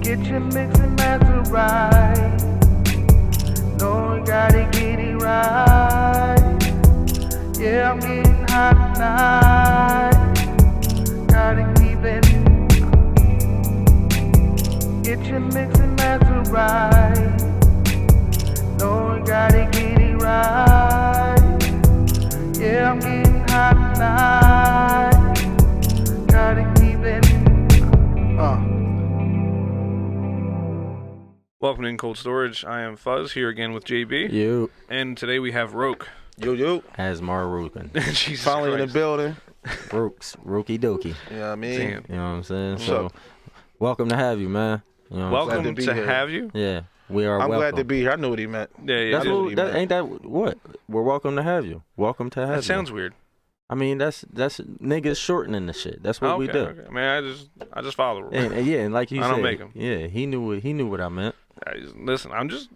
Get your mix and master right. No, you gotta get it right. Yeah, I'm getting hot tonight. Gotta keep it. Get your mix and master right. No, you gotta get it right. Yeah, I'm getting hot tonight. Gotta keep it. Welcome to In Cold Storage. I am Fuzz, here again with JB. You. And today we have Roke. Yo. Asmar Rokins. Jesus Finally Christ. in the building. Rokey Dokey. You know what I mean? Damn. You know what I'm saying? What's So, up? welcome to have you, man. You know what I'm Welcome glad to be to here. have you. saying? Yeah, we are I'm welcome. glad to be here. I knew what he meant. Yeah. That's what what, he that, meant. ain't that what? We're welcome to have you. Welcome to have you. That sounds weird. I mean, that's niggas shortening the shit. That's what we do. Okay. I mean, I just follow the rules. And yeah, and like you I said, don't make 'em. Yeah, he knew what I meant. Listen, I'm just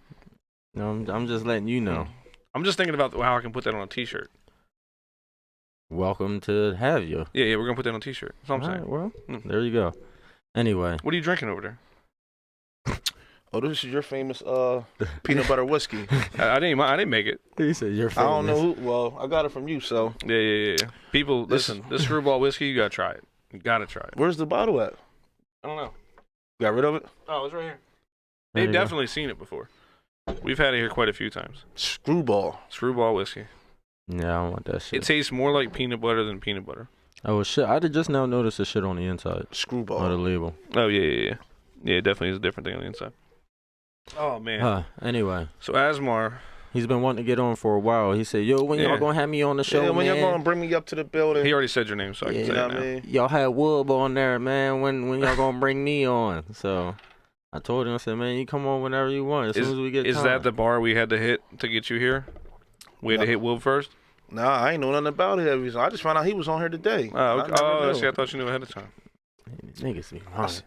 You know, I'm just letting you know. thinking about how I can put that on a T-shirt. Welcome to have you. Yeah, we're gonna put that on a T-shirt. That's what I'm All saying. right, well, Mm. there you go. Anyway, What are you drinking over there? Oh, this is your famous peanut butter whiskey. I didn't make it. he said you're I famous. don't know who. Well, I got it from you. So Yeah. People, This- listen. This screwball whiskey, you gotta try it. You gotta try it. where's the bottle at? I don't know. Got rid of it? Oh, it's right here. There They've you go. definitely seen it before. We've had it here quite a few times. Screwball. Screwball whiskey. Yeah, I don't want that shit. It tastes more like peanut butter than peanut butter. Oh shit! I did just now notice the shit on the inside Screwball. of the label. Oh yeah. Yeah, it definitely is a different thing on the inside. Oh man. Anyway, So Asmar, he's been wanting to get on for a while. He said, "Yo, when Yeah. y'all gonna have me on the show, Yeah, when man? y'all gonna bring me up to the building? he already said your name, so I can Yeah. say You know it what now. I mean? Y'all had Wood on there, man. When y'all gonna bring me on?" So I told him, I said, "Man, you come on whenever you want. As soon as we get Is time." that the bar we had to hit to get you here? We had to No. hit Will first. Nah, I ain't know nothing about it. I just found out he was on here today. Oh, okay. I never knew. See, I thought you knew ahead of time. niggas be I, lying. s-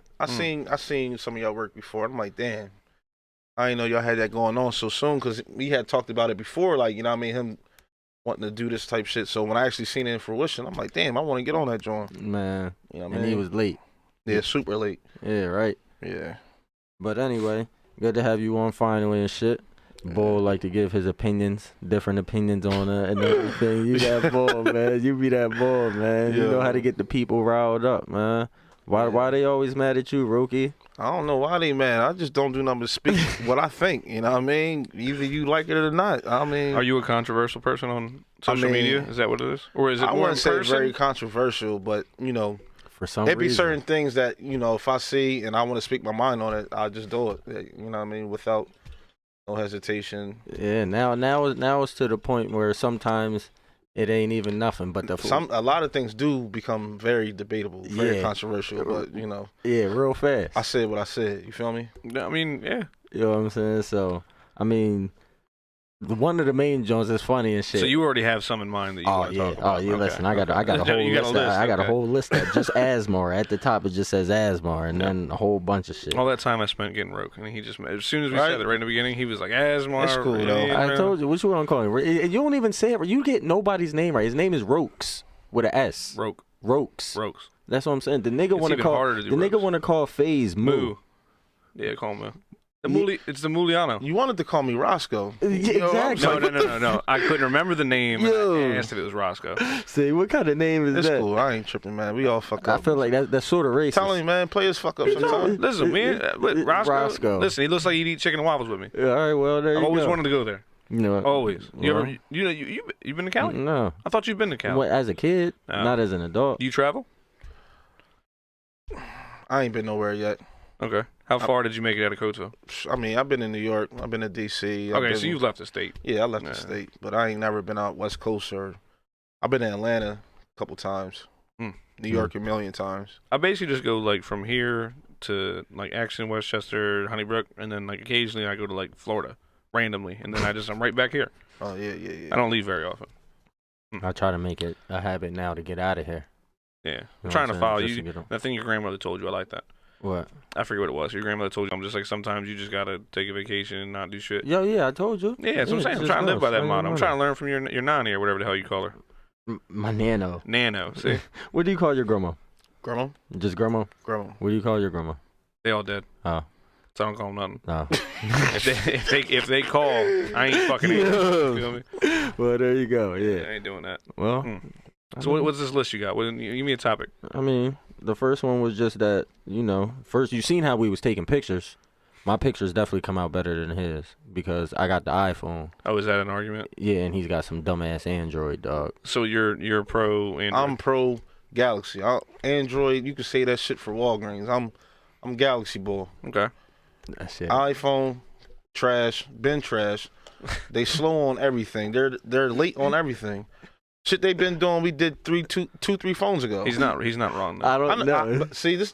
I seen some of y'all work before. I'm like, damn. I didn't know y'all had that going on so soon because we had talked about it before. Like, you know what I mean? Him wanting to do this type shit. So when I actually seen it in fruition, I'm like, damn, I want to get on that joint. Man, You know what I and mean? he was late. Yeah, super late. Yeah, right. Yeah. But anyway, good to have you on finally and shit. Bull like to give his opinions, different opinions on and everything. You that bull, man. You be that bull, man. You Yeah. know how to get the people riled up, man. Why they always mad at you, Rokey? I don't know why they mad. I just don't do nothing but speak what I think. You know what I mean? Either you like it or not. I mean, Are you a controversial person on social mean, media? Is that what it is, or is it I more in wouldn't say person? very controversial, but you know, For some there be reason. certain things that you know, if I see and I want to speak my mind on it, I'll just do it. You know what I mean? Without no hesitation. Yeah, now it's to the point where sometimes it ain't even nothing but the A lot of things do become very debatable, very Yeah. controversial. But you know, yeah, real fast. I said what I said. You feel me? I mean, yeah. You know what I'm saying? So, I mean, one of the main Jones is funny and shit. So you already have some in mind that you Oh want to yeah, talk about. oh yeah. Okay. Listen, I got a whole You got a list. list, I got a okay. whole list that just Asmar at the top. It just says Asmar, and then a whole bunch of shit. All that time I spent getting Roke, and he just, as soon as we Right. said it right in the beginning, he was like, Asmar. That's cool, though. I told you, what you want to call him? You don't even say it. You get nobody's name right. His name is Rokes with an S. Roke. Rokes. Rokes. That's what I'm saying. The nigga want to even call. harder to The do nigga Rokes. want to call FaZe Moo. Moo. Yeah, call him Moo. The Ye- Muli, it's the Muliano. You wanted to call me Roscoe. Yeah, You know, I was exactly. like, No. I couldn't remember the name. Yo. And I asked if it was Roscoe. See, what kind of name is It's that? cool. I ain't tripping, man. We all fuck I up. feel like that's sort of racist. Telling you, man, players fuck up sometimes. Listen, man, Roscoe. Roscoe. Listen, he looks like he'd eat chicken and waffles with me. Yeah, all right, well there I've you always go. wanted to go there. You know, Always. You well, ever? You been to Cali? No. I thought you'd been to Cali. What, as a kid, No. not as an adult. You travel? I ain't been nowhere yet. Okay. How far did you make it out of Coatesville? I mean, I've been in New York. I've been to D.C. I've Okay, been- so you've left the state. Yeah, I left Yeah. the state, but I ain't never been out West Coast or. I've been in Atlanta a couple times. Hmm. New York a million times. I basically just go like from here to like Axon, Westchester, Honeybrook, and then like occasionally I go to like Florida randomly, and then I'm right back here. Oh yeah. I don't leave very often. I try to make it a habit now to get out of here. Yeah, You I'm know trying what to I'm follow saying? Just you. to get 'em. That thing your grandmother told you, I like that. What? I forget what it was. Your grandmother told you. I'm just like sometimes you just gotta take a vacation and not do shit. Yo, yeah, I told you. Yeah, that's what I'm saying. I'm just trying to live by that spend motto. I'm money. trying to learn from your nanny or whatever the hell you call her. My nano. Nano. See, What do you call your grandma? Grandma? Just grandma? Grandma. What do you call your grandma? They all dead. Oh. So I don't call them nothing. No. if they call, I ain't fucking answering. You feel me? Well, there you go. Yeah. I ain't doing that. Well. So what's this list you got? Give me a topic. I mean, the first one was just that, first you seen how we was taking pictures. My pictures definitely come out better than his because I got the iPhone. Oh, is that an argument? Yeah, and he's got some dumbass Android, dog. So you're pro Android? I'm pro Galaxy. Android, you can say that shit for Walgreens. I'm Galaxy boy. Okay. That's it. iPhone, trash, been trash. They slow on everything. They're late on everything. Shit they been doing, we did three phones ago. He's not wrong though. I don't know. But see, this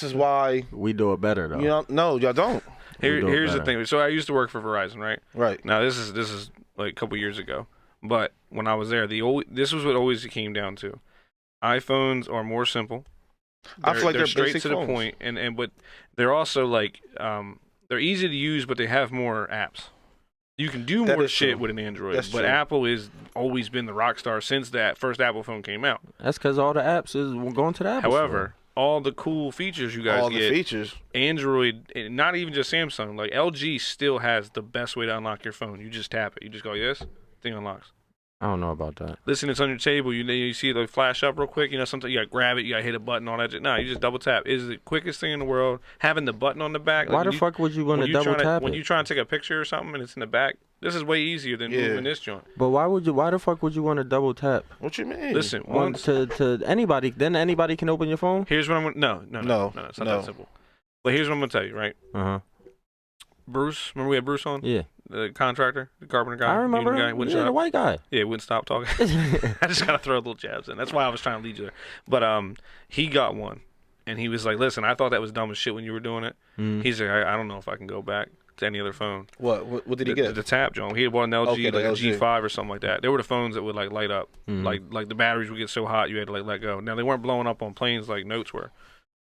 is why We do it better, though. no, y'all don't. Here's the thing. So I used to work for Verizon, right? Right. Now this is like a couple years ago, but when I was there, this was what always it came down to. iPhones are more simple. I feel like they're straight basic to the phones. point, and but they're also like they're easy to use, but they have more apps. You can do That more is shit true. with an Android, That's but true. Apple has always been the rock star since that first Apple phone came out. That's because all the apps is going to the Apple However, all the cool features you guys All get, the features. Android, and not even just Samsung, like LG still has the best way to unlock your phone. You just tap it. You just go, yes, thing unlocks. I don't know about that. Listen, it's on your table. You see it like flash up real quick. Sometimes you gotta grab it. You gotta hit a button on that. No, you just double tap. It's the quickest thing in the world. Having the button on the back. Why the fuck would you want to double tap When it? you try and take a picture or something and it's in the back, this is way easier than moving this joint. But why the fuck would you want to double tap? What you mean? Listen, On once to anybody, then anybody can open your phone? here's what I'm gonna. No, it's not that simple. But here's what I'm gonna tell you, right? Uh-huh. Bruce, remember we had Bruce on? Yeah. The contractor, the carpenter guy. I remember union guy, him. wouldn't Yeah, shut the up. white guy. Yeah, wouldn't stop talking. I just gotta throw little jabs in. That's why I was trying to lead you there. But he got one, and he was like, "Listen, I thought that was dumb as shit when you were doing it." He's like, "I don't know if I can go back to any other phone." What did he get? The tap, John. He had one LG, Okay, the like a LG. G5 or something like that. They were the phones that would like light up, like the batteries would get so hot you had to like let go. Now they weren't blowing up on planes like Notes were,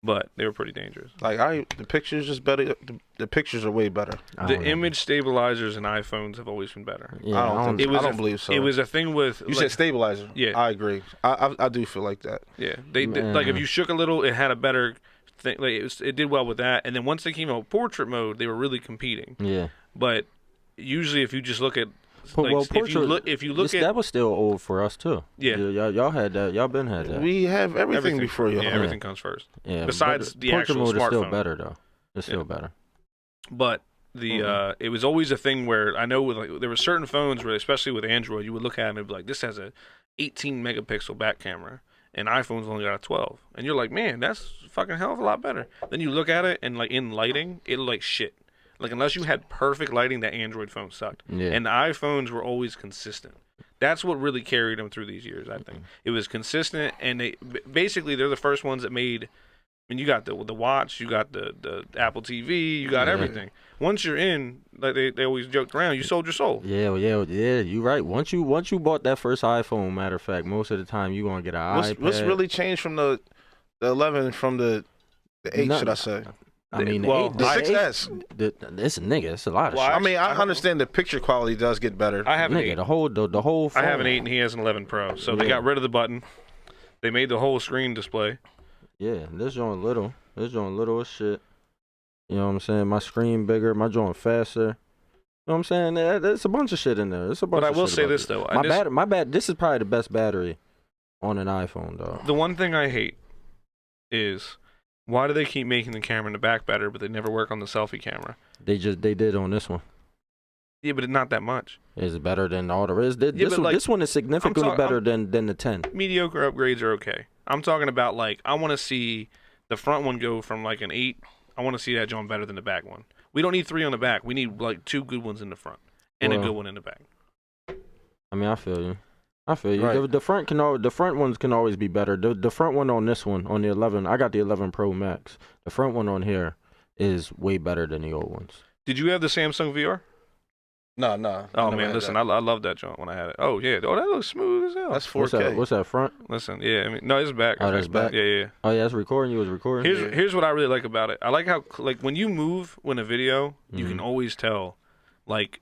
but they were pretty dangerous. Like the pictures is better. The pictures are way better. The image stabilizers in iPhones have always been better. Yeah, I don't think. It was I don't a- believe so. It was a thing with You said stabilizer. Yeah. I agree. I do feel like that. yeah. They like if you shook a little, it had a better thing. Like it did well with that. And then once they came out with portrait mode, they were really competing. Yeah. But usually, if you just look at if you look at that was still old for us too. Yeah. Y'all had that. Y'all been had that. We have everything before you. yeah, everything comes first. Yeah. besides but the portrait actual mode is still smartphone. better though. It's still Yeah. better. But the it was always a thing where I know with like there were certain phones where, especially with Android, you would look at it and be like, this has a 18 megapixel back camera, and iPhone's only got a 12, and you're like, man, that's fucking hell of a lot better. Then you look at it and like in lighting, it looked like shit. Like unless you had perfect lighting, that Android phone sucked. Yeah. And the iPhones were always consistent. That's what really carried them through these years. I think it was consistent, and basically they're the first ones that made. I mean, you got the watch, you got the Apple TV, you got everything. Once you're in, like they always joked around, you sold your soul. Yeah. You right. Once you bought that first iPhone, matter of fact, most of the time you gonna get an iPad. What's really changed from the 11 from the 8? No. should I say? I mean, Well, The 6S. It's a nigga. It's a lot of Well, shit. I mean, I understand the picture quality does get better. I have an Nigga, 8. the whole. Phone. I have an 8, and he has an 11 Pro. So they Yeah. got rid of the button. They made the whole screen display. Yeah, this joint little. This joint little as shit. You know what I'm saying? My screen bigger. My joint faster. You know what I'm saying? There's a bunch of shit in there. It's a bunch. But I of will shit say about this it. though. My bad. This is probably the best battery on an iPhone, though. The one thing I hate is why do they keep making the camera in the back better, but they never work on the selfie camera? They did on this one. Yeah, but it's not that much. It's better than all the rest. This, Yeah, but, like, this one is significantly I'm better than the 10. Mediocre upgrades are okay. I'm talking about like I want to see the front one go from like an 8. I want to see that John better than the back one. We don't need 3 on the back. We need like 2 good ones in the front and a Well, good one in the back. I mean, I feel you. Right. The front ones can always be better. The front one on this one, on the 11, I got the 11 Pro Max. The front one on here is way better than the old ones. Did you have the Samsung VR? No. Oh man, listen, I love that joint when I had it. Oh yeah, oh that looks smooth as hell. That's What's 4K. that? What's that front? Listen, yeah, I mean, no, it's back. Oh, that's back? Yeah. Oh yeah, that's recording. You was recording. Here's what I really like about it. I like how like when you move in a video, you can always tell like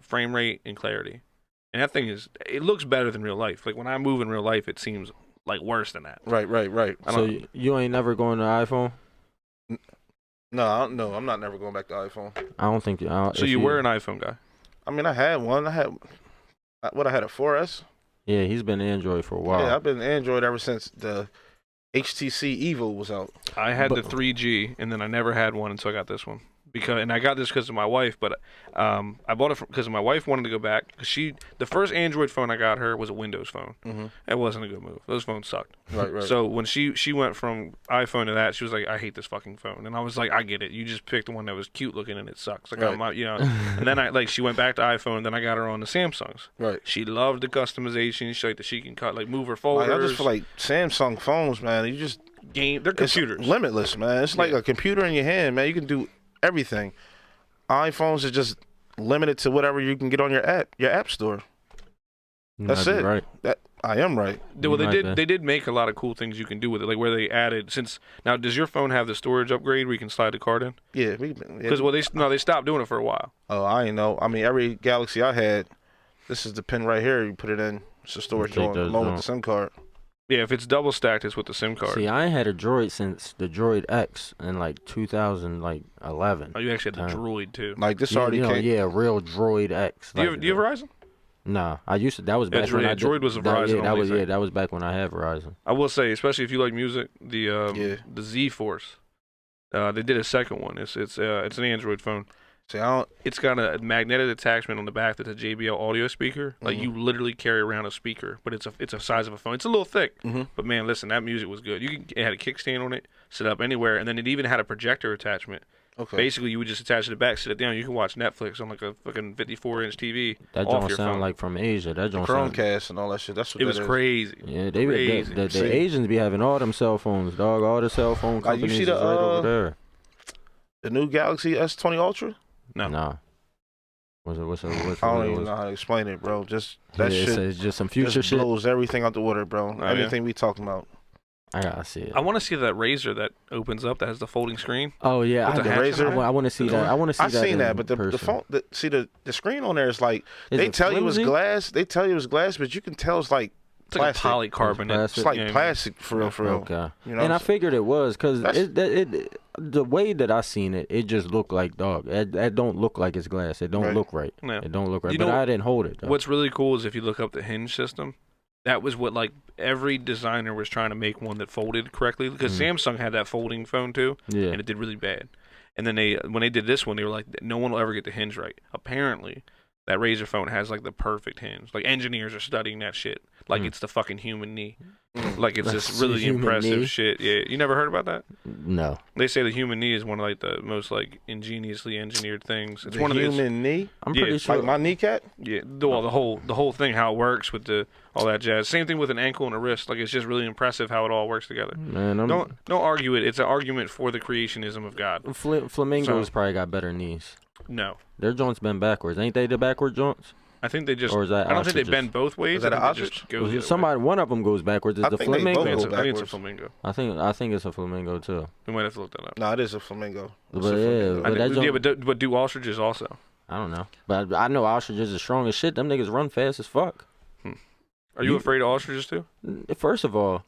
frame rate and clarity. And that thing it looks better than real life. Like when I move in real life, it seems like worse than that. Right. So you ain't never going to iPhone? No, I'm not never going back to iPhone. I don't think you. So you were an iPhone guy. I mean, I had one. I had a 4S. Yeah, he's been Android for a while. Yeah, I've been Android ever since the HTC Evo was out. I had the 3G, and then I never had one until I got this one. And I got this because of my wife, but I bought it because my wife wanted to go back. Because the first Android phone I got her was a Windows phone. Mm-hmm. It wasn't a good move. Those phones sucked. Right. So when she went from iPhone to that, she was like, I hate this fucking phone. And I was like, I get it. You just picked the one that was cute looking and it sucks. Like, right. And then she went back to iPhone, and then I got her on the Samsungs. Right. She loved the customization. She liked that she can move her folders. I just feel like Samsung phones, man, you just they're computers. It's limitless, man. It's like a computer in your hand, man. You can do everything. iPhones are just limited to whatever you can get on your app store. That's it. Right. I am right. Well, they did make a lot of cool things you can do with it, like where they added now. Does your phone have the storage upgrade where you can slide the card in? Yeah, because they stopped doing it for a while. Oh, I ain't know. I mean, every Galaxy I had, this is the pin right here. You put it in. It's a storage along with the SIM card. Yeah, if it's double stacked, it's with the SIM card. See, I ain't had a Droid since the Droid X in like 2011. Oh, you actually had the Droid too. Like this already came. Yeah, real Droid X. Do you have Verizon? Nah, I used to. That was back when Droid was a Verizon. That was back when I had Verizon. I will say, especially if you like music, the Z Force, they did a second one. It's an Android phone. See, it's got a magnetic attachment on the back that's a JBL audio speaker. Like you literally carry around a speaker, but it's a size of a phone. It's a little thick, but man, listen, that music was good. It had a kickstand on it, sit up anywhere, and then it even had a projector attachment. Okay. Basically, you would just attach it to the back, sit it down. You can watch Netflix on like a fucking 54-inch TV. That don't sound like from Asia. That don't Chromecast and all that shit. That's what it was crazy. Yeah, crazy. The Asians be having all them cell phones, dog. All the cell phone companies you see is right over there. The new Galaxy S20 Ultra? No. Nah. What's I don't even know how to explain it, bro. Just that shit. It's just some future shit. Blows everything out the water, bro. Oh, Anything we talking about. I gotta see it. I want to see that Razor that opens up that has the folding screen. Oh yeah, the Razor. I want to see that. I want to see that. I've seen that, but the phone. The screen on there is like they tell you it's glass. They tell you it's glass, but you can tell it's like plastic. Like a polycarbonate. It's like plastic for real. Okay. You know, and I figured it was because the way that I seen it, it just looked like dog. That don't look like it's glass. It don't look right. No. It don't look right. You but know, I didn't hold it. Though. What's really cool is if you look up the hinge system. That was what like every designer was trying to make one that folded correctly because Samsung had that folding phone too, and it did really bad. And then when they did this one, they were like, no one will ever get the hinge right. Apparently, that Razor phone has like the perfect hinge. Like engineers are studying that shit. Like it's the fucking human knee. Like it's this really impressive shit. Yeah, you never heard about that? No. They say the human knee is one of like the most like ingeniously engineered things. It's one of human knee. I'm pretty sure. Like my kneecap. Yeah, the whole thing, how it works with all that jazz. Same thing with an ankle and a wrist. Like it's just really impressive how it all works together. Man, don't argue it. It's an argument for the creationism of God. Flamingos probably got better knees. No, their joints bend backwards. Ain't they the backward joints? I think they just. Or is that I don't think they bend both ways. Is that an ostrich? One of them goes backwards. Is the flamingo? I think it's a flamingo. I think it's a flamingo too. We might have to look that up. No, it is a flamingo. But do ostriches also? I don't know, but I know ostriches are strong as shit. Them niggas run fast as fuck. Are you afraid of ostriches too? First of all,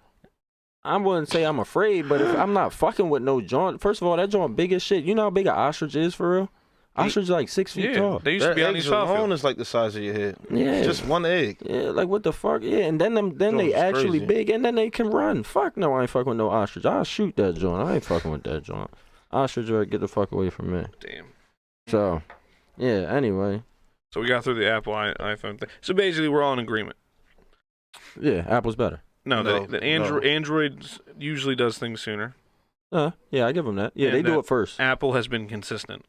I wouldn't say I'm afraid, but if I'm not fucking with no joint. First of all, that joint big as shit. You know how big an ostrich is for real? Ostrich like 6 feet tall. They used to be on these alone is like the size of your head. Yeah, just one egg. Yeah, like what the fuck? Yeah, and then they actually big, and then they can run. Fuck no, I ain't fucking with no ostrich. I'll shoot that joint. I ain't fucking with that joint. Ostrich, get the fuck away from me. Damn. So, yeah. Anyway. So we got through the Apple iPhone thing. So basically, we're all in agreement. Yeah, Apple's better. No, Android usually does things sooner. Yeah, I give them that. Yeah, they do it first. Apple has been consistent.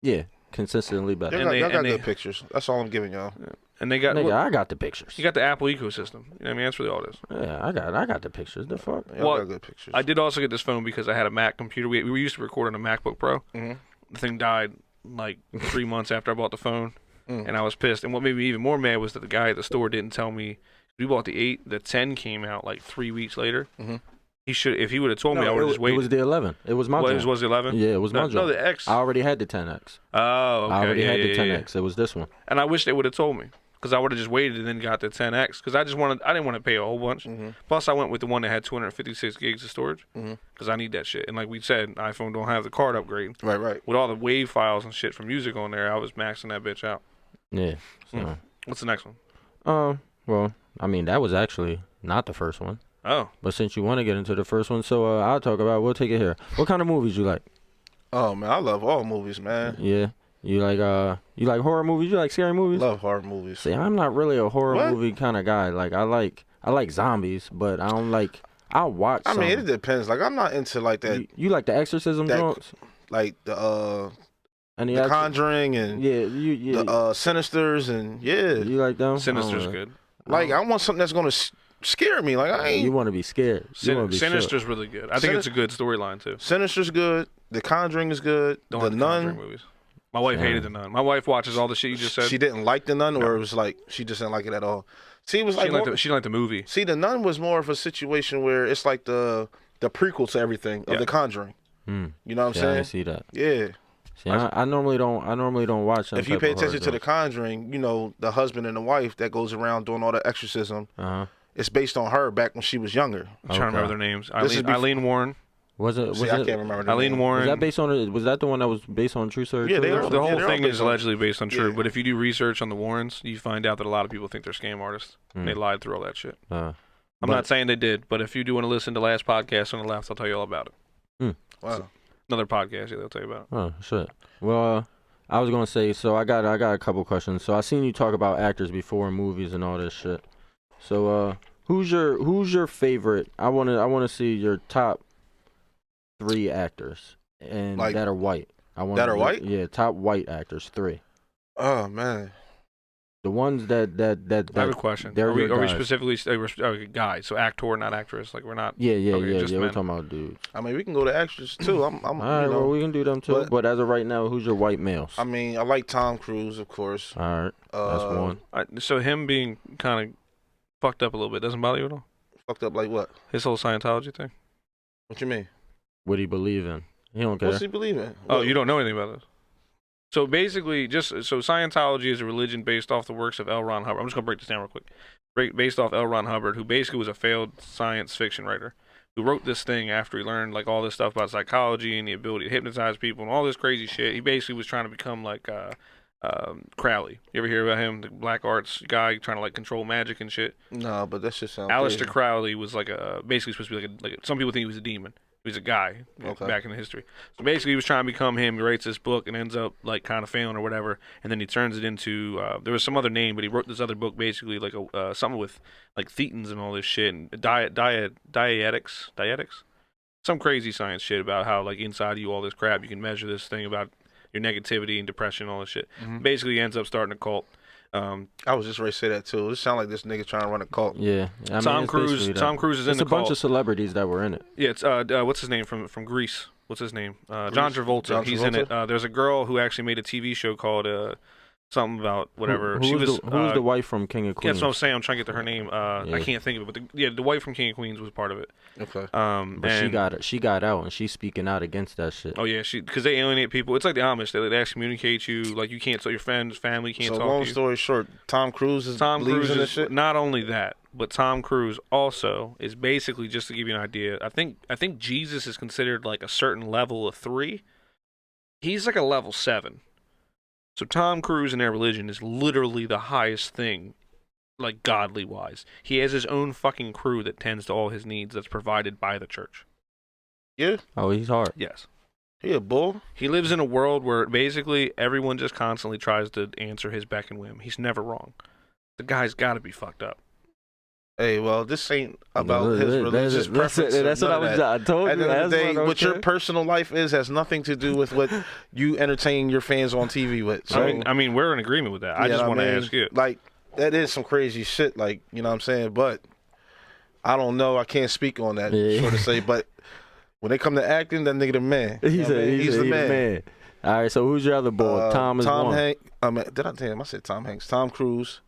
Yeah, consistently better. Y'all got good pictures. That's all I'm giving y'all. Yeah. And they got. I got the pictures. You got the Apple ecosystem. You know what I mean? That's really all it is. Yeah, I got the pictures. The fuck. Y'all got good pictures. I did also get this phone because I had a Mac computer. We used to record on a MacBook Pro. Mm-hmm. The thing died like 3 months after I bought the phone, and I was pissed. And what made me even more mad was that the guy at the store didn't tell me. We bought the 8. The 10 came out like 3 weeks later. Mm-hmm. He should, if he would have told me, I would have just waited. It was the 11. It was my joint. It was the 11? Yeah, it was my joint. No, the X. I already had the 10X. Oh, okay. I already had the 10X. It was this one. And I wish they would have told me. because I would have just waited and then got the 10X because I didn't want to pay a whole bunch. Plus, I went with the one that had 256 gigs of storage because I need that shit. And like we said, iPhone don't have the card upgrade. Right. With all the WAV files and shit from music on there, I was maxing that bitch out. Yeah. So. What's the next one? Well, I mean, that was actually not the first one. Oh. But since you want to get into the first one, so we'll take it here. What kind of movies you like? Oh man, I love all movies, man. Yeah. You like horror movies? You like scary movies? Love horror movies. See, I'm not really a horror movie kind of guy. Like I like zombies, but I don't like. I'll watch. I mean, it depends. Like I'm not into like that. You like the exorcism joints? Like the Conjuring and the Sinisters and You like them? Sinister's good. Like I want something that's gonna scare me. Like I ain't. You want to be scared. Sinister's really good. I think it's a good storyline too. Sinister's good. The Conjuring is good. Don't the like Nun. movies. My wife hated the Nun. My wife watches all the shit you just said. She didn't like the Nun, or it was like she just didn't like it at all. See, it was like she liked the movie. See, the Nun was more of a situation where it's like the prequel to everything of the Conjuring. You know what I'm saying? I see that. Yeah. See, I normally don't watch them. If you pay attention to the Conjuring, you know the husband and the wife that goes around doing all the exorcism. It's based on her back when she was younger. I'm trying to remember their names. Eileen Warren. Was it? I can't remember. Eileen Warren. Was that based on? Was that the one that was based on true story? Yeah, the whole thing is allegedly based on true. Yeah. But if you do research on the Warrens, you find out that a lot of people think they're scam artists. They lied through all that shit. I'm not saying they did, but if you do want to listen to last podcast on the left, I'll tell you all about it. Wow. So, another podcast, they'll tell you about it. Oh shit. Well, I was gonna say. So I got a couple questions. So I seen you talk about actors before in movies and all this shit. So who's your favorite? I wanna see your top 3 actors and like, that are white. That are white? Yeah, top white actors 3. Oh man. The ones that I have a question. Are we specifically guys? So actor, not actress. Like we're not. Yeah. Men. We're talking about dudes. I mean, we can go to actors too. I'm all right. Well, we can do them too. But as of right now, who's your white males? I mean, I like Tom Cruise, of course. All right, that's one. So him being kind of fucked up a little bit doesn't bother you at all? Fucked up like what? His whole Scientology thing. What you mean? What he believe in? He don't care. What's he believe in? Oh, you don't know anything about this? So basically, Scientology is a religion based off the works of L. Ron Hubbard. I'm just gonna break this down real quick. Based off L. Ron Hubbard, who basically was a failed science fiction writer, who wrote this thing after he learned like all this stuff about psychology and the ability to hypnotize people and all this crazy shit. He basically was trying to become like Crowley. You ever hear about him, the black arts guy trying to like control magic and shit? No, but that shit sounds. Aleister Crowley was like basically supposed to be like some people think he was a demon. He was a guy back in the history. So basically, he was trying to become him. He writes this book and ends up like kind of failing or whatever. And then he turns it into there was some other name, but he wrote this other book basically like something with like thetans and all this shit and dietics, some crazy science shit about how like inside you all this crap you can measure this thing about your negativity and depression and all this shit. Basically, he ends up starting a cult. I was just ready to say that too. It sounds like this nigga trying to run a cult. Yeah, Tom Cruise is in the cult. It's a bunch of celebrities that were in it. Yeah, it's what's his name from Greece? What's his name? John Travolta. He's in it. There's a girl who actually made a TV show called something about whatever. Who's the wife from King of Queens? Yeah, that's what I'm saying. I'm trying to get to her name. I can't think of it, but the wife from King of Queens was part of it. Okay. But she got out and she's speaking out against that shit. Oh yeah, because they alienate people. It's like the Amish. They excommunicate you. Like you can't. So your friends, family can't talk to you. So long story short, Tom Cruise is in this shit. Not only that, but Tom Cruise also is basically, just to give you an idea. I think Jesus is considered like a certain level of 3. He's like a level 7. So Tom Cruise in their religion is literally the highest thing, like godly wise. He has his own fucking crew that tends to all his needs that's provided by the church. Yeah. Oh, he's hard. Yes. He a bull. He lives in a world where basically everyone just constantly tries to answer his beck and whim. He's never wrong. The guy's got to be fucked up. Hey, well, this ain't about his religious preference. That's what I told you. At the end of the day, what your personal life is has nothing to do with what you entertain your fans on TV with. So, I mean, we're in agreement with that. I just want to ask you. Like, that is some crazy shit, like, you know what I'm saying? But I don't know. I can't speak on that, so to say. But when they come to acting, that nigga the man. He's the man. All right, so who's your other boy? Tom Hanks. Did I tell him? I said Tom Hanks. Tom Cruise.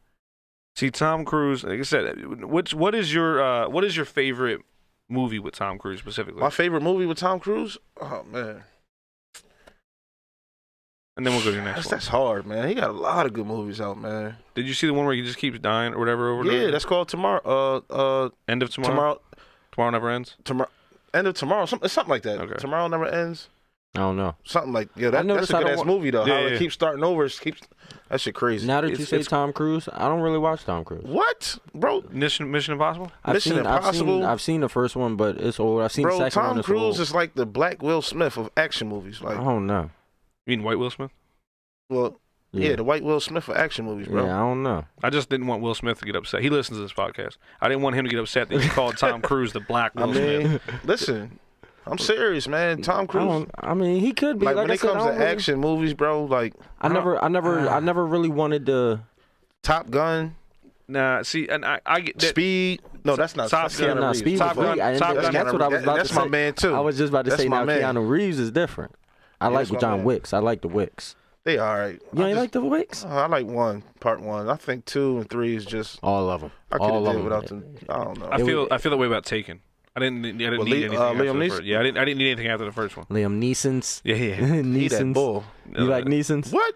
See, Tom Cruise, like I said, what is your favorite movie with Tom Cruise specifically? My favorite movie with Tom Cruise? Oh man, And then we'll go to your next one. That's hard, man. He got a lot of good movies out, man. Did you see the one where he just keeps dying or whatever? Over and Yeah, over? that's called Tomorrow. End of Tomorrow? Tomorrow Never Ends? End of Tomorrow. Something like that. Okay. Tomorrow Never Ends. I don't know. Something like that's a good ass movie though. Yeah, How it keeps starting over. That shit crazy. Now that you say Tom Cruise, I don't really watch Tom Cruise. What, bro? Mission Impossible? Mission Impossible. I've seen the first one, but it's old. I've seen the second one. Tom Cruise is like the Black Will Smith of action movies. Like, I don't know. You mean White Will Smith? Well, yeah, the White Will Smith of action movies, bro. Yeah, I don't know. I just didn't want Will Smith to get upset. He listens to this podcast. I didn't want him to get upset that you called Tom Cruise the Black Will Smith. Listen, I'm serious, man. Tom Cruise. I mean, he could be. Like when I it said, comes to action movies, bro. Like I never really wanted to. Top Gun. Nah, see, and I get that. Speed. No, that's not. Top That's Gun. Keanu Nah, Reeves. Speed Top was Gun. great. Top Gun. That's what I was about to say. That's my man too. I was just about to That's say my now man. Keanu Reeves is different. I like that's my John man. Wicks. I like the Wicks. They all right. You ain't like the Wicks? I like part one. I think 2 and 3 is just. All of them. I could have did without them. I don't know. I feel that way about Taken. I didn't need anything Liam after the Neeson? first. Yeah, I didn't need anything after the first one. Liam Neeson's. Yeah. He that Neeson's. bull. You like Neeson's? What?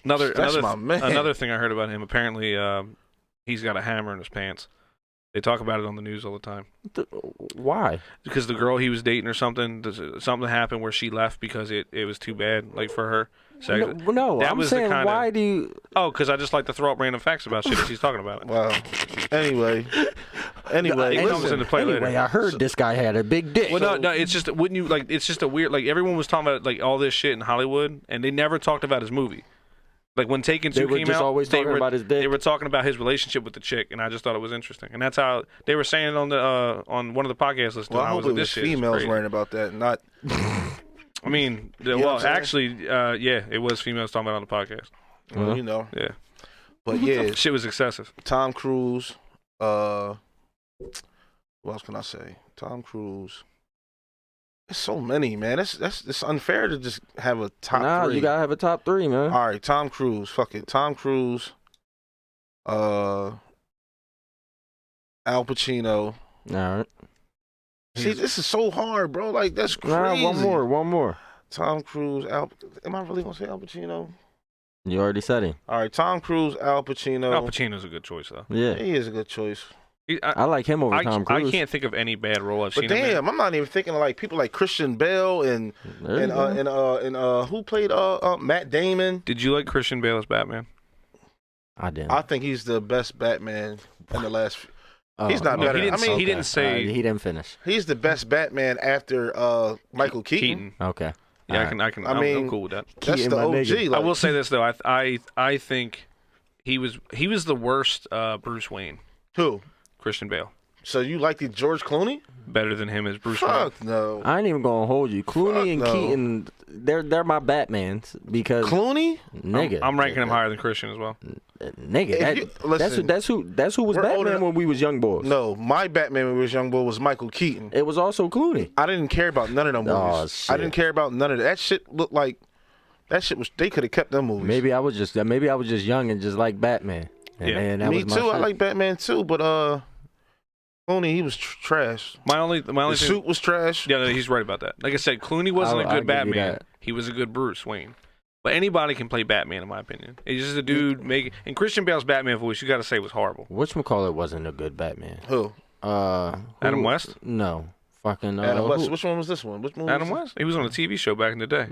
That's my man. Another thing I heard about him. Apparently, he's got a hammer in his pants. They talk about it on the news all the time. Why? Because the girl he was dating or something happened where she left because it was too bad, like for her. No, That I'm was the saying, kinda- why do you? Oh, because I just like to throw up random facts about shit that she's talking about. Wow. Anyway, It comes listen. into play Anyway, later. I heard this guy had a big dick. Well, no, it's just wouldn't you like? It's just a weird like everyone was talking about like all this shit in Hollywood, and they never talked about his movie. Like when Taken 2 They were came just out, always they talking were, about his dick. They were talking about his relationship with the chick, and I just thought it was interesting. And that's how they were saying it on the on one of the podcasts lists. Well, I I hope was it like, was this shit is females crazy. worrying about that, not. I mean, know what I'm saying? actually, yeah, it was females talking about it on the podcast. Well, you know. Yeah, But yeah, shit was excessive. Tom Cruise. What else can I say? Tom Cruise. There's so many, man. It's unfair to just have a top Nah, 3. you gotta have a top 3, man. All right, Tom Cruise. Fuck it. Tom Cruise. Al Pacino. All right. See, this is so hard, bro. Like, that's crazy. Nah, one more. Tom Cruise. Am I really going to say Al Pacino? You already said him. All right, Tom Cruise, Al Pacino. Al Pacino's a good choice though. Yeah. He is a good choice. I like him over Tom Cruise. I can't think of any bad role I've But seen him in. damn, I'm not even thinking of like people like Christian Bale and There you go. who played Matt Damon. Did you like Christian Bale as Batman? I didn't. I think he's the best Batman in the last. He's not No, better. he didn't, I mean, he didn't say he didn't finish. he's the best Batman after Michael Keaton. Okay. Yeah, All right. I'm cool with that. That's Keaton, the my OG. nigga. Like, I will say this though, I think he was the worst Bruce Wayne. who? Christian Bale. So you like the George Clooney? Better than him as Bruce Wayne. Fuck no. I ain't even gonna hold you. Clooney Fuck and no. Keaton, they're my Batmans because Clooney? nigga. I'm ranking him higher than Christian as well. Nigga, If that, you- listen, that's who was we're older Batman than- when we was young boys. No, my Batman when we was young boy was Michael Keaton. It was also Clooney. I didn't care about none of them Oh, movies. shit. I didn't care about none of that. That shit looked like that shit was. They could have kept them movies. Maybe I was just young and just like Batman. And Yeah. man, that Me was my too. I shit. like Batman too, but Clooney he was trash. My only The thing, suit was trash. yeah, no, he's right about that. Like I said, Clooney wasn't I'll a good give you Batman. that. He was a good Bruce Wayne. But anybody can play Batman, in my opinion. He's just a dude making. And Christian Bale's Batman voice, you got to say, was horrible. Whatchamacallit wasn't a good Batman. Who? Adam West? No. Fucking Adam West. who- Which one was this one? Which movie? Adam was West? He was on a TV show back in the day.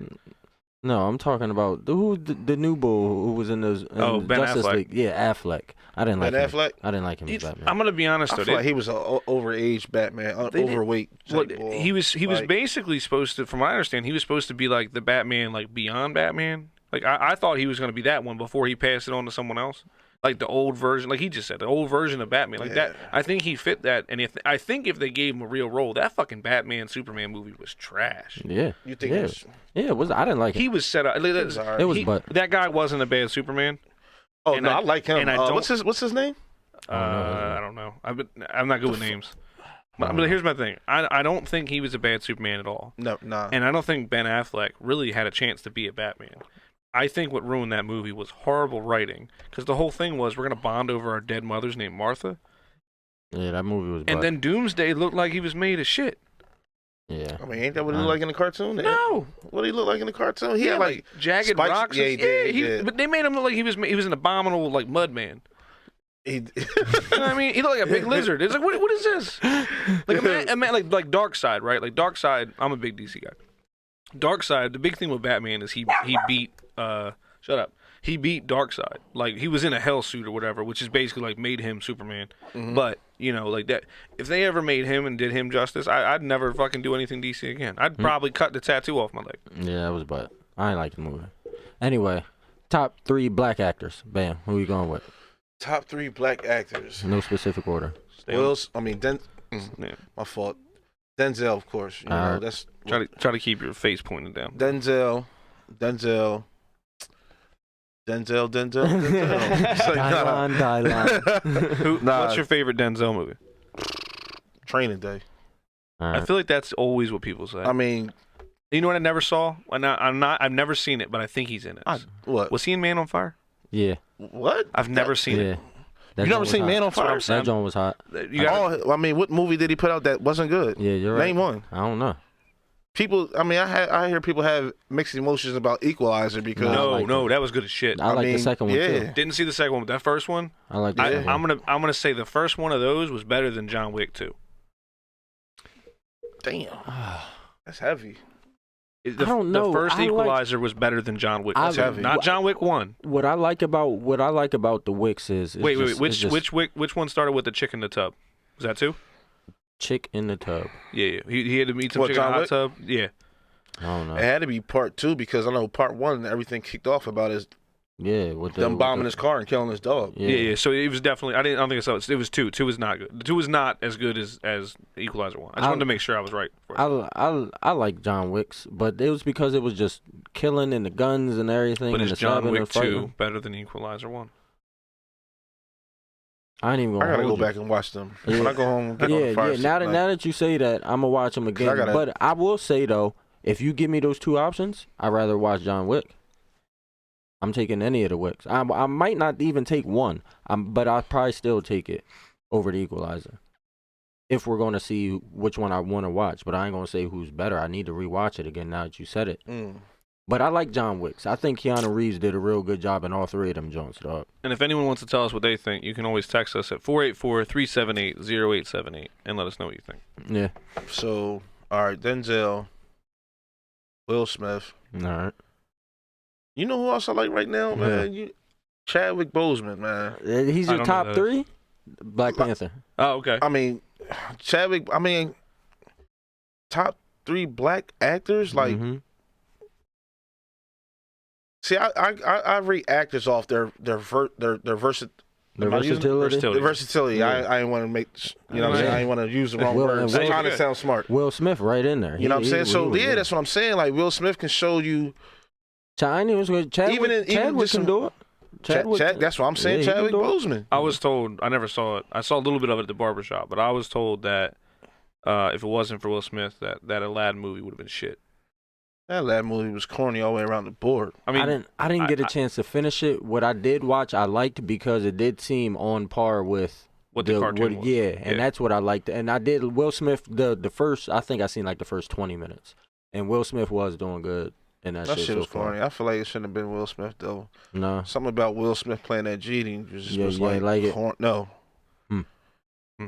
No, I'm talking about the new bull who was in those Ben Justice Affleck. League. Yeah, Affleck. I didn't like Ben him. Affleck? I didn't like him as Batman. I'm gonna be honest I though. feel like he was an overage Batman, They did- overweight. Well, type boy. he was Like, basically supposed to, from what I understand, he was supposed to be like the Batman, like beyond Batman. Like I thought he was going to be that one before he passed it on to someone else, like the old version, like he just said, the old version of Batman, like that. I think he fit that, and I think if they gave him a real role, that fucking Batman Superman movie was trash. Yeah. You think Yeah. it was? Yeah, it was. I didn't like it. He was set up. It was alright. It was, he- but that guy wasn't a bad Superman. Oh And no, I- I like him. and I don't- What's his name? I don't know. I'm not good with names. But here's my thing. I don't think he was a bad Superman at all. No, nah. And I don't think Ben Affleck really had a chance to be a Batman. I think what ruined that movie was horrible writing. Because the whole thing was we're going to bond over our dead mothers named Martha. yeah, that movie was. And butt. then Doomsday looked like he was made of shit. Yeah. I mean, ain't that what he look like in the cartoon? No. What did he look like in the cartoon? He Yeah, had like jagged spikes. rocks. Yeah, he did. But they made him look like he was an abominable like mud man. He You know what I mean? He looked like a big lizard. It's like, what is this? Like a man like Darkseid, right? Like Darkseid. I'm a big DC guy. Darkseid. The big thing with Batman is he beat shut up. He beat Darkseid. Like he was in a hell suit or whatever, which is basically like made him Superman. But you know, like that. If they ever made him and did him justice, I'd never fucking do anything DC again. I'd probably cut the tattoo off my leg. Yeah, that was butt. I ain't like the movie. Anyway, top 3 black actors. Bam. Who you going with? top 3 black actors. No specific order. My fault. Denzel, of course. You know, that's Try to keep your face pointed down. Denzel. It's like, Dylan. What's your favorite Denzel movie? Training Day. I feel like that's always what people say. I mean, you know what I never saw? I've never seen it, but I think he's in it. what? Was he in Man on Fire? Yeah. What? I've never seen it. That You never joint seen was Man on That's what Fire? I'm saying. That joint was hot. You got I mean, what movie did he put out that wasn't good? Yeah, you're right. Name one. I don't know. People, I mean, I hear people have mixed emotions about Equalizer because no, that was good as shit. I like the second one too. Didn't see the second one, but that first one, I like the second one. I'm gonna say the first one of those was better than John Wick 2. Damn, that's heavy. I don't know. The first Equalizer was better than John Wick 2. Not John Wick 1. What I like about the Wicks is wait, which one started with the chick in the tub? Was that 2? Chick in the tub. Yeah. He had to meet some chick in John the hot Wick? tub. Yeah. I don't know. It had to be part 2 because I know part 1 everything kicked off about is With them bombing his car and killing his dog. Yeah. So it was definitely. I don't think so. It was 2. 2 was not good. 2 was not as good as Equalizer 1. I just wanted to make sure I was right. I like John Wick's, but it was because it was just killing and the guns and everything. But and is the John Wick and 2 better than Equalizer 1? I ain't even gonna. I gotta hold go you. back and watch them. Yeah. When I go home, get on the fire seat, Now that you say that, I'm gonna watch them again. But I will say though, if you give me those 2 options, I'd rather watch John Wick. I'm taking any of the Wicks. I might not even take one, but I'll probably still take it over the Equalizer. If we're gonna see which one I want to watch, but I ain't gonna say who's better. I need to rewatch it again now that you said it. But I like John Wick's. I think Keanu Reeves did a real good job in all 3 of them joints, dog. And if anyone wants to tell us what they think, you can always text us at 484-378-0878 and let us know what you think. Yeah. So, all right, Denzel, Will Smith. All right. You know who else I like right now, man? Chadwick Boseman, man. He's your top 3? Black Panther. Oh, okay. I mean, Chadwick. I mean, top 3 black actors. Like, see, I rate actors off their versatility. The versatility. Yeah. I didn't want to make, you know what I'm saying? I didn't want to use the wrong words. I'm trying to sound smart. Will Smith right in there. You know what I'm saying? So, that's what I'm saying. Like, Will Smith can show you. Chadwick can do it. That's what I'm saying. Chadwick Boseman. I was told, I never saw it. I saw a little bit of it at the barbershop, but I was told that if it wasn't for Will Smith, that Aladdin movie would have been shit. That Aladdin movie was corny all the way around the board. I mean, I didn't get a chance to finish it. What I did watch, I liked because it did seem on par with what the cartoon was. Yeah, and that's what I liked. And I did Will Smith the first. I think I seen like the first 20 minutes, and Will Smith was doing good. And that shit was corny. I feel like it shouldn't have been Will Smith though. No, something about Will Smith playing that genie was like it. No. You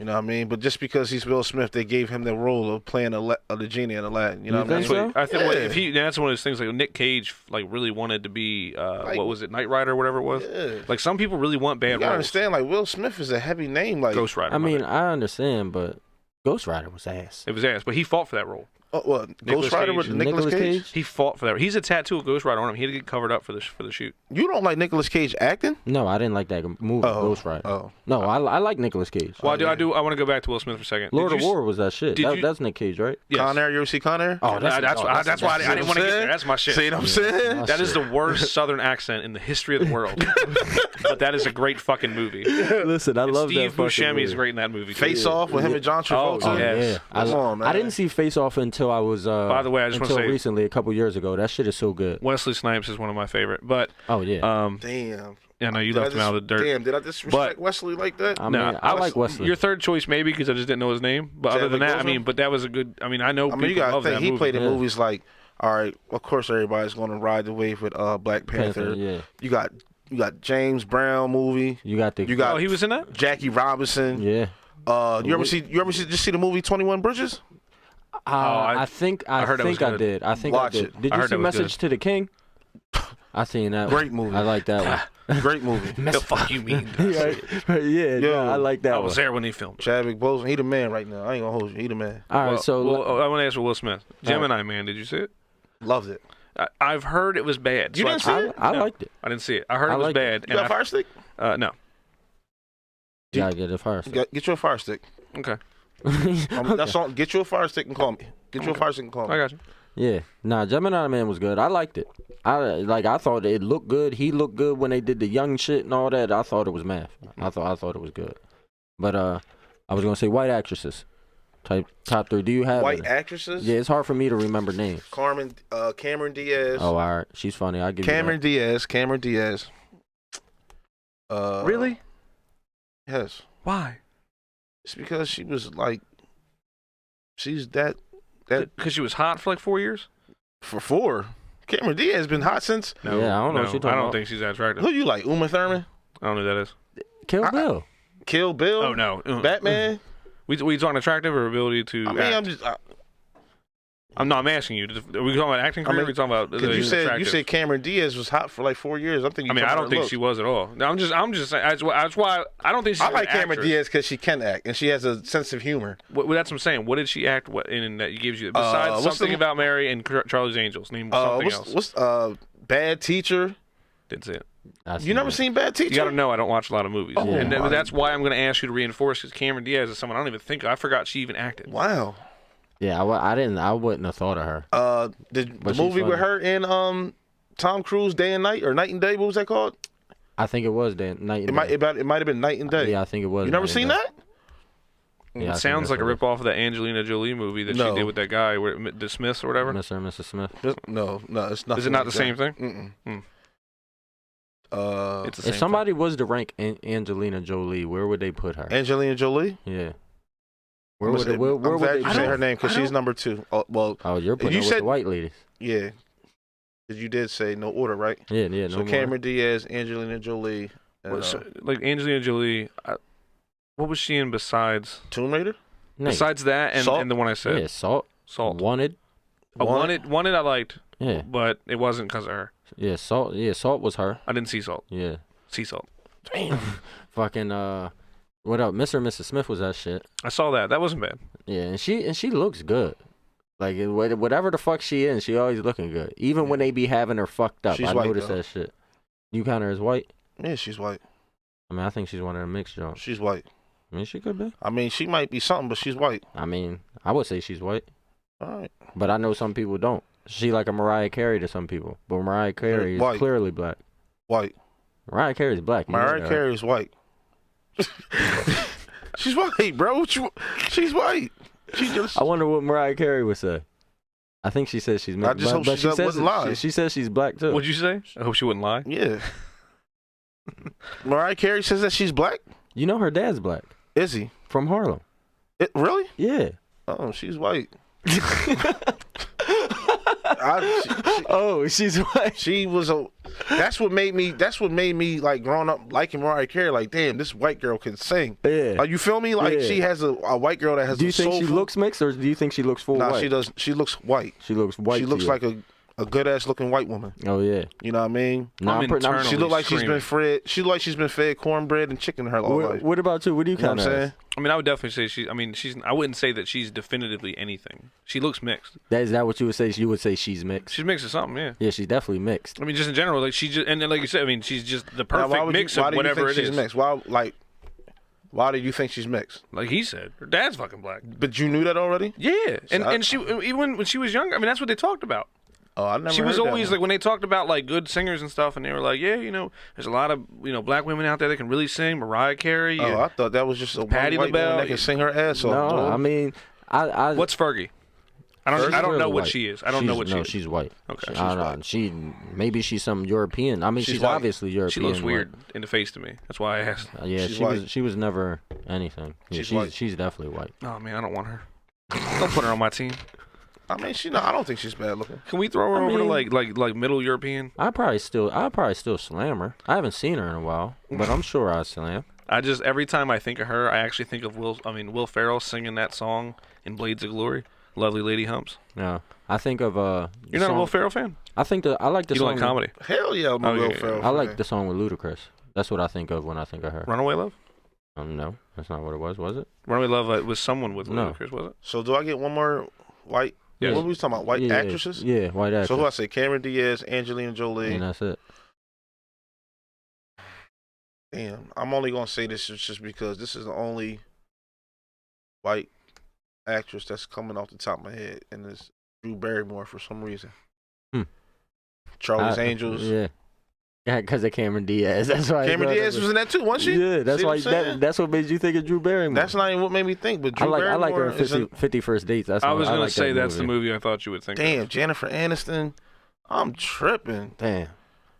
know what I mean? But just because he's Will Smith, they gave him the role of playing the genie in Aladdin. You know what I mean? So? I think that's one of those things. Like Nick Cage, like really wanted to be what was it, Knight Rider or whatever it was. Yeah. Like some people really want bad roles. You understand? Like Will Smith is a heavy name. Like Ghost Rider. I mean, I understand, but Ghost Rider was ass. It was ass, but he fought for that role. Oh, what? Ghost Rider with Nicolas Cage? He fought for that. He's a tattoo of Ghost Rider on him. He had to get covered up for the shoot. You don't like Nicolas Cage acting? No, I didn't like that movie, Ghost Rider. Oh. No, I like Nicolas Cage. Well, I want to go back to Will Smith for a second. Lord of War was that shit. That's Nick Cage, right? Yes. Con Air, you ever see Con Air? Oh, that's why I didn't want to get there. That's my shit. See what I'm saying? That is the worst Southern accent in the history of the world. But that is a great fucking movie. Listen, I love Steve that fucking Buscemi movie. is great in that movie. Face Off with him and John Travolta. Oh, yes. Come on, man. I didn't see Face Off until I was. By the way, I just want to say recently, a couple years ago. That shit is so good. Wesley Snipes is one of my favorite. But oh yeah. Damn. Yeah, no, you left him out of the dirt. Damn, did I disrespect Wesley like that? I mean, I like Wesley. Your third choice maybe because I just didn't know his name. But other than that, I mean, but that was a good. I mean, I know people you gotta love think that he movie. played in movies like, all right, of course everybody's going to ride the wave with Black Panther. Yeah. You got James Brown movie. You got Oh, he was in that? Jackie Robinson. Yeah. You ever see the movie 21 Bridges? I think I heard think I did. I think Watch I did. it. Did I you heard see that was Message to the King? I seen that. Great movie. I like that one. Great movie. The fuck you mean? Yeah, Yo, I like that I one. was there when they filmed. Chadwick Boseman, he the man right now. I ain't gonna hold you. He the man. All right, Well, so I want to ask for Will Smith. Gemini Man, did you see it? Loved it. I've heard it was bad. You didn't see it? I No, liked it. I didn't see it. I heard I it was liked it. bad. You got a Fire Stick? No. You gotta get a fire stick. Get you a Fire Stick. Okay. That's all. Get you a Fire Stick and call me. Get you a Fire Stick and call me. I got you. Yeah, nah, Gemini Man was good. I liked it. I thought it looked good. He looked good when they did the young shit and all that. I thought it was math. I thought it was good. But I was gonna say white actresses. Top 3. Do you have White any? actresses? Yeah, it's hard for me to remember names. Cameron Diaz. Oh, all right, she's funny. I give Cameron you Diaz. Cameron Diaz. Really? Yes. Why? It's because she was like, she's that Because she was hot for like 4 years? for 4. Cameron Diaz been hot since. No. Yeah, I don't know what you're talking I don't about. think she's that attractive. Who you like? Uma Thurman? I don't know who that is. that. Kill Bill. Kill Bill? Oh, no. Batman? We talking attractive or ability to I mean, act? I'm asking you. Are we talking about acting career? Or are we talking about because you attractive? said Cameron Diaz was hot for like 4 years. I'm thinking. I don't think she was at all. No, I'm just saying. That's why I don't think she's. I like an Cameron actress. Diaz because she can act and she has a sense of humor. That's what I'm saying. What did she act in that gives you besides what's something the- about Mary and Charlie's Angels? Name something else. What's Bad Teacher? Didn't see it. You never seen Bad Teacher? You got to know I don't watch a lot of movies, Oh, and my that's why I'm going to ask you to reinforce because Cameron Diaz is someone I don't even think I forgot she even acted. Wow. Yeah, I wouldn't have thought of her. The But she's movie with funny. her and Tom Cruise, Day and Night or Night and Day? What was that called? I think it was Night and It might have been Night and Day. Yeah, I think it was. You never Night seen and Day. that? Yeah, I It think sounds like a that's what ripoff of that Angelina Jolie movie that No. she did with that guy, the Smiths or whatever. Mr. and Mrs. Smith. No, it's not. Is it not the same thing? Mm-mm. It's the same If somebody was to rank Angelina Jolie, where would they put her? Angelina Jolie. Yeah. I'm Where would glad they you put said her? her name because she's number 2. Oh, well, Oh, you're putting You her with said- the white ladies. yeah. 'Cause you did say no order, right? Yeah, no So more. Cameron Diaz, Angelina Jolie, and, like Angelina Jolie. What was she in besides Tomb Raider. Nate. besides that Salt? and the one I said? Yeah, Salt. Salt. Wanted. Wanted I liked, Yeah. but it wasn't because of her. Yeah, Salt. Yeah, Salt was her. I didn't see Salt. Yeah. See Salt. Fucking what up? Mr. and Mrs. Smith was that shit. I saw that. That wasn't bad. Yeah, and she looks good. Like whatever the fuck she is, she always looking good. Even when they be having her fucked up, She's I white, noticed though. that shit. You count her as white? Yeah, she's white. I mean, I think she's one of the mixed joints. She's white. I mean, she could be. I mean, she might be something, but she's white. I mean, I would say she's white, All right. but I know some people don't. She like a Mariah Carey to some people, but Mariah Carey is White. clearly black. White. Mariah Carey's black. You know Mariah that, Carey is white. She's white, bro. She's white. She just. I wonder what Mariah Carey would say. I think she says she's mixed. I just hope but she wouldn't lie. She says she's black too. What'd you say? I hope she wouldn't lie. Yeah. Mariah Carey says that she's black. You know her dad's black Is he? from Harlem. Really? Yeah. Oh, she's white. She's white. She was a. That's what made me like growing up liking Mariah Carey. Like, damn, this white girl can sing. Yeah. Like, you feel me? Like, Yeah. she has a white girl that has. Do you a think she soulful- looks mixed, or do you think she looks full Nah, white? she does. She looks white. She looks white. She to looks you. like a good ass looking white woman. Oh yeah. You know what I mean? No, I'm internally She looked like screaming. she's been fed cornbread and chicken her whole life. What about you? What do you You know count what I'm as? saying? I mean, I would definitely say I wouldn't say that she's definitively anything. She looks mixed. Is that what you would say? You would say she's mixed. She's mixed with something, yeah. Yeah, she's definitely mixed. I mean, just in general, like she just and then, like you said, I mean, she's just the Now, perfect mix of whatever it she's is. mixed? Why do you think she's mixed? Like he said, her dad's fucking black. But you knew that already? Yeah, and I- and she even when she was younger, I mean, that's what they talked about. Oh, I never. She was heard that always one. like when they talked about like good singers and stuff, and they were like, yeah, there's a lot of black women out there that can really sing. Mariah Carey. Oh, I thought that was just a Patti white LaBelle. woman that can sing her ass off. No, dog. I mean, I What's Fergie? I don't She's know really what white. she is. I don't know what she No, is. she's white. Okay. I don't know. Maybe she's some European. I mean, she's white. obviously European. She looks white. weird in the face to me. That's why I asked. Yeah, She's she white. was. She was never anything. Yeah, She's white. she's definitely white. Oh man, I don't want her. Don't put her on my team. I mean, I don't think she's bad looking. Can we throw her I over to mean- like middle European? I'd probably still slam her. I haven't seen her in a while, but I'm sure I'd slam. I just every time I think of her, I actually think of Will Ferrell singing that song in Blades of Glory, "Lovely Lady Humps." Yeah, I think of You're not a Will Ferrell fan? I think I like the You song. don't like comedy? Hell yeah, I'm a Oh, Will yeah. Ferrell I like fan. the song with Ludacris. That's what I think of when I think of her. Runaway Love? No, that's not what it was. Was it? Runaway Love was someone with No. Ludacris, was it? So do I get one more white? Yes. What were we talking about? White Yeah, actresses? Yeah, white actress. So who I say? Cameron Diaz, Angelina Jolie. And that's it. Damn, I'm only gonna say this just because this is the only white actress that's coming off the top of my head, and it's Drew Barrymore for some reason. Hmm. Charlie's Angels. Yeah. Yeah, because of Cameron Diaz. That's why. Cameron Diaz was in that too, wasn't she? Yeah, that's See what why. I'm saying? That's what made you think of Drew Barrymore. That's not even what made me think, but I Drew like Barrymore her in is 50 First Dates. That's I what was gonna like say that that's the movie I thought you would think. Damn, of. Jennifer Aniston. I'm tripping. Damn.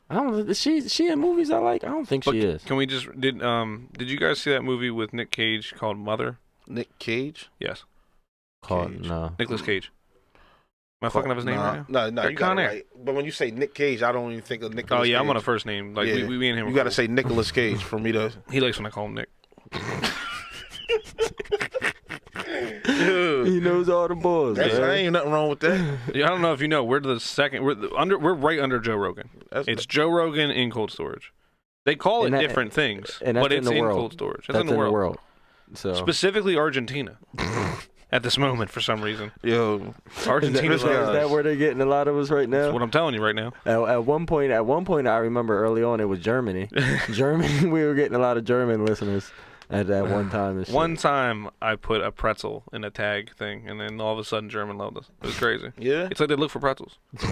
I don't. She in movies I like. I don't think But she is. Can we just did you guys see that movie with Nick Cage called Mother? Nick Cage. Yes, Caught, Cage. no. Nicolas Cage. Am I fucking up his name right now? No, They're you got Con it Air. right. But when you say Nick Cage, I don't even think of Nicolas Oh yeah, Cage. I'm on a first name. Like Yeah. we and him. You are got to cool. say Nicolas Cage for me to. He likes when I call him Nick. He knows all the balls. That's, man. ain't nothing wrong with that. Yeah, I don't know if you know. We're the second. We're right under Joe Rogan. It's Joe Rogan in cold storage. They call it And that- different things, and that's but in it's the in world. cold storage. That's That's in the world. So Specifically Argentina. At this moment, for some reason, Yo, Argentina. is that where they're getting a lot of us right now? That's what I'm telling you right now. At one point, I remember early on it was Germany. Germany, we were getting a lot of German listeners at that one time. And shit. One time, I put a pretzel in a tag thing, and then all of a sudden, German loved us. It was crazy. yeah. It's like they look for pretzels. Yo,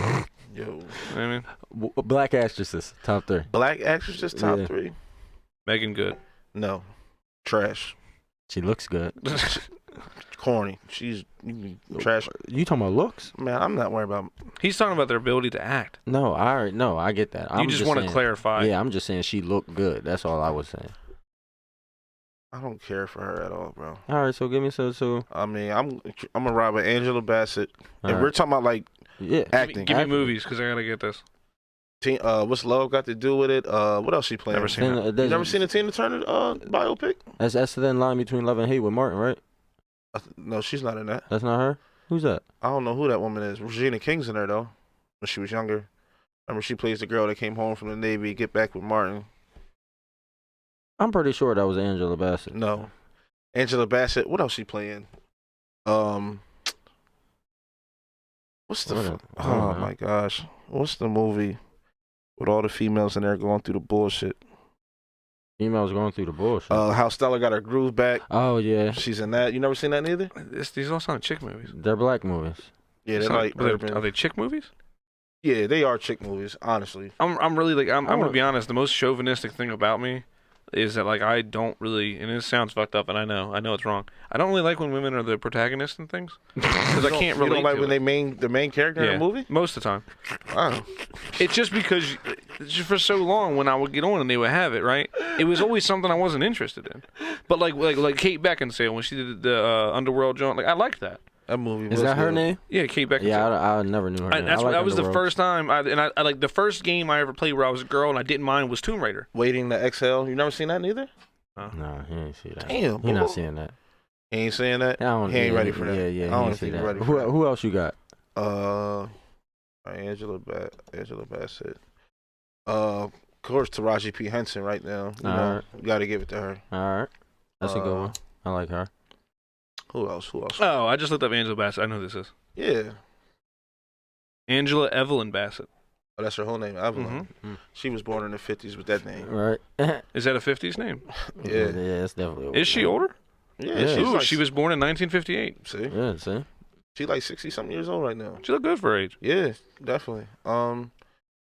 You know what I mean? Black actresses, top 3. black actress top Yeah. 3. Megan Good. No, trash. She looks good. Corny. She's trash. You talking about looks? Man, I'm not worried about. He's talking about their ability to act. No, I get that. You just want to saying- clarify. Yeah, I'm just saying she looked good. That's all I was saying. I don't care for her at all, bro. All right, so give me so. I mean, I'm gonna ride with Angela Bassett. All If right. we're talking about like Yeah, acting, Give me movies, because I gotta get this. what's love got to do with it? What else she playing? Never seen Then, that. You never seen a Tina Turner biopic? That's the thin line between love and hate with Martin, right? No, she's not in that. That's not her. Who's that? I don't know who that woman is. Regina King's in there though. When she was younger, remember she plays the girl that came home from the Navy, get back with Martin. I'm pretty sure that was Angela Bassett. No, Angela Bassett. What else she playing? What's the? What fu- I don't oh know. my gosh, what's the movie with all the females in there going through the bullshit? Females going through the bullshit. How Stella got her groove back. Oh yeah, She's in that. You never seen that neither? These all sound chick movies. they're black movies. Yeah, they're Sound- like urban. are they chick movies? Yeah, they are chick movies. Honestly, I'm really like I'm I gonna wanna- be honest. The most chauvinistic thing about me is that like I don't really, and it sounds fucked up, and I know it's wrong. I don't really like when women are the protagonists in things because I can't You relate don't like to when it. the main character in Yeah, a movie? most of the time. Wow. It's just because it's just for so long when I would get on and they would have it right. It was always something I wasn't interested in. But like Kate Beckinsale when she did the Underworld joint, like I liked that. That movie Is was that her good. name? Yeah, Kate Beckinsale. Yeah, I never knew her name. That's I like that was the Underworld. first time, I like the first game I ever played where I was a girl and I didn't mind was Tomb Raider. Waiting to Exhale. You never seen that neither? No, he ain't see that. Damn, He not bro. seeing that. He ain't saying that? I don't, He ain't yeah, ready for that. Yeah, yeah, I he don't ain't see think he's that. ready for that. Who else you got? Angela Bassett. Of course, Taraji P. Henson right now. You know, Alright. you got to give it to her. All right, that's a good one. I like her. Who else? Oh, I just looked up Angela Bassett. I know who this is. Yeah. Angela Evelyn Bassett. Oh, that's her whole name, Evelyn. Mhm. She was born in the 50s with that name. Right. Is that a 50s name? Yeah. yeah, it's definitely. Is she older? Yeah, Yeah. she's Ooh, like, she was born in 1958. See? Yeah, see. She's like 60-something years old right now. She looked good for her age. Yeah, definitely.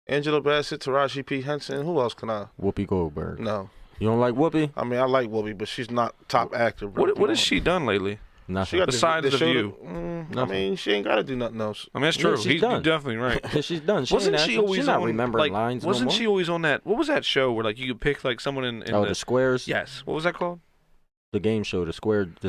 Angela Bassett, Taraji P. Henson. Who else can I? Whoopi Goldberg. No. You don't like Whoopi? I mean, I like Whoopi, but she's not top actor. Bro. What has she done lately? Nothing. got Besides the View. I mean, she ain't got to do nothing else. I mean, that's true. she's You're done. definitely right. She's done. Wasn't she always she's not on, remembering like, lines wasn't no more. she always on that? What was that show where like you could pick like someone in the squares? Yes. What was that called? The game show, the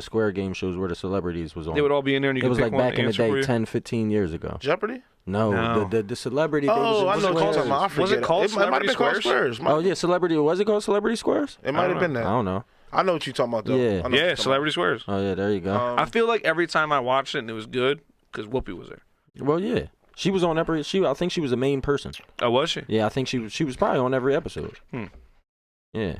square game shows where the celebrities was on. They would all be in there and you it could was pick like one back in the answer for day, you? 10, 15 years ago. Jeopardy? No. The celebrity. Oh, I things know in what you're Squares. talking about. I forget Was it called It might have been called Celebrity Squares. Oh yeah, celebrity. Was it called Celebrity Squares? It might have been that. I don't know. I know what you're talking about, though. Yeah. I know what you're Yeah, talking Celebrity Squares. Oh yeah, there you go. about. I feel like every time I watched it and it was good because Whoopi was there. Well, yeah, she was on every. I think she was the main person. Oh, was she? Yeah, I think she was probably on every episode. Yeah,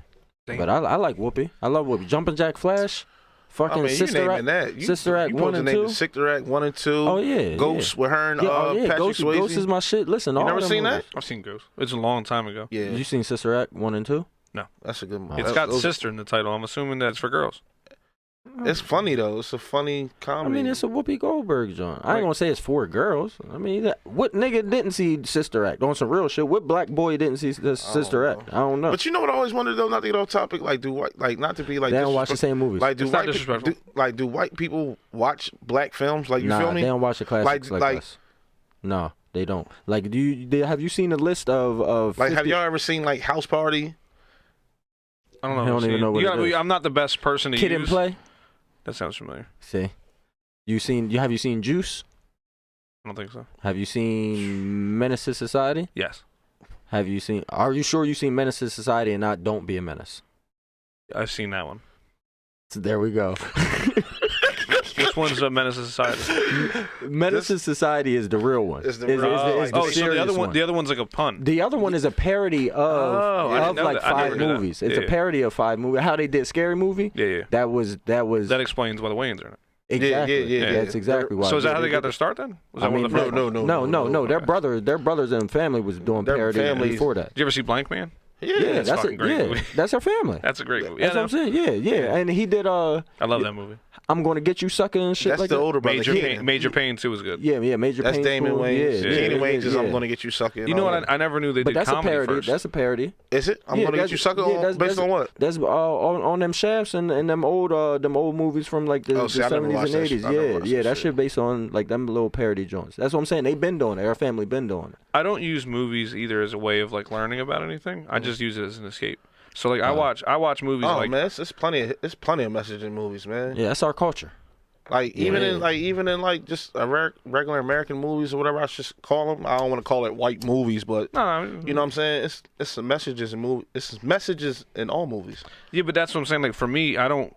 Damn. but I like Whoopi. I love Whoopi. Jumpin' Jack Flash, fucking I mean, Sister you Act. naming that. Sister Act you 1 supposed and to name 2. it Sister Act 1 and 2. Oh yeah, Ghost with her and yeah. Patrick Ghost Swayze is my shit. Listen, You all never them seen movies. that? I've seen Ghost. It's a long time ago. Yeah, You seen Sister Act 1 and 2? that's a good movie. It's got sister in the title. I'm assuming that's for girls. It's funny though. It's a funny I comedy. mean, it's a Whoopi Goldberg joint. I Right. ain't gonna say it's for girls. I mean, what nigga didn't see Sister Act on some real shit? What black boy didn't see Sister know. Act? I don't know. But you know what I always wondered though, not to get off topic, like do white, like not to be like They don't watch the same movies. Like do It's not white pe- disrespectful. do white people watch black films? Like you nah, feel me? they don't watch the classics like us. No, they don't. Like, have you seen a list of Like, 50 have y'all ever seen like House Party? I don't know. I don't even know what it is. I'm not the best person to Kid use. and Play? That sounds familiar. See, have you seen Juice? I don't think so. Have you seen Menace to Society? Yes. Are you sure you seen Menace to Society and not Don't Be a Menace? I've seen that one. So there we go. Which one's a Menace to Society? Menace to Society is the real one. Is the real- is Oh, so the serious other one, the other one's like a pun. The other one is a parody Oh, I didn't know like that. I never 5 knew that. movies. It's Yeah. a parody of 5 movies. How they did Scary Movie? Yeah. That was That explains why the Wayans are in it. exactly. yeah. That's exactly why. So is that how they got their start then? Was I that one mean, of the first ones? No. Their Okay. brothers and family was doing Their parody families- before that. Did you ever see Blank Man? Yeah, that's fucking great movie. That's her family. That's a great movie. That's Yeah, what I'm saying. Yeah. And he did I love that movie. I'm Gonna Get You Sucker and shit that's like the that. older brother. Major Pain too was good. Yeah, Major That's Pain. Damon cool. Wayans. Yeah, Kenny Wayans is yeah. I'm gonna get you sucking. You know what? I never knew they But did that's a comedy parody. first. That's a parody. Is it? I'm Yeah, gonna get you sucking based on what? That's on them shafts and them old movies from like the See, I never 70s watched and that shit. 80s. I never Yeah, watched yeah, that that shit. shit based on like them little parody joints. That's what I'm saying. They been doing it. Our family been doing it. I don't use movies either as a way of like learning about anything. I just use it as an escape. So like I watch movies Oh like man, it's plenty of message in movies, man. Yeah, that's our culture. Like even Yeah. in just a regular American movies or whatever I should call them. I don't want to call it white movies, but no, you know what I'm saying? It's some messages in movie. It's messages in all movies. yeah, but that's what I'm saying. Like for me, I don't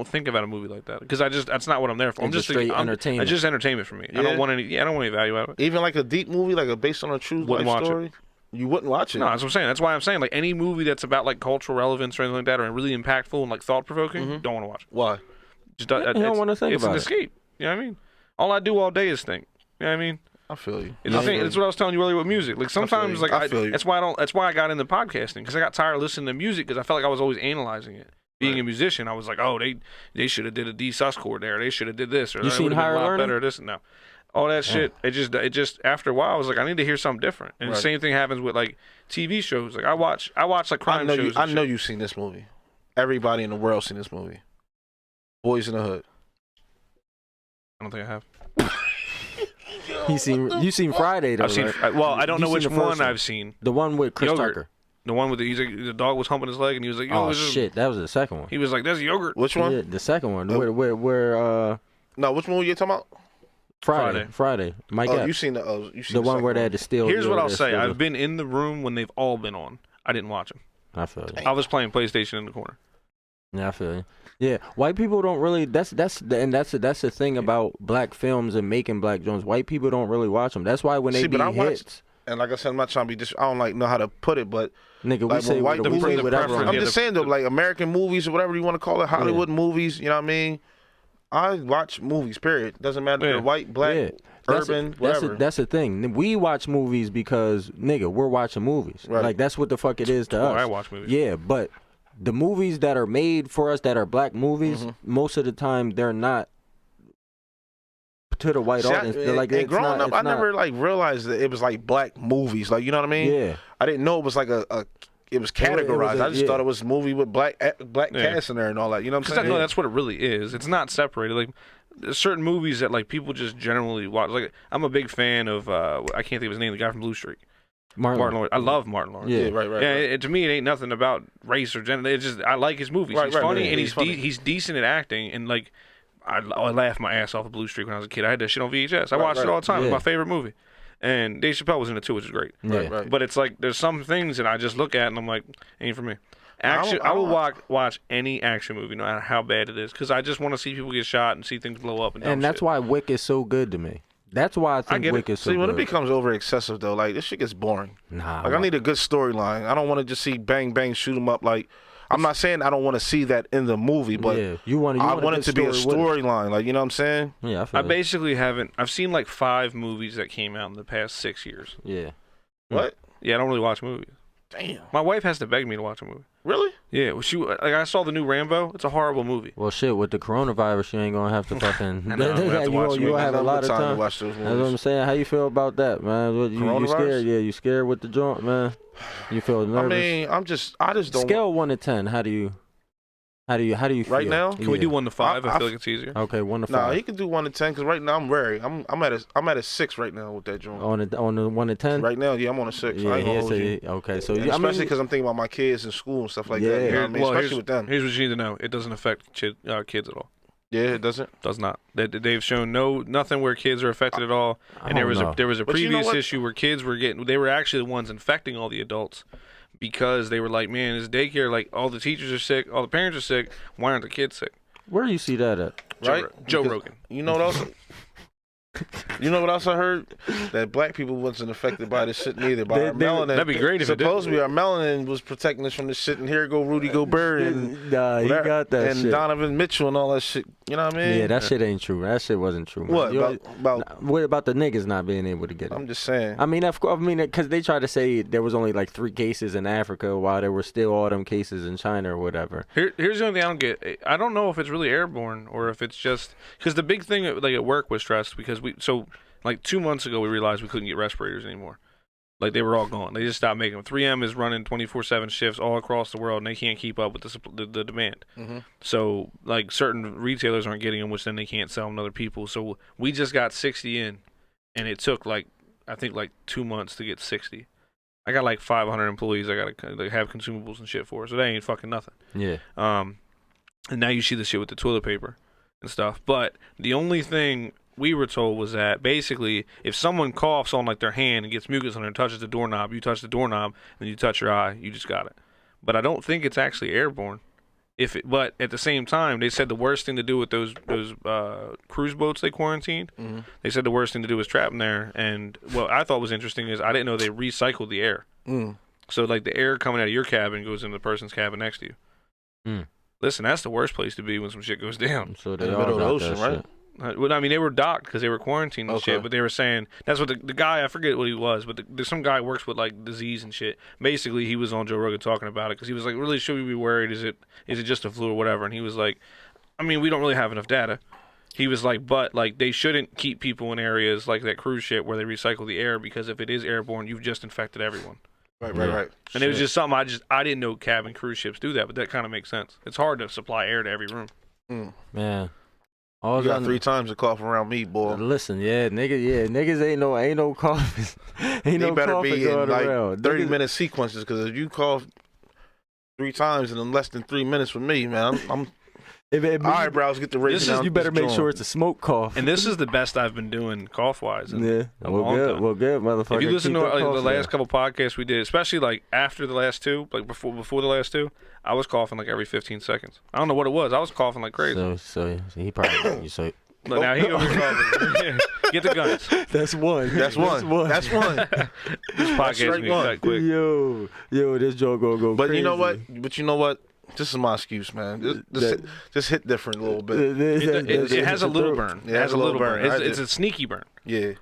think about a movie like that because that's not what I'm there for. I'm It's just straight I'm entertainment. It's just entertainment for me. I Yeah. don't want any value out of it. Even like a deep movie, like a based on a true Wouldn't life watch it. story, you wouldn't watch it. No, that's what I'm saying. That's why I'm saying like any movie that's about like cultural relevance or anything like that or really impactful and like thought provoking, don't want to watch it. Why? Just You don't wanna think it's about an it. escape. You know what I mean? All I do all day is think. You know what I mean? I feel you. It's the thing. That's what I was telling you earlier with music. Like sometimes, you. like I feel you. that's why I got into podcasting because I got tired of listening to music because I felt like I was always analyzing it. Being a musician, I was like, oh, they should have did a D sus chord there. They should have did this or You that seen would've been Higher a lot Learning? better. This no, all that shit. It just after a while, I was like, I need to hear something different. And the Right. same thing happens with like TV shows. Like I watch like crime shows. I know you've seen this movie. Everybody in the world seen this movie. Boys in the Hood. I don't think I have. You seen Friday though? I've seen. right? Well, I don't You know seen which the first one one? I've seen. The one with Chris Yogurt. Tucker. The one with the dog was humping his leg and he was like, yo, Oh this is-" shit, that was the second one. He was like, "That's yogurt." Which one? Yeah, the second one. Oh. Where No, which movie you talking about? Friday. Mike Oh, Epps. you seen the you seen The one second where they had to steal. Here's what I'll say: steal I've been in the room when they've all been on. I didn't watch them. I feel you. I was playing PlayStation in the corner. Yeah, I feel you. Yeah, white people don't really. That's the thing about black films and making black joints. White people don't really watch them. That's why when they See, be but I watched- hits, And like I said, I'm not trying to be I don't like know how to put it, but nigga, we like, say when white we people- say the whatever. preference- I'm Yeah, just saying though, like American movies or whatever you want to call it, Hollywood movies. You know what I mean? I watch movies. Period. Doesn't matter if Yeah. they're white, black, Yeah. urban, whatever. That's the thing. We watch movies because nigga, we're watching movies. Right. Like that's what the fuck it is to Oh, us. I watch movies. Yeah, but the movies that are made for us that are black movies, Mm-hmm. most of the time they're not to the white See, audience. They're like and it's growing not, up, it's I not- never like realized that it was like black movies. Like you know what I mean? Yeah. I didn't know it was like it was It was categorized. I just yeah. thought it was a movie with black Yeah. cast in there and all that. You know what I'm Because saying? no, that's what it really is. It's not separated. Like there's certain movies that like people just generally watch. Like I'm a big fan of I can't think of his name, the guy from Blue Street. Martin Lawrence. I love Martin Lawrence. Yeah, right. To me, it ain't nothing about race or gender. It's just I like his movies. He's funny and he's decent at acting. And like I laughed my ass off of Blue Street when I was a kid. I had that shit on VHS. I watched it all the time. It was my favorite movie. And Dave Chappelle was in it too, which is great. Right. But it's like there's some things that I just look at and I'm like, ain't for me. Action. I will watch any action movie, no matter how bad it is, because I just want to see people get shot and see things blow up. And that's why Wick is so good to me. That's why I think Wick is so good. See, when it becomes over excessive, though, like, this shit gets boring. Nah. Like, I need a good storyline. I don't want to just see bang, bang, shoot 'em up. Like, I'm not saying I don't want to see that in the movie, but I want it to be a storyline. Like, you know what I'm saying? Yeah, I basically haven't. I've seen like 5 movies that came out in the past 6 years. Yeah. What? Yeah, I don't really watch movies. Damn. My wife has to beg me to watch a movie. Really? Yeah, well, I saw the new Rambo. It's a horrible movie. Well, shit, with the coronavirus, you ain't gonna have to fucking. I know, I'm gonna have to watch you have a lot of time. To watch those movies. That's what I'm saying. How you feel about that, man? You scared? Yeah, you scared with the joint, man? You feel nervous? I mean, I just don't. Scale 1 to 10. How do you feel right now? Can we do 1 to 5? I feel like it's easier. Okay, 1 to 5. Nah, he can do 1 to 10 because right now I'm wary. I'm at a 6 right now with that joint. On the 1 to 10. Right now, yeah, I'm on a 6. Yeah, I ain't gonna hold you. Okay, so especially because I'm thinking about my kids in school and stuff like that. You know what I mean? Especially with them. Here's what you need to know: it doesn't affect kids at all. Yeah, it doesn't. Does not. They've shown nothing where kids are affected at all. And there was a previous issue where kids were they were actually the ones infecting all the adults. Because they were like, man, this daycare, like, all the teachers are sick, all the parents are sick. Why aren't the kids sick? Where do you see that at? Right? Joe Rogan. You know what else? You know what else I heard? That black people wasn't affected by this shit neither. By our melanin. That'd be great if it did. Supposedly our melanin was protecting us from this shit. And here go Rudy Gobert and he got that and shit. Donovan Mitchell and all that shit. You know what I mean? Yeah, that shit ain't true. That shit wasn't true. Man. What about the niggas not being able to get it? I'm just saying. I mean, because they tried to say there was only like 3 cases in Africa while there were still all them cases in China or whatever. Here's the only thing I don't get. I don't know if it's really airborne or if it's just because the big thing like at work was stressed because like 2 months ago we realized we couldn't get respirators anymore. Like they were all gone. They just stopped making them. 3M is running 24/7 shifts all across the world, and they can't keep up with the demand. Mm-hmm. So like certain retailers aren't getting them, which then they can't sell them to other people. So we just got 60 in, and it took I think 2 months to get 60. I got like 500 employees. I got to have consumables and shit for, so that ain't fucking nothing. Yeah. And now you see the shit with the toilet paper and stuff. But the only thing we were told was that basically if someone coughs on like their hand and gets mucus on it and touches the doorknob, you touch the doorknob and you touch your eye, you just got it. But I don't think it's actually airborne. But at the same time, they said the worst thing to do with those cruise boats they quarantined, they said the worst thing to do was trap them there. And what I thought was interesting is I didn't know they recycled the air. So like the air coming out of your cabin goes into the person's cabin next to you. Listen, that's the worst place to be when some shit goes down. So they in the middle of the ocean, right? Shit. Well, I mean, they were docked because they were quarantined and shit, but they were saying, that's what the guy, I forget what he was, but there's some guy works with, like, disease and shit. Basically, he was on Joe Rogan talking about it because he was like, really, should we be worried? Is it just a flu or whatever? And he was like, I mean, we don't really have enough data. He was like, but, like, they shouldn't keep people in areas like that cruise ship where they recycle the air because if it is airborne, you've just infected everyone. Right. And it was just something I didn't know cabin cruise ships do that, but that kind of makes sense. It's hard to supply air to every room. Man. You got 3 times to cough around me, boy. Listen, niggas ain't no coughing. They better be in like around. 30-minute sequences because if you cough 3 times in less than 3 minutes with me, man, I'm eyebrows get the raising down. You better make sure it's a smoke cough. And this is the best I've been doing cough-wise. Yeah, well, good, motherfucker. If you listen to the last couple podcasts we did, especially like after the last 2, like before the last 2, I was coughing like every 15 seconds. I don't know what it was. I was coughing like crazy. So he probably But now he over coughing. Get the guns. That's one. This podcast me cut quick. Yo, this joke gonna go But crazy. you know what? This is my excuse, man. Just hit different a little bit. It has a little burn. It has a little burn. It's a sneaky burn. Yeah.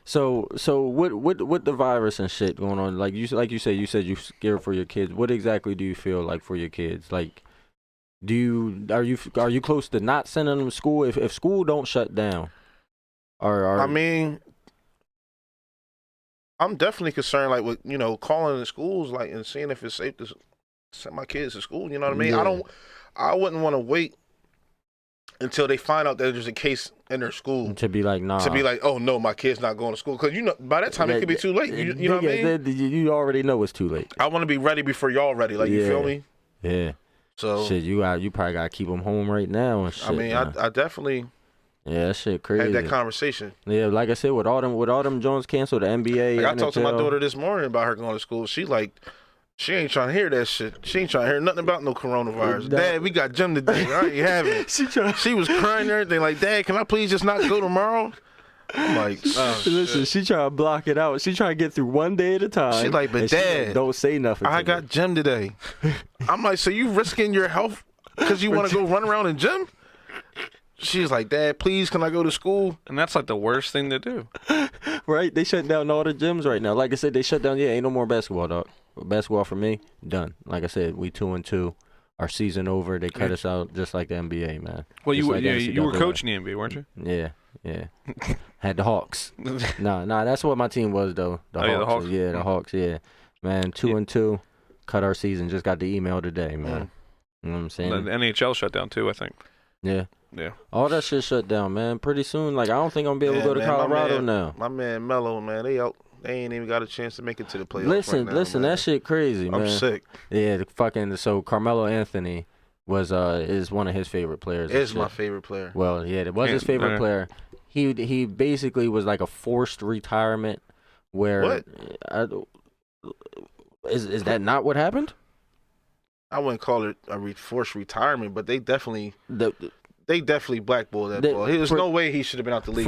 So with the virus and shit going on, like you said you scared for your kids. What exactly do you feel like for your kids? Like, are you close to not sending them to school if school don't shut down? I mean, I'm definitely concerned, like with calling the schools, like and seeing if it's safe to send my kids to school. You know what I mean? Yeah. I wouldn't want to wait until they find out that there's a case in their school. To be like, nah. To be like, oh no, my kid's not going to school, because by that time it could be too late. You know what I mean? You already know it's too late. I want to be ready before y'all ready. Like you feel me? Yeah. So shit, you probably gotta keep them home right now and shit. I mean, I definitely. Yeah, that shit crazy. Had that conversation. Yeah, like I said, with all them Jones canceled, the NBA. Like I talked to my daughter this morning about her going to school. She ain't trying to hear that shit. She ain't trying to hear nothing about no coronavirus. Dad, we got gym today. I already have it. She was crying and everything. Like, Dad, can I please just not go tomorrow? I'm like, listen, she trying to block it out. She trying to get through one day at a time. She like, but Dad, don't say nothing. I got gym today. I'm like, so you risking your health because you want to go run around in gym? She's like, Dad, please, can I go to school? And that's like the worst thing to do. Right? They shut down all the gyms right now. Like I said, they shut down. Yeah, ain't no more basketball, dog. Basketball for me, done. Like I said, we 2-2. Our season over. They cut us out just like the NBA, man. Well, just you were coaching the NBA, weren't you? Yeah. Had the Hawks. Nah, that's what my team was though. The Hawks. Yeah, the Hawks. Yeah, man. 2-2. Cut our season. Just got the email today, man. You know what I'm saying? The NHL shut down too, I think. Yeah. Yeah. All that shit shut down, man. Pretty soon, like I don't think I'm gonna be able to go to Colorado now. My man Melo, man, they out. They ain't even got a chance to make it to the playoffs. Listen, man. That shit crazy, man. I'm sick. Yeah, so Carmelo Anthony is one of his favorite players. Is my favorite player. Well, yeah, it was his favorite player. He basically was like a forced retirement where is that not what happened? I wouldn't call it a forced retirement, but they definitely blackballed that ball. There's no way he should have been out the league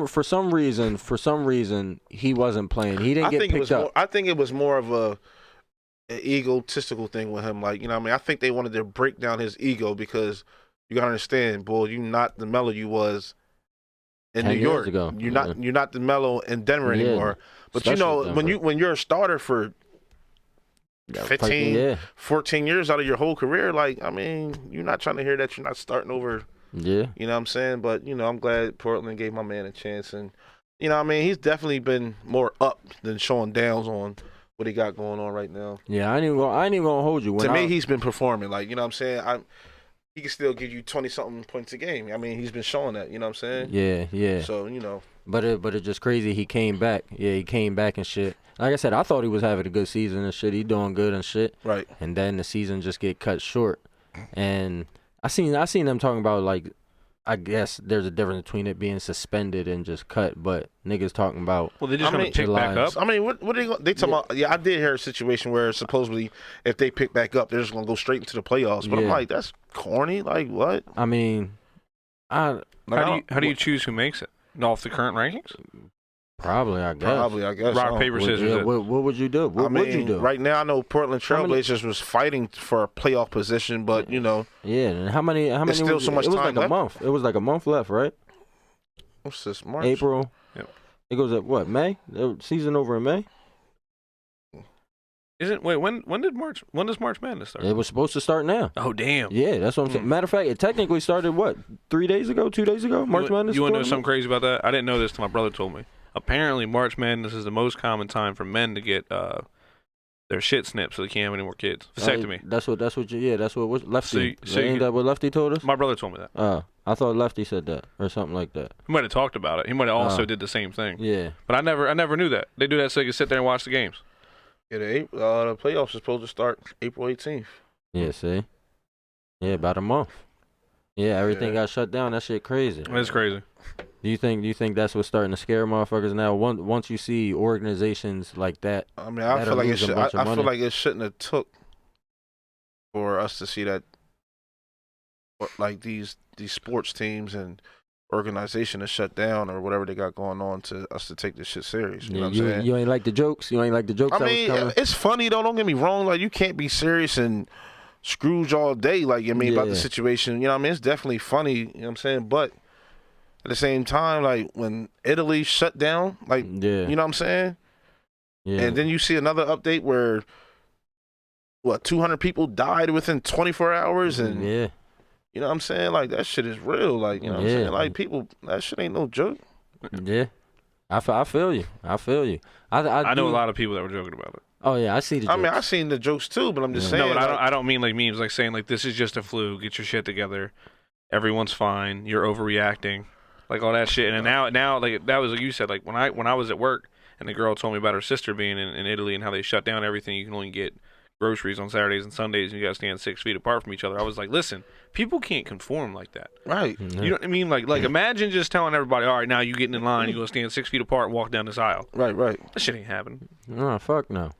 for some reason he wasn't playing. He didn't get picked up. I think it was more of an egotistical thing with him. Like, you know what I mean? I think they wanted to break down his ego because you gotta understand, boy, you're not the Melo you was in New York. Ago. You're not the Melo in Denver anymore. But you know, when you're a starter for 14 years out of your whole career, like, I mean, you're not trying to hear that you're not starting over. Yeah. You know what I'm saying? But, you know, I'm glad Portland gave my man a chance. And, you know what I mean? He's definitely been more up than showing downs on what he got going on right now. Yeah, I ain't even gonna hold you. To me, he's been performing. Like, you know what I'm saying? He can still give you 20-something points a game. I mean, he's been showing that. You know what I'm saying? Yeah. So, you know. But it's just crazy. He came back. Yeah, he came back and shit. Like I said, I thought he was having a good season and shit. He doing good and shit. Right. And then the season just get cut short. And I seen them talking about, like, I guess there's a difference between it being suspended and just cut. But niggas talking about. Well, they're just gonna pick back up. I mean, what are they talking about? Yeah, I did hear a situation where supposedly if they pick back up, they're just gonna go straight into the playoffs. But I'm like, that's corny. Like, what? I mean, how do you choose who makes it? Off the current rankings? Probably, I guess. Rock, paper, scissors. What would you do? What would you do? Right now, I know Portland Trailblazers was fighting for a playoff position, but, you know. Yeah, and how many? There's still so much time left. A month. It was like a month left, right? What's this, March? April. Yep. It goes at what, May? The season over in May? When does March Madness start? It was supposed to start now. Oh, damn. Yeah, that's what I'm saying. Matter of fact, it technically started, 2 days ago? March Madness? You want to know something crazy about that? I didn't know this till my brother told me. Apparently, March Madness is the most common time for men to get their shit snipped so they can't have any more kids. Vasectomy. That's what Lefty. So ain't that what Lefty told us? My brother told me that. I thought Lefty said that or something like that. He might have talked about it. He might have also did the same thing. Yeah. But I never knew that. They do that so they can sit there and watch the games. Yeah, the playoffs are supposed to start April 18th. Yeah, see? Yeah, about a month. Yeah, everything got shut down. That shit crazy. It's crazy. Do you think that's what's starting to scare motherfuckers now? Once you see organizations like that, I mean, I feel like it shouldn't have took for us to see that, like these sports teams and organization to shut down or whatever they got going on to us to take this shit serious. You know what I'm saying? You ain't like the jokes. You ain't like the jokes. I mean, it's funny though. Don't get me wrong. Like, you can't be serious and Scrooge all day. Like, I mean, about the situation. You know what I mean? It's definitely funny. You know what I'm saying? But at the same time, like when Italy shut down, like, you know what I'm saying? Yeah. And then you see another update where 200 people died within 24 hours, and you know what I'm saying? Like, that shit is real. Like, you know what I'm saying? Like, people, that shit ain't no joke. Yeah. I feel you. I know a lot of people that were joking about it. Oh, yeah, I see the jokes. I mean, I seen the jokes too, but I'm just saying. No, but I don't mean like memes, like saying like, this is just a flu. Get your shit together. Everyone's fine. You're overreacting. like all that shit. And now, like that was like you said, like when I was at work and the girl told me about her sister being in Italy and how they shut down everything. You can only get groceries on Saturdays and Sundays, and you gotta stand 6 feet apart from each other. I was like, listen, people can't conform like that. Right. Mm-hmm. You know what I mean? Like imagine just telling everybody, all right, now you getting in line, you gonna stand 6 feet apart and walk down this aisle. Right. That shit ain't happening. No, fuck no.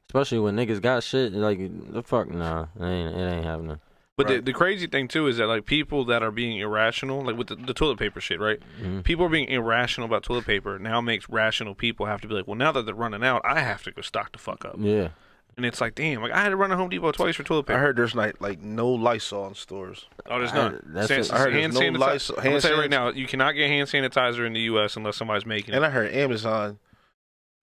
Especially when niggas got shit, like, the fuck nah. It ain't happening. But Right. the crazy thing too is that like people that are being irrational, like with the toilet paper shit, right? Mm-hmm. People are being irrational about toilet paper. Now makes rational people have to be like, well, now that they're running out, I have to go stock the fuck up. Yeah. And it's like, damn, like I had to run to Home Depot twice for toilet paper. I heard there's like no Lysol in stores. Oh, there's not. That's San- it. I heard hand there's no sanitizer. Lysol- I'm gonna hand say right sanitizer. now, you cannot get hand sanitizer in the U.S. unless somebody's making it. And I heard Amazon,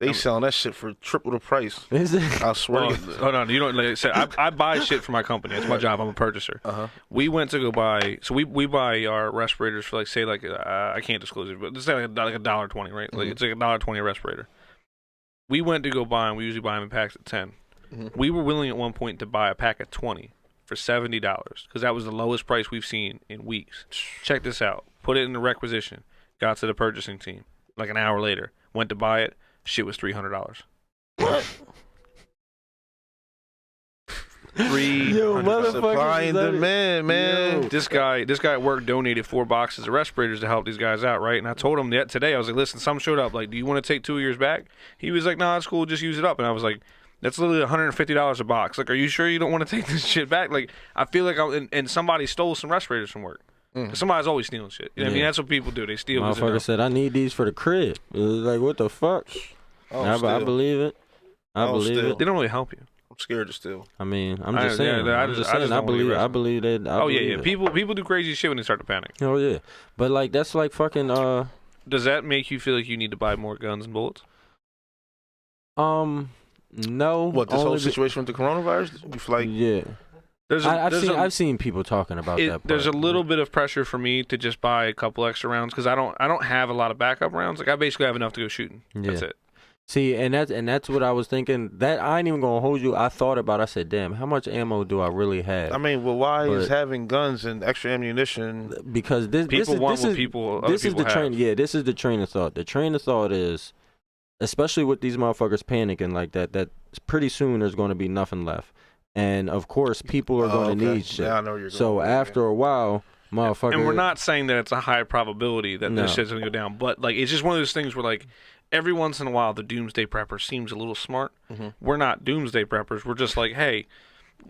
they selling that shit for triple the price. Is it? I swear. Well, hold on, you don't. Like I said, I buy shit for my company. That's my job. I'm a purchaser. Uh-huh. We went to go buy. So we buy our respirators for like say like I can't disclose it, but let's say like $1.20, right? Like it's like $1.20 a respirator. We went to go buy them. We usually buy them in packs of 10. We were willing at one point to buy a pack of 20 for $70 because that was the lowest price we've seen in weeks. Check this out. Put it in the requisition. Got to the purchasing team like an hour later. Went to buy it. Shit was $300. What? Yo, motherfuckers. Supply and demand, man. This guy at work donated 4 boxes of respirators to help these guys out, right? And I told him that today. I was like, listen, some showed up. Like, do you want to take 2 years back? He was like, nah, it's cool. Just use it up. And I was like, that's literally $150 a box. Like, are you sure you don't want to take this shit back? Like, I feel like and somebody stole some respirators from work. 'Cause somebody's always stealing shit. You know what I mean? Yeah. That's what people do. They steal. 'cause they know. Motherfucker said, I need these for the crib. It was like, what the fuck? I believe it. I believe still. it. They don't really help you. I'm scared to steal. I mean, I'm I- just saying. yeah, I I'm just- just I saying. just I don't wanna believe. be I believe that. Oh yeah. it. People do crazy shit when they start to panic. Oh yeah. But like that's like fucking Does that make you feel like you need to buy more guns and bullets? no. What, this whole only be- situation with the coronavirus? You feel like Yeah. I've seen people talking about that. There's a part. little bit of pressure for me to just buy a couple extra rounds because I don't have a lot of backup rounds. Like I basically have enough to go shooting. Yeah. That's it. See, and that's what I was thinking. That I ain't even gonna hold you. I thought about. I said, damn, how much ammo do I really have? I mean, well, why is But- having guns and extra ammunition? Because this People is, want this what is, people. Other this is people the train. have. Yeah, this is the train of thought. The train of thought is, especially with these motherfuckers panicking like that, that pretty soon there's going to be nothing left, and of course people are going to need shit. Yeah, I know where you're going. So with that, after a while, motherfucker. And we're not saying that it's a high probability that No. this shit's gonna go down, but like it's just one of those things where like every once in a while the doomsday prepper seems a little smart. We're not doomsday preppers. We're just like, hey,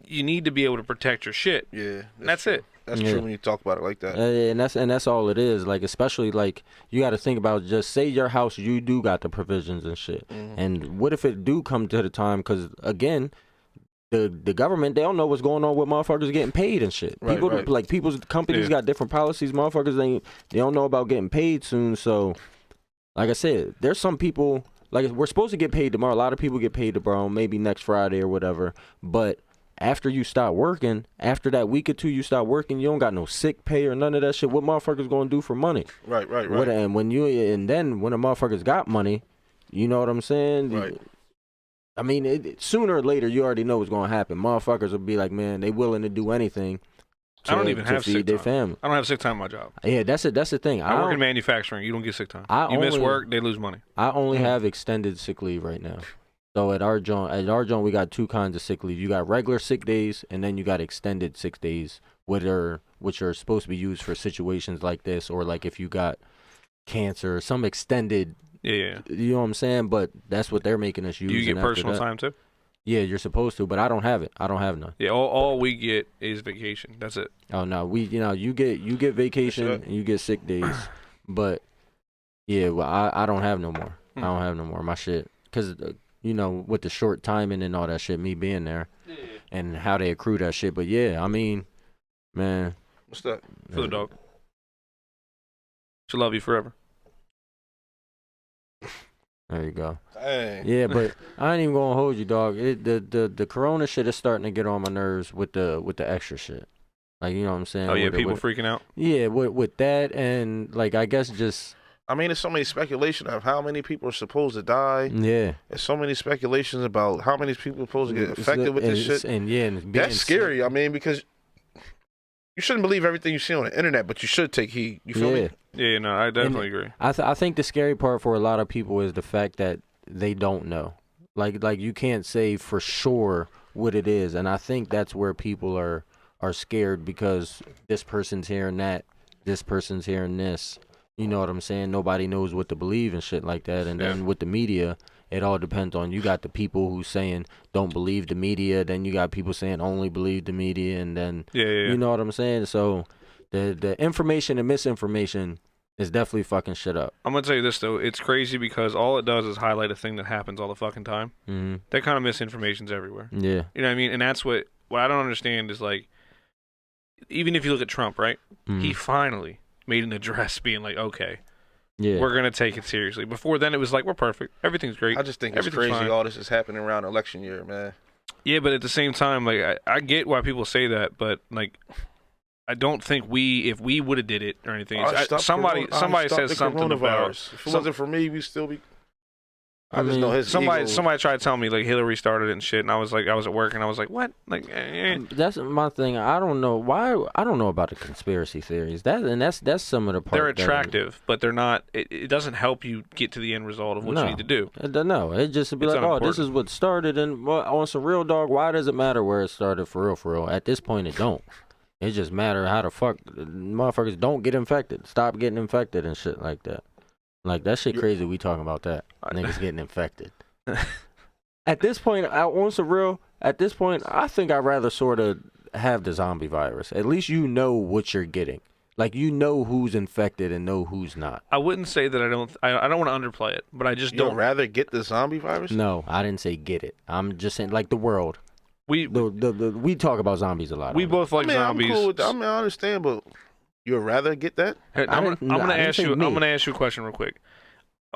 you need to be able to protect your shit. Yeah, That's it. That's Yeah. true when you talk about it like that. And that's all it is. Like especially like you got to think about just say your house you do got the provisions and shit. And what if it do come to the time? Because again, the government they don't know what's going on with motherfuckers getting paid and shit. Right, People right. like people's companies Yeah. got different policies. Motherfuckers they don't know about getting paid soon. So like I said, there's some people like we're supposed to get paid tomorrow. A lot of people get paid tomorrow, maybe next Friday or whatever. But after you start working, after that week or two you start working, you don't got no sick pay or none of that shit. What motherfuckers gonna do for money? Right. And then when the motherfuckers got money, you know what I'm saying? Right. I mean, sooner or later you already know what's gonna happen. Motherfuckers will be like, man, they willing to do anything. I don't even to have feed sick their time. family. I don't have sick time in my job. Yeah, that's it. That's the thing. I work don't- in manufacturing. You don't get sick time. I You miss only- work, they lose money. I only have extended sick leave right now. So at our joint, we got two kinds of sick leave. You got regular sick days, and then you got extended sick days, which are supposed to be used for situations like this, or like if you got cancer, some extended. Yeah. You know what I'm saying? But that's what they're making us use. Do you get and after personal that- time too? Yeah, you're supposed to, but I don't have it. I don't have none. Yeah. All we get is vacation. That's it. Oh no, you get vacation Yes, sir. and you get sick days, but yeah, well I don't have no more. I don't have no more. My shit, cause with the short timing and all that shit, me being there, and how they accrue that shit. But yeah, I mean, man, What's that? For the dog. She'll love you forever. There you go. Dang. Yeah, but I ain't even gonna hold you, dog. The corona shit is starting to get on my nerves with the extra shit. Like, you know what I'm saying? Oh yeah, With people freaking out. Yeah, with that and like I guess just I mean, there's so many speculation of how many people are supposed to die. yeah. There's so many speculations about how many people are supposed to get affected with this shit. And yeah, and being That's sick. scary. I mean, because you shouldn't believe everything you see on the internet, but you should take heed. You feel Yeah. me? Yeah, no, I definitely agree. I think the scary part for a lot of people is the fact that they don't know. Like you can't say for sure what it is, and I think that's where people are scared because this person's hearing that, this person's hearing this. You know what I'm saying? Nobody knows what to believe and shit like that. And then with the media, it all depends on, you got the people who saying don't believe the media, then you got people saying only believe the media, and then you know what I'm saying? So the information and misinformation is definitely fucking shit up. I'm gonna tell you this though, it's crazy because all it does is highlight a thing that happens all the fucking time. Mm-hmm. That kind of misinformation's everywhere. Yeah. You know what I mean? And that's what I don't understand is like, even if you look at Trump, right? Mm-hmm. He finally made an address being like, okay, yeah, we're gonna take it seriously. Before then, it was like, we're perfect, everything's great. I just think it's crazy fine. all this is happening around election year, man. Yeah, but at the same time, like I get why people say that, but like I don't think if we would have did it or anything. Somebody says something about. If it wasn't for me, we still be. I just know his somebody ego. tried to tell me like Hillary started it and shit, and I was at work and I was like, what? Like, that's my thing. I don't know why. I don't know about the conspiracy theories. That's some of the part. They're attractive, but they're not. It doesn't help you get to the end result of what you need to do. No, it just be It's like, unimportant. oh, this is what started, and on some real dog. Why does it matter where it started? For real, for real. At this point, it don't. It just matter how the fuck motherfuckers don't get infected. Stop getting infected and shit like that. Like, that shit crazy we talking about that. Niggas getting infected. At this point, I think I'd rather sort of have the zombie virus. At least you know what you're getting. Like, you know who's infected and know who's not. I wouldn't say that I don't want to underplay it, but I just don't. You'd rather get the zombie virus? No, I didn't say get it. I'm just saying, like, the world. We talk about zombies a lot. We both like zombies. I'm cool with that. I mean, I understand, but you'd rather get that? I'm gonna ask you a question real quick.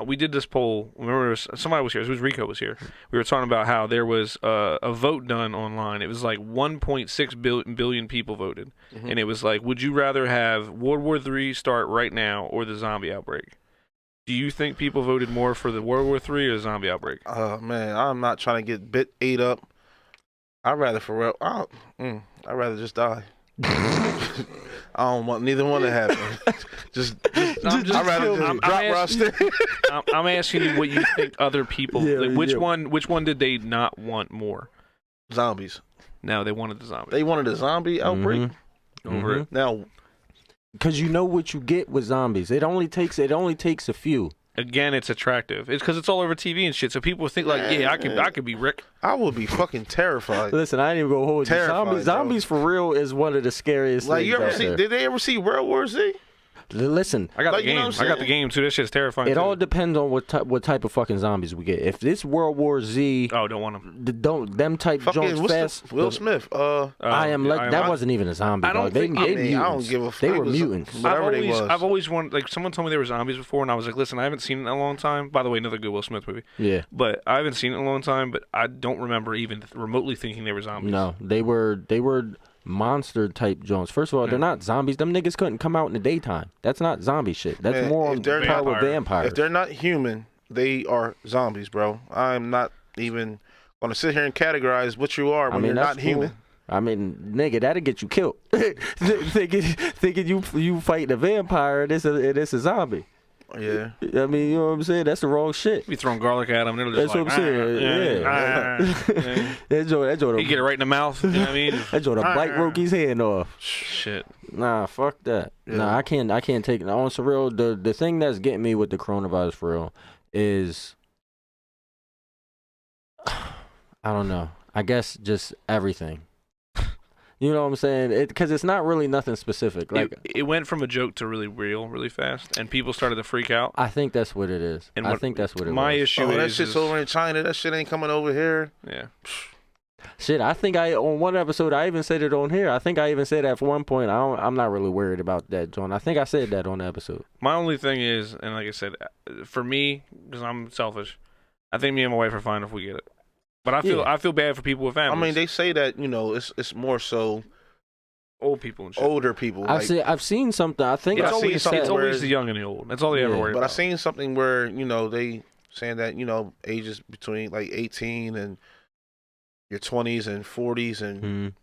We did this poll. Remember, somebody was here. It was Rico was here. We were talking about how there was a vote done online. It was like 1.6 billion people voted, and it was like, would you rather have World War III start right now or the zombie outbreak? Do you think people voted more for the World War III or the zombie outbreak? Man, I'm not trying to get ate up. I'd rather I'd rather just die. I don't want neither one to happen. I'd rather just drop where I stand. I'm asking you what you think other people. Which one did they not want more? Zombies. No, they wanted the zombie. They wanted a zombie outbreak over it. Now, because you know what you get with zombies. It only takes a few. Again, it's attractive. It's because it's all over TV and shit. So people think like, yeah, I could be Rick. I would be fucking terrified. Listen, I ain't even gonna hold you. Zombies for real is one of the scariest things. You ever see? Did they ever see World War Z? Listen, I got the game. I got the game too. That shit's terrifying. It all depends on what type of fucking zombies we get. If this World War Z, don't want them. Them type joints fast. Will Smith. That wasn't even a zombie. I don't think. I don't give a fuck. They were mutants. I've always wanted, like, someone told me there were zombies before, and I was like, listen, I haven't seen it in a long time. By the way, another good Will Smith movie. Yeah. But I haven't seen it in a long time. But I don't remember even remotely thinking they were zombies. No, they were monster type joints. First of all, they're not zombies. Them niggas couldn't come out in the daytime. That's not zombie shit. That's more on par with vampires. If they're not human, they are zombies, bro. I'm not even gonna sit here and categorize what you are when you're not human. I mean, nigga, that'll get you killed. thinking you fight a vampire and it's a zombie. Yeah. I mean, you know what I'm saying? That's the wrong shit. You throwing garlic at them. That's what I'm saying. Yeah. That joint. You get it right in the mouth. You know what I mean? That joint bite Rokey's hand off. Shit. Nah, fuck that. Yeah. Nah, I can't take it. On surreal, the thing that's getting me with the coronavirus for real is, I don't know. I guess just everything. You know what I'm saying? Because it's not really nothing specific. Like it went from a joke to really real, really fast, and people started to freak out. I think that's what it is. I think that's what it my was. issue is that shit's over in China. That shit ain't coming over here. Yeah. Shit, I think on one episode I even said it on here. I think I even said at one point I'm not really worried about that, John. I think I said that on the episode. My only thing is, and like I said, for me, because I'm selfish, I think me and my wife are fine if we get it. But I feel bad for people with families. I mean, they say that it's more so old people and shit. Older people. I've seen something. I think it's always the young and the old. That's all they ever worry about. But I seen something where they saying that ages between like 18 and your 20s and 40s and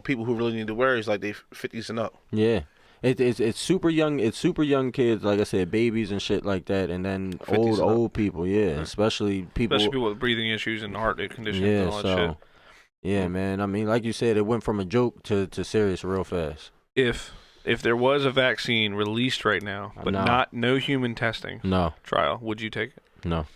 people who really need to worry is like they 50s and up. Yeah. It's super young. It's super young kids, like I said, babies and shit like that, and then 50s and up. old people. Yeah, especially people. Especially people with breathing issues and heart conditions Yeah, and all that so shit. yeah, man. I mean, like you said, it went from a joke to serious real fast. If there was a vaccine released right now, but no human testing trial, would you take it? No.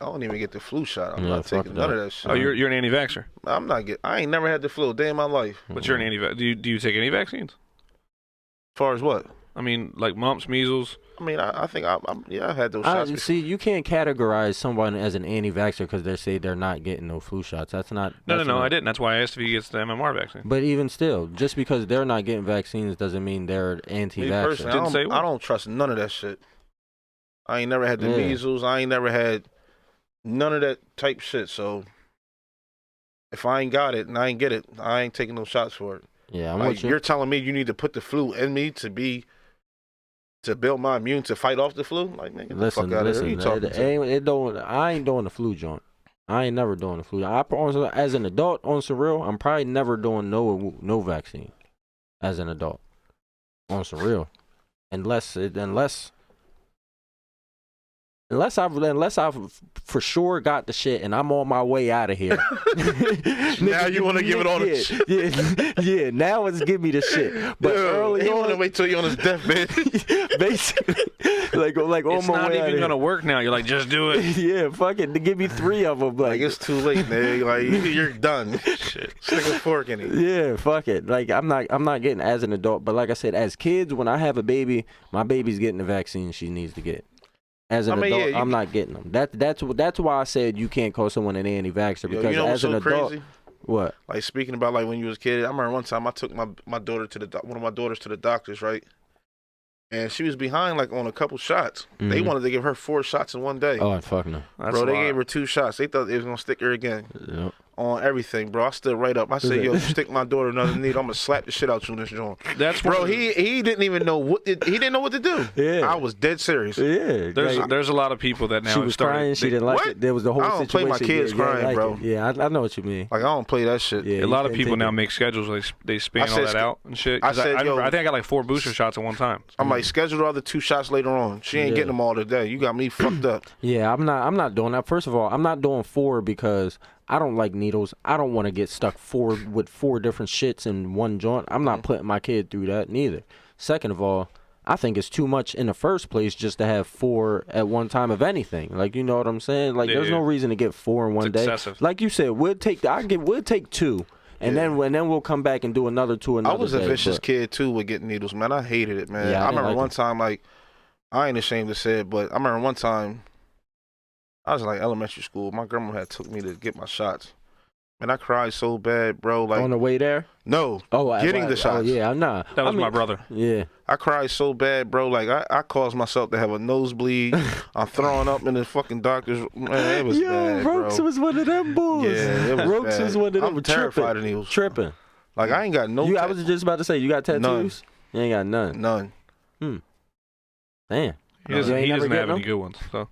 I don't even get the flu shot. I'm not taking none of that shit. Oh, you're an anti-vaxxer. I'm not get. I ain't never had the flu a day in my life. But you're an anti-vax. Do you take any vaccines? As far as what? I mean, like mumps, measles. I mean, I think I had those shots. See, you can't categorize someone as an anti-vaxxer because they say they're not getting no flu shots. That's not. No, I didn't. That's why I asked if he gets the MMR vaccine. But even still, just because they're not getting vaccines doesn't mean they're anti-vaxxer. Me personally, I don't trust none of that shit. I ain't never had the measles. I ain't never had none of that type shit. So if I ain't got it and I ain't get it, I ain't taking no shots for it. Yeah, I'm like, with you. You're telling me you need to put the flu in me to build my immune to fight off the flu? Like, nigga, get the fuck out of here. Who you talking to? I ain't doing the flu joint. I ain't never doing the flu. As an adult, on some real, I'm probably never doing no vaccine. As an adult, on some real, unless I've for sure got the shit and I'm on my way out of here. Now you want to give it all the shit. Yeah, now it's give me the shit. But early on, want to wait till you're on his deathbed. Basically, like on it's my way out. It's not even gonna work now. You're like, just do it. Yeah, fuck it. To give me 3 of them. Like it's too late, man. Like you're done. Shit. Stick a fork in it. Yeah, fuck it. Like I'm not getting as an adult, but like I said, as kids, when I have a baby, my baby's getting the vaccine she needs to get. As an adult, I'm not getting them. That's why I said you can't call someone an anti-vaxxer because you know as an adult, crazy? What? Like speaking about like when you was a kid, I remember one time I took my daughter to one of my daughters to the doctors, right? And she was behind like on a couple shots. Mm-hmm. They wanted to give her 4 shots in one day. Oh fuck no! Bro, they gave her 2 shots. They thought they was gonna stick her again. Yep. On everything, bro. I stood right up. I said, "Yo, you stick my daughter another needle, I'm gonna slap the shit out you in this joint." That's bro. He didn't even know what he didn't know what to do. Yeah, I was dead serious. Yeah, there's a lot of people that now she was crying. She didn't like it. There was the whole situation. I don't play my kids crying, bro. Yeah, I know what you mean. Like I don't play that shit. Yeah, a lot of people now make schedules where they span all that out and shit. I think I got like 4 booster shots at one time. I'm like, schedule the other 2 shots later on. She ain't getting them all today. You got me fucked up. Yeah, I'm not doing that. First of all, I'm not doing 4 because I don't like needles. I don't want to get stuck with 4 different shits in one joint. I'm not putting my kid through that neither. Second of all, I think it's too much in the first place just to have 4 at one time of anything. Like, you know what I'm saying? Like, there's no reason to get 4 in one day. Excessive. Like you said, we'll take 2, and then we'll come back and do another 2 another day. I was a vicious kid too with getting needles, man. I hated it, man. Yeah, I remember one time, like, I ain't ashamed to say it, but I remember one time. I was in like elementary school. My grandma had took me to get my shots. And I cried so bad, bro. Like on the way there? No. Oh, getting the shots. Oh, yeah, I'm not. That was my brother. Yeah. I cried so bad, bro. Like I caused myself to have a nosebleed. I'm throwing up in the fucking doctor's. Man, it was bad, bro. Rokez was one of them boys. Yeah, it was Rokez was one of them. I'm terrified of needles. Tripping. Like I ain't got no. I was just about to say, you got tattoos? None. You ain't got none. None. Damn. He doesn't have any good ones. So.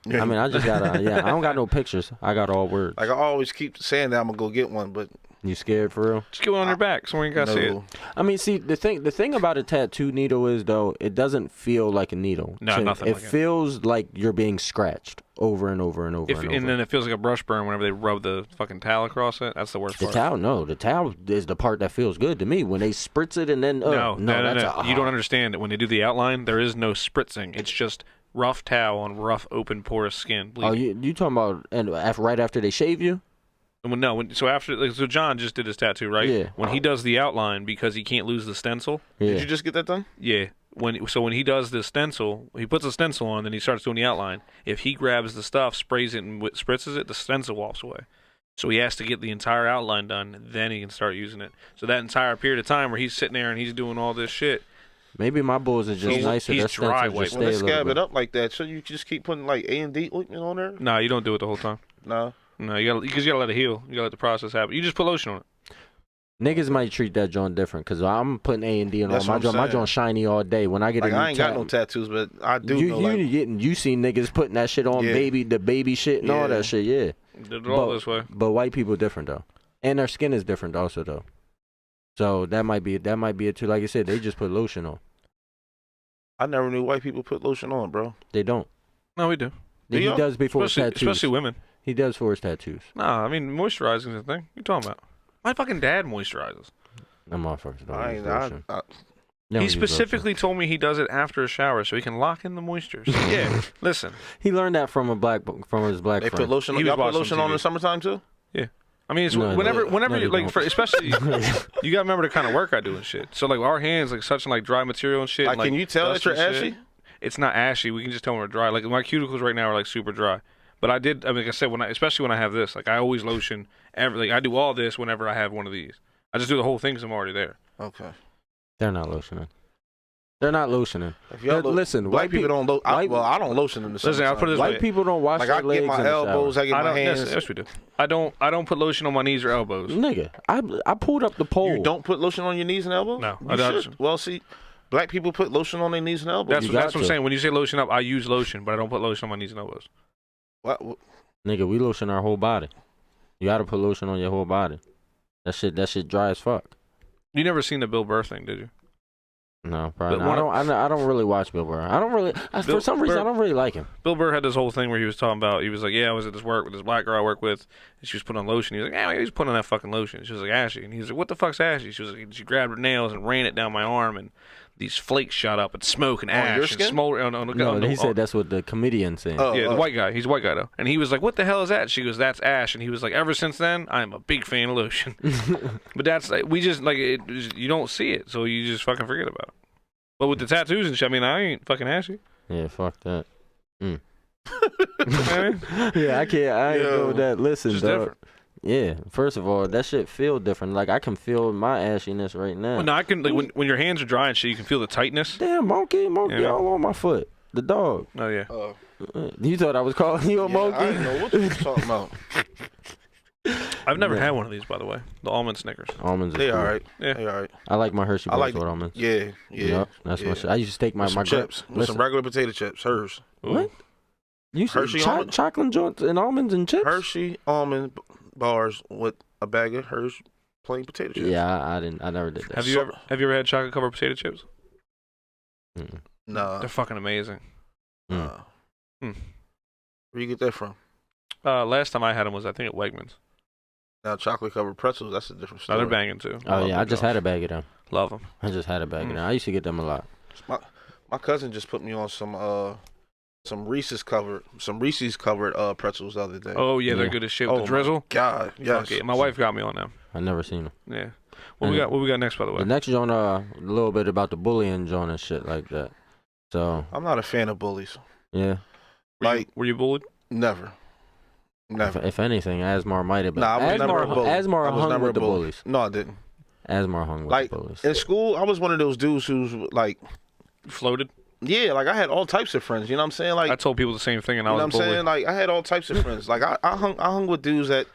I mean, I just got I don't got no pictures. I got all words. Like I always keep saying that I'm gonna go get one, but you scared for real? Just get one on your back, somewhere you gotta see it. I mean, see the thing about a tattoo needle is though, it doesn't feel like a needle. No, nothing. It feels like you're being scratched over and over and over and over. And then it feels like a brush burn whenever they rub the fucking towel across it. That's the worst part. The towel is the part that feels good to me when they spritz it and then no. You don't understand that when they do the outline, there is no spritzing. It's just rough towel on rough, open, porous skin. Oh, you talking about right after they shave you? So John just did his tattoo, right? Yeah. When he does the outline, because he can't lose the stencil. Yeah. Did you just get that done? Yeah. When he does the stencil, he puts the stencil on, then he starts doing the outline. If he grabs the stuff, sprays it, and spritzes it, the stencil walks away. So he has to get the entire outline done, then he can start using it. So that entire period of time where he's sitting there and he's doing all this shit. Maybe my bulls are just nicer. He's dry when they scab it up like that, so you just keep putting like A&D ointment on there? No, you don't do it the whole time. No, because you gotta let it heal. You gotta let the process happen. You just put lotion on it. Niggas might treat that joint different because I'm putting A&D on my joint. My joint shiny all day. When I get I ain't got no tattoos, but I do. You see niggas putting that shit on the baby shit and all that shit. Yeah, did it all this way. But white people different though, and their skin is different also though. So that might be it too. Like I said, they just put lotion on. I never knew white people put lotion on, bro. They don't. No, we do. Do He y'all? does before his tattoos. Especially women. He does for his tattoos. Nah, I mean moisturizing is the thing. What you talking about? My fucking dad moisturizes. Them motherfuckers don't I use ain't. lotion. I, They don't He use lotion. specifically told me he does it after a shower so he can lock in the moisture. So, yeah, listen. He learned that from his black they friend. put lotion. He On, was y'all put watching lotion on in TV. the summertime too. I mean, it's No, whenever no, you, they like, don't. especially you gotta remember the kind of work I do and shit. So like our hands like such like dry material and shit. Like, and, can you tell that dust you're and shit. ashy? It's not ashy. We can just tell when we're dry. Like my cuticles right now are like super dry. But I mean, like I said, especially when I have this, like I always lotion. Like I do all this whenever I have one of these. I just do the whole thing because I'm already there. Okay. They're not lotioning. They're not lotioning. If y'all Listen, black people don't. I don't lotion in the Listen, summertime. I'll put it this White way. people don't wash Like their I legs get my in the elbows, shower. I get I my don't. hands. Yes, we do. I don't put lotion on my knees or elbows. Nigga, I pulled up the pole. You don't put lotion on your knees and elbows? No, You I don't. should. Well, see, black people put lotion on their knees and elbows. That's You what got I'm to. saying. When you say lotion up, I use lotion, but I don't put lotion on my knees and elbows. What? Nigga, we lotion our whole body. You gotta put lotion on your whole body. That shit dry as fuck. You never seen the Bill Burr thing, did you? No, probably But not. I don't really watch Bill Burr. I don't really. For some reason, I don't really like him. Bill Burr had this whole thing where he was talking about, he was like, yeah, I was at this work with this black girl I work with, and she was putting on lotion. He was like, yeah, he's putting on that fucking lotion. She was like, ashy. And he was like, what the fuck's ashy? She was like, she grabbed her nails and ran it down my arm, and these flakes shot up and smoke and On your ash and skin? smolder. No, he said that's what the comedian said. Oh. Yeah, the white guy. He's a white guy, though. And he was like, what the hell is that? She goes, that's ash. And he was like, ever since then, I'm a big fan of lotion. But that's, like, we just, like, you don't see it, so you just fucking forget about it. But with the tattoos and shit, I mean, I ain't fucking ashy. Yeah, fuck that. Man, Yeah, I can't. I ain't Yo, know that. Listen, just dog. different. Yeah, first of all, that shit feel different. Like I can feel my ashiness right now. Well, no, I can, like, when your hands are dry and shit, you can feel the tightness. Damn, monkey Yeah. all on my foot. The dog. Oh, yeah. You thought I was calling you a monkey? I didn't know what you was talking about. I've never Yeah. had one of these, by the way. The almond Snickers. Almonds. Are They cool. all right. Yeah. They all right. I like my Hershey I bars like with almonds. Yeah, yeah. Yup, that's my yeah. shit. I used to take my With some chips, with listen, some regular potato chips. Hers. What? You said Hershey almond? chocolate joints and almonds and chips? Hershey almond bars with a bag of Hershey plain potato chips. Yeah, I didn't. I never did that. Have you ever had chocolate covered potato chips? Mm-mm. Nah. They're fucking amazing. Mm. Where you get that from? Last time I had them was, I think, at Wegmans. Now chocolate covered pretzels. That's a different No, story. they're banging, too. Oh yeah, I love just them. had a bag of them. Love them. I just had a bag of them. I used to get them a lot. My cousin just put me on some Reese's covered pretzels the other day. Oh, yeah, they're Yeah. good as shit Oh, with the drizzle. God, yes. Fuck it. My wife got me on them. I never seen them. Yeah. What we got next, by the way? The next joint, a little bit about the bullying joint and shit like that. So I'm not a fan of bullies. yeah, Were you bullied? Never. if anything, Asmar might have been. Nah, I was never a bully. Asmar I was hung never with a the bully. bullies. No, I didn't. Asmar hung with Like, the bullies. in school, I was one of those dudes who's like, Floated? yeah, like I had all types of friends. You know what I'm saying? Like, I told people the same thing, and you I know was what I'm bullied. saying? Like, I had all types of friends. Like, I hung with dudes that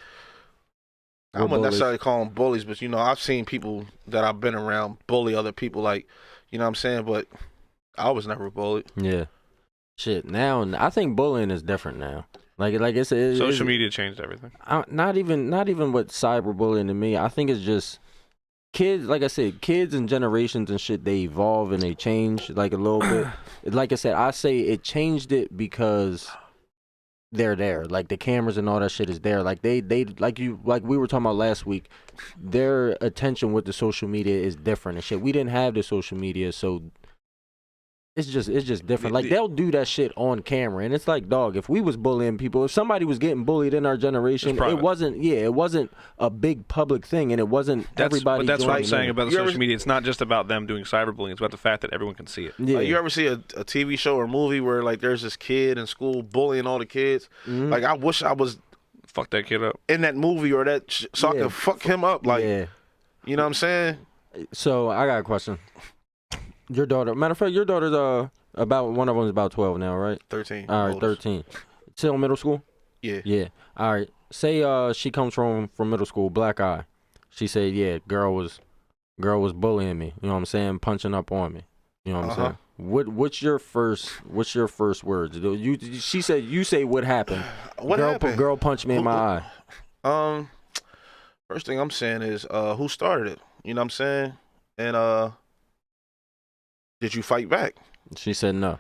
I Were wouldn't bullies. necessarily call them bullies, but you know, I've seen people that I've been around bully other people. Like, you know what I'm saying? But I was never bullied. Yeah, shit. Now I think bullying is different now. Like it's Social media changed everything. Not even with cyberbullying to me. I think it's just kids. Like I said, kids and generations and shit. They evolve and they change like a little bit. Like I said, I say it changed it because they're there. Like the cameras and all that shit is there. Like they like we were talking about last week. Their attention with the social media is different and shit. We didn't have the social media, so it's just different. Like they'll do that shit on camera, and it's like, dog, if we was bullying people, if somebody was getting bullied in our generation, it wasn't a big public thing, and it wasn't everybody. But that's what I'm joining saying in. about the You social ever- media. It's not just about them doing cyberbullying. It's about the fact that everyone can see it. Yeah. Like, you ever see a TV show or movie where like there's this kid in school bullying all the kids? Mhm. Like, I wish I was Fuck that kid up. in that movie or that so I Yeah. can fuck him up. Like, yeah. you know what I'm saying? So I got a question. Your daughter, matter of fact, your daughter's about one of them's about 12 now, right? 13. All right, oldest. 13. Still in middle school? Yeah. Yeah. All right. Say she comes from middle school, black eye. She said, yeah, girl was bullying me. You know what I'm saying? Punching up on me. You know what I'm saying? What's your first words? She said you say what happened. What girl, happened? Girl punched me in my eye. First thing I'm saying is, who started it? You know what I'm saying? And did you fight back? She said no.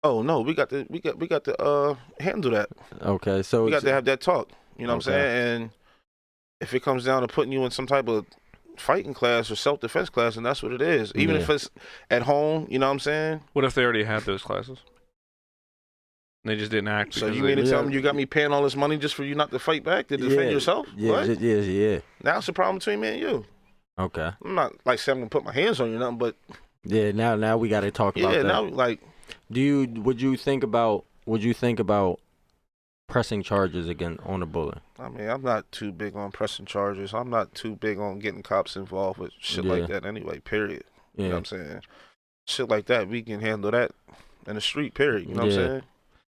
Oh no, we got to handle that. Okay, so We got to have that talk. You know what I'm Okay. saying? And if it comes down to putting you in some type of fighting class or self-defense class, and that's what it is. Even if it's at home, you know what I'm saying? What if they already had those classes? They just didn't act. So because you they- mean to tell me you got me paying all this money just for you not to fight back, to defend yourself? Yeah, What? yeah. Now it's a problem between me and you. Okay. I'm not like saying I'm gonna put my hands on you or nothing, but Yeah, now we got to talk about yeah, that. now like Would you think about pressing charges again on a bully? I mean, I'm not too big on pressing charges. I'm not too big on getting cops involved with shit like that anyway, period. Yeah. You know what I'm saying? Shit like that, we can handle that in the street, period. You know what I'm saying?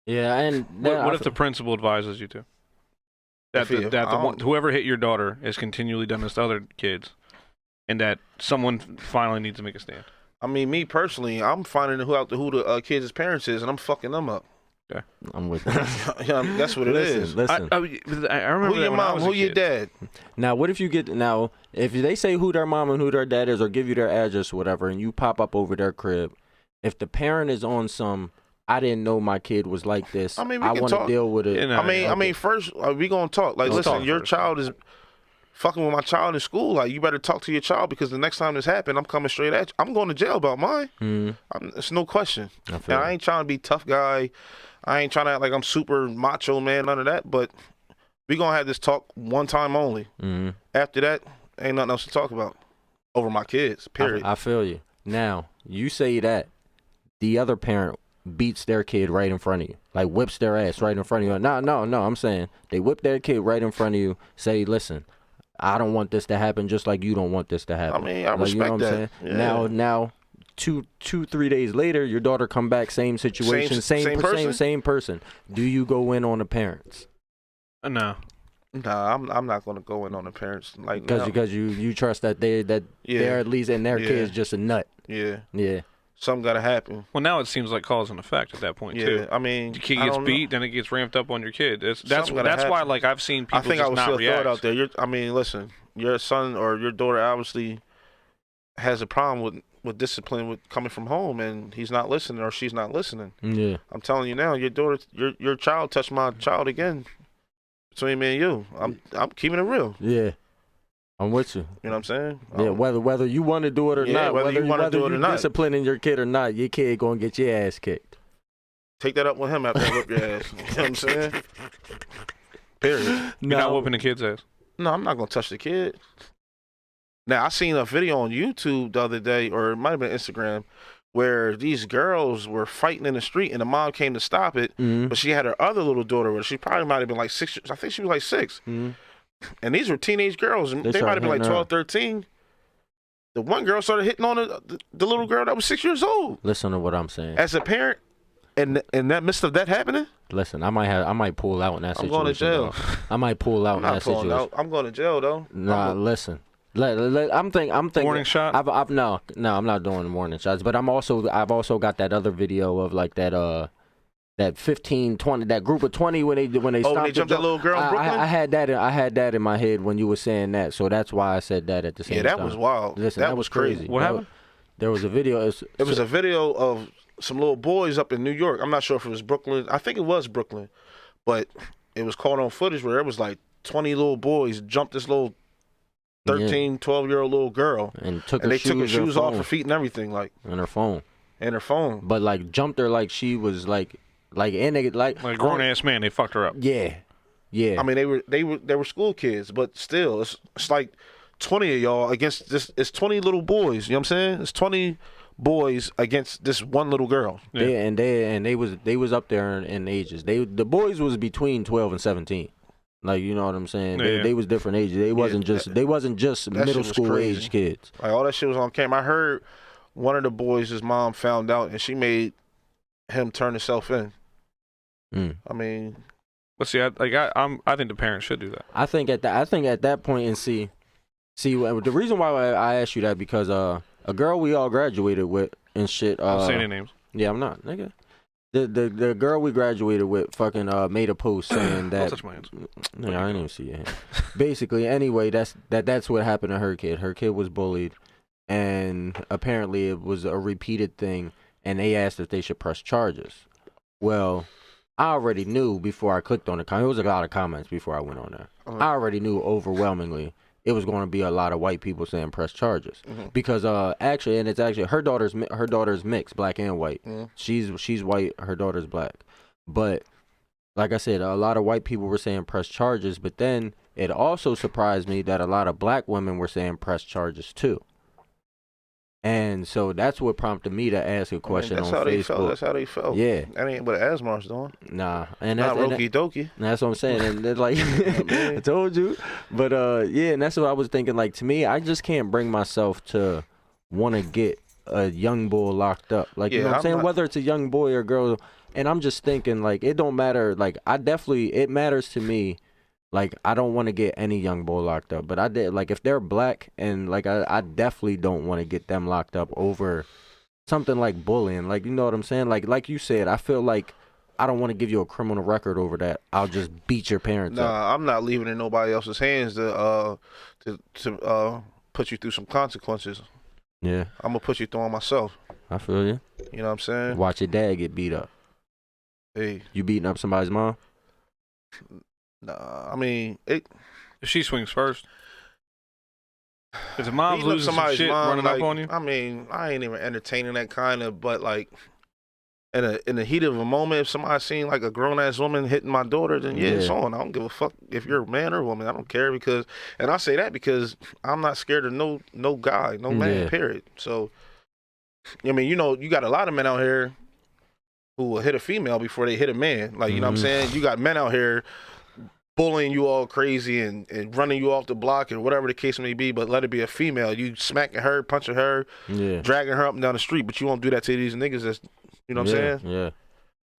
Yeah, and What if the principal advises you to? Whoever hit your daughter has continually done this to other kids, and that someone finally needs to make a stand. I mean, me personally, I'm finding who the kids' parents is, and I'm fucking them up. Okay. I'm with you. Yeah, that's what it is. Listen. I remember Who your mom? Who your dad? Now, what if if they say who their mom and who their dad is, or give you their address or whatever, and you pop up over their crib, if the parent is on some, I didn't know my kid was like this. I mean, I want to deal with it. Yeah, no, I mean, first we gonna talk. Like, Let's listen, talk your first. child is fucking with my child in school. Like, you better talk to your child because the next time this happens, I'm coming straight at you. I'm going to jail about mine. It's no question. Now, I ain't trying to be tough guy. I ain't trying to act like I'm super macho man, none of that. But we gonna have this talk one time only. After that, ain't nothing else to talk about over my kids. Period. I feel you. Now, you say that the other parent beats their kid right in front of you, like whips their ass right in front of you. No, I'm saying they whip their kid right in front of you. Say, listen, I don't want this to happen, just like you don't want this to happen. I mean, I like, respect you know what that. I'm saying? Yeah. Now, 3 days later, your daughter come back, same situation, same person. Do you go in on the parents? No. Nah, I'm not gonna go in on the parents like Because you trust that they're at least in their kid's just a nut. Yeah. Something gotta happen. Well, now it seems like cause and effect at that point too. I mean, the kid I gets don't beat, then it gets ramped up on your kid. That's Something gotta why, happen. like, I've seen people I think just I would not still react. throw it out there. I mean, listen, your son or your daughter obviously has a problem with discipline with coming from home, and he's not listening or she's not listening. Yeah. I'm telling you now, your daughter, your child touched my child again. Between me and you, I'm keeping it real. Yeah. I'm with you. You know what I'm saying? Yeah, whether you want to do it or not, whether you wanna do it or not. disciplining your kid or not, your kid gonna get your ass kicked. Take that up with him after I whip your ass. You know what I'm saying? Period. You're not whooping the kid's ass. No, I'm not gonna touch the kid. Now, I seen a video on YouTube the other day, or it might have been Instagram, where these girls were fighting in the street, and the mom came to stop it, but she had her other little daughter with her. She probably might have been like 6. I think she was like 6. And these were teenage girls, and they might have been like 12, 13. The one girl started hitting on the little girl that was 6 years old. Listen to what I'm saying. As a parent, and in that midst of that happening, listen, I might pull out in that situation. I'm going to jail. Dog. I might pull out I'm in not that pulling situation. out. I'm going to jail though. Nah, listen. I'm thinking. Warning shot? No, I'm not doing warning shots. But I've also got that other video of like that 15, 20, that group of 20 when they stopped they jumped that little girl in Brooklyn. I had that in my head when you were saying that, so that's why I said that at the same time. Yeah, that was wild. Listen, that was crazy. What happened? There was a video. It was a video of some little boys up in New York. I'm not sure if it was Brooklyn. I think it was Brooklyn, but it was caught on footage where it was like 20 little boys jumped this little 13, 12-year-old little girl, and they took her shoes off her feet and everything, like, and her phone. But like jumped her like she was like in it like a grown ass man. They fucked her up. Yeah. I mean, they were school kids, but still, it's like 20 of y'all against this. It's 20 little boys. You know what I'm saying? It's 20 boys against this one little girl. Yeah. They was up there in ages. The boys was between 12 and 17. Like, you know what I'm saying? They was different ages. They wasn't just middle school age kids. Like, all that shit was on camera. I heard one of the boys, his mom found out, and she made him turn himself in. I mean, but see, I think the parents should do that. I think at that point, and see, the reason why I asked you that because a girl we all graduated with and shit. Don't say any names. Yeah, I'm not, nigga. The girl we graduated with fucking made a post saying that. Don't touch my hands. No, I didn't even see your hand. Basically, anyway, that's what happened to her kid. Her kid was bullied, and apparently it was a repeated thing. and they asked if they should press charges. Well, I already knew before I clicked on the comment. It was a lot of comments before I went on there. I already knew overwhelmingly it was going to be a lot of white people saying press charges because actually, and it's actually her daughter's mixed, black and white. She's white, her daughter's black, but like I said, a lot of white people were saying press charges, but then it also surprised me that a lot of black women were saying press charges too. And so that's what prompted me to ask a question on Facebook. That's how they felt. Yeah. That ain't what Asmar's doing. Nah. And that's Rokey Dokey. That's what I'm saying. And they're like, I told you. But yeah, and that's what I was thinking. Like, to me, I just can't bring myself to want to get a young bull locked up. Like, you know what I'm saying? Whether it's a young boy or girl. And I'm just thinking, like, it don't matter. Like, it matters to me. Like, I don't want to get any young boy locked up, but I did, like, if they're black, and, like, I definitely don't want to get them locked up over something like bullying. Like, you know what I'm saying? Like you said, I feel like I don't want to give you a criminal record over that. I'll just beat your parents up. Nah, I'm not leaving it in nobody else's hands to put you through some consequences. Yeah. I'm going to put you through on myself. I feel you. You know what I'm saying? Watch your dad get beat up. Hey. You beating up somebody's mom? Nah, I mean, if she swings first. If the mom's losing some shit running up on you? I mean, I ain't even entertaining that kind of, but like, in the heat of a moment, if somebody seen like a grown-ass woman hitting my daughter, then yeah, it's on. I don't give a fuck if you're a man or a woman. I don't care and I say that because I'm not scared of no guy, no man, period. So, I mean, you know, you got a lot of men out here who will hit a female before they hit a man. Like, you know what I'm saying? You got men out here bullying you all crazy and running you off the block and whatever the case may be, but let it be a female. You smacking her, punching her, dragging her up and down the street, but you won't do that to these niggas that's, you know what I'm saying?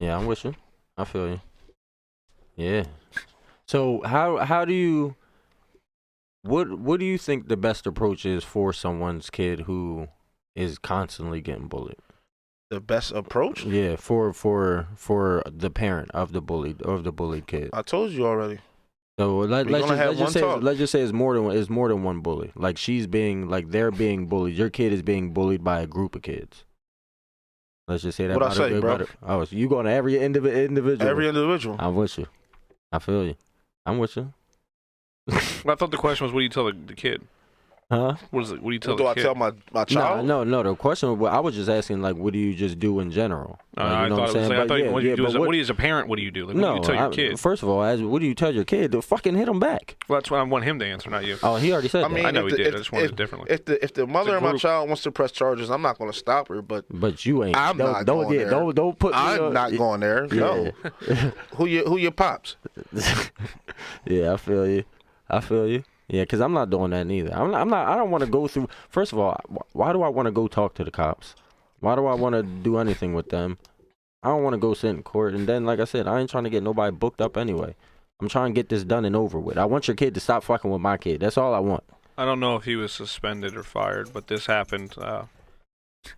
Yeah, I'm with you. I feel you. Yeah. So how do you what do you think the best approach is for someone's kid who is constantly getting bullied? The best approach? Yeah, for the parent of the bullied kid. I told you already. So let's just say it's more than one bully. Like they're being bullied. Your kid is being bullied by a group of kids. Let's just say that. What I say, bro? Oh, so you going to every individual? Every individual. I'm with you. I feel you. I'm with you. I thought the question was, what do you tell the kid? Huh? What is it? What do you tell the kid? Do I tell my child? No. The question, I was just asking, like, what do you just do in general? Like, you know what I'm saying? What do you do as a parent? What do you do? Like, what do you tell your kid? First of all, what do you tell your kid? To fucking hit him back. Well, that's what I want him to answer, not you. Oh, he already said that. Mean, I know he did. I just wanted it differently. If the mother of my child wants to press charges, I'm not going to stop her. But you ain't. I'm not going there. Don't put. I'm not going there. No. Who your pops? Yeah, I feel you. Yeah, because I'm not doing that neither. I don't want to go through. First of all, why do I want to go talk to the cops? Why do I want to do anything with them? I don't want to go sit in court. And then, like I said, I ain't trying to get nobody booked up anyway. I'm trying to get this done and over with. I want your kid to stop fucking with my kid. That's all I want. I don't know if he was suspended or fired, but this happened a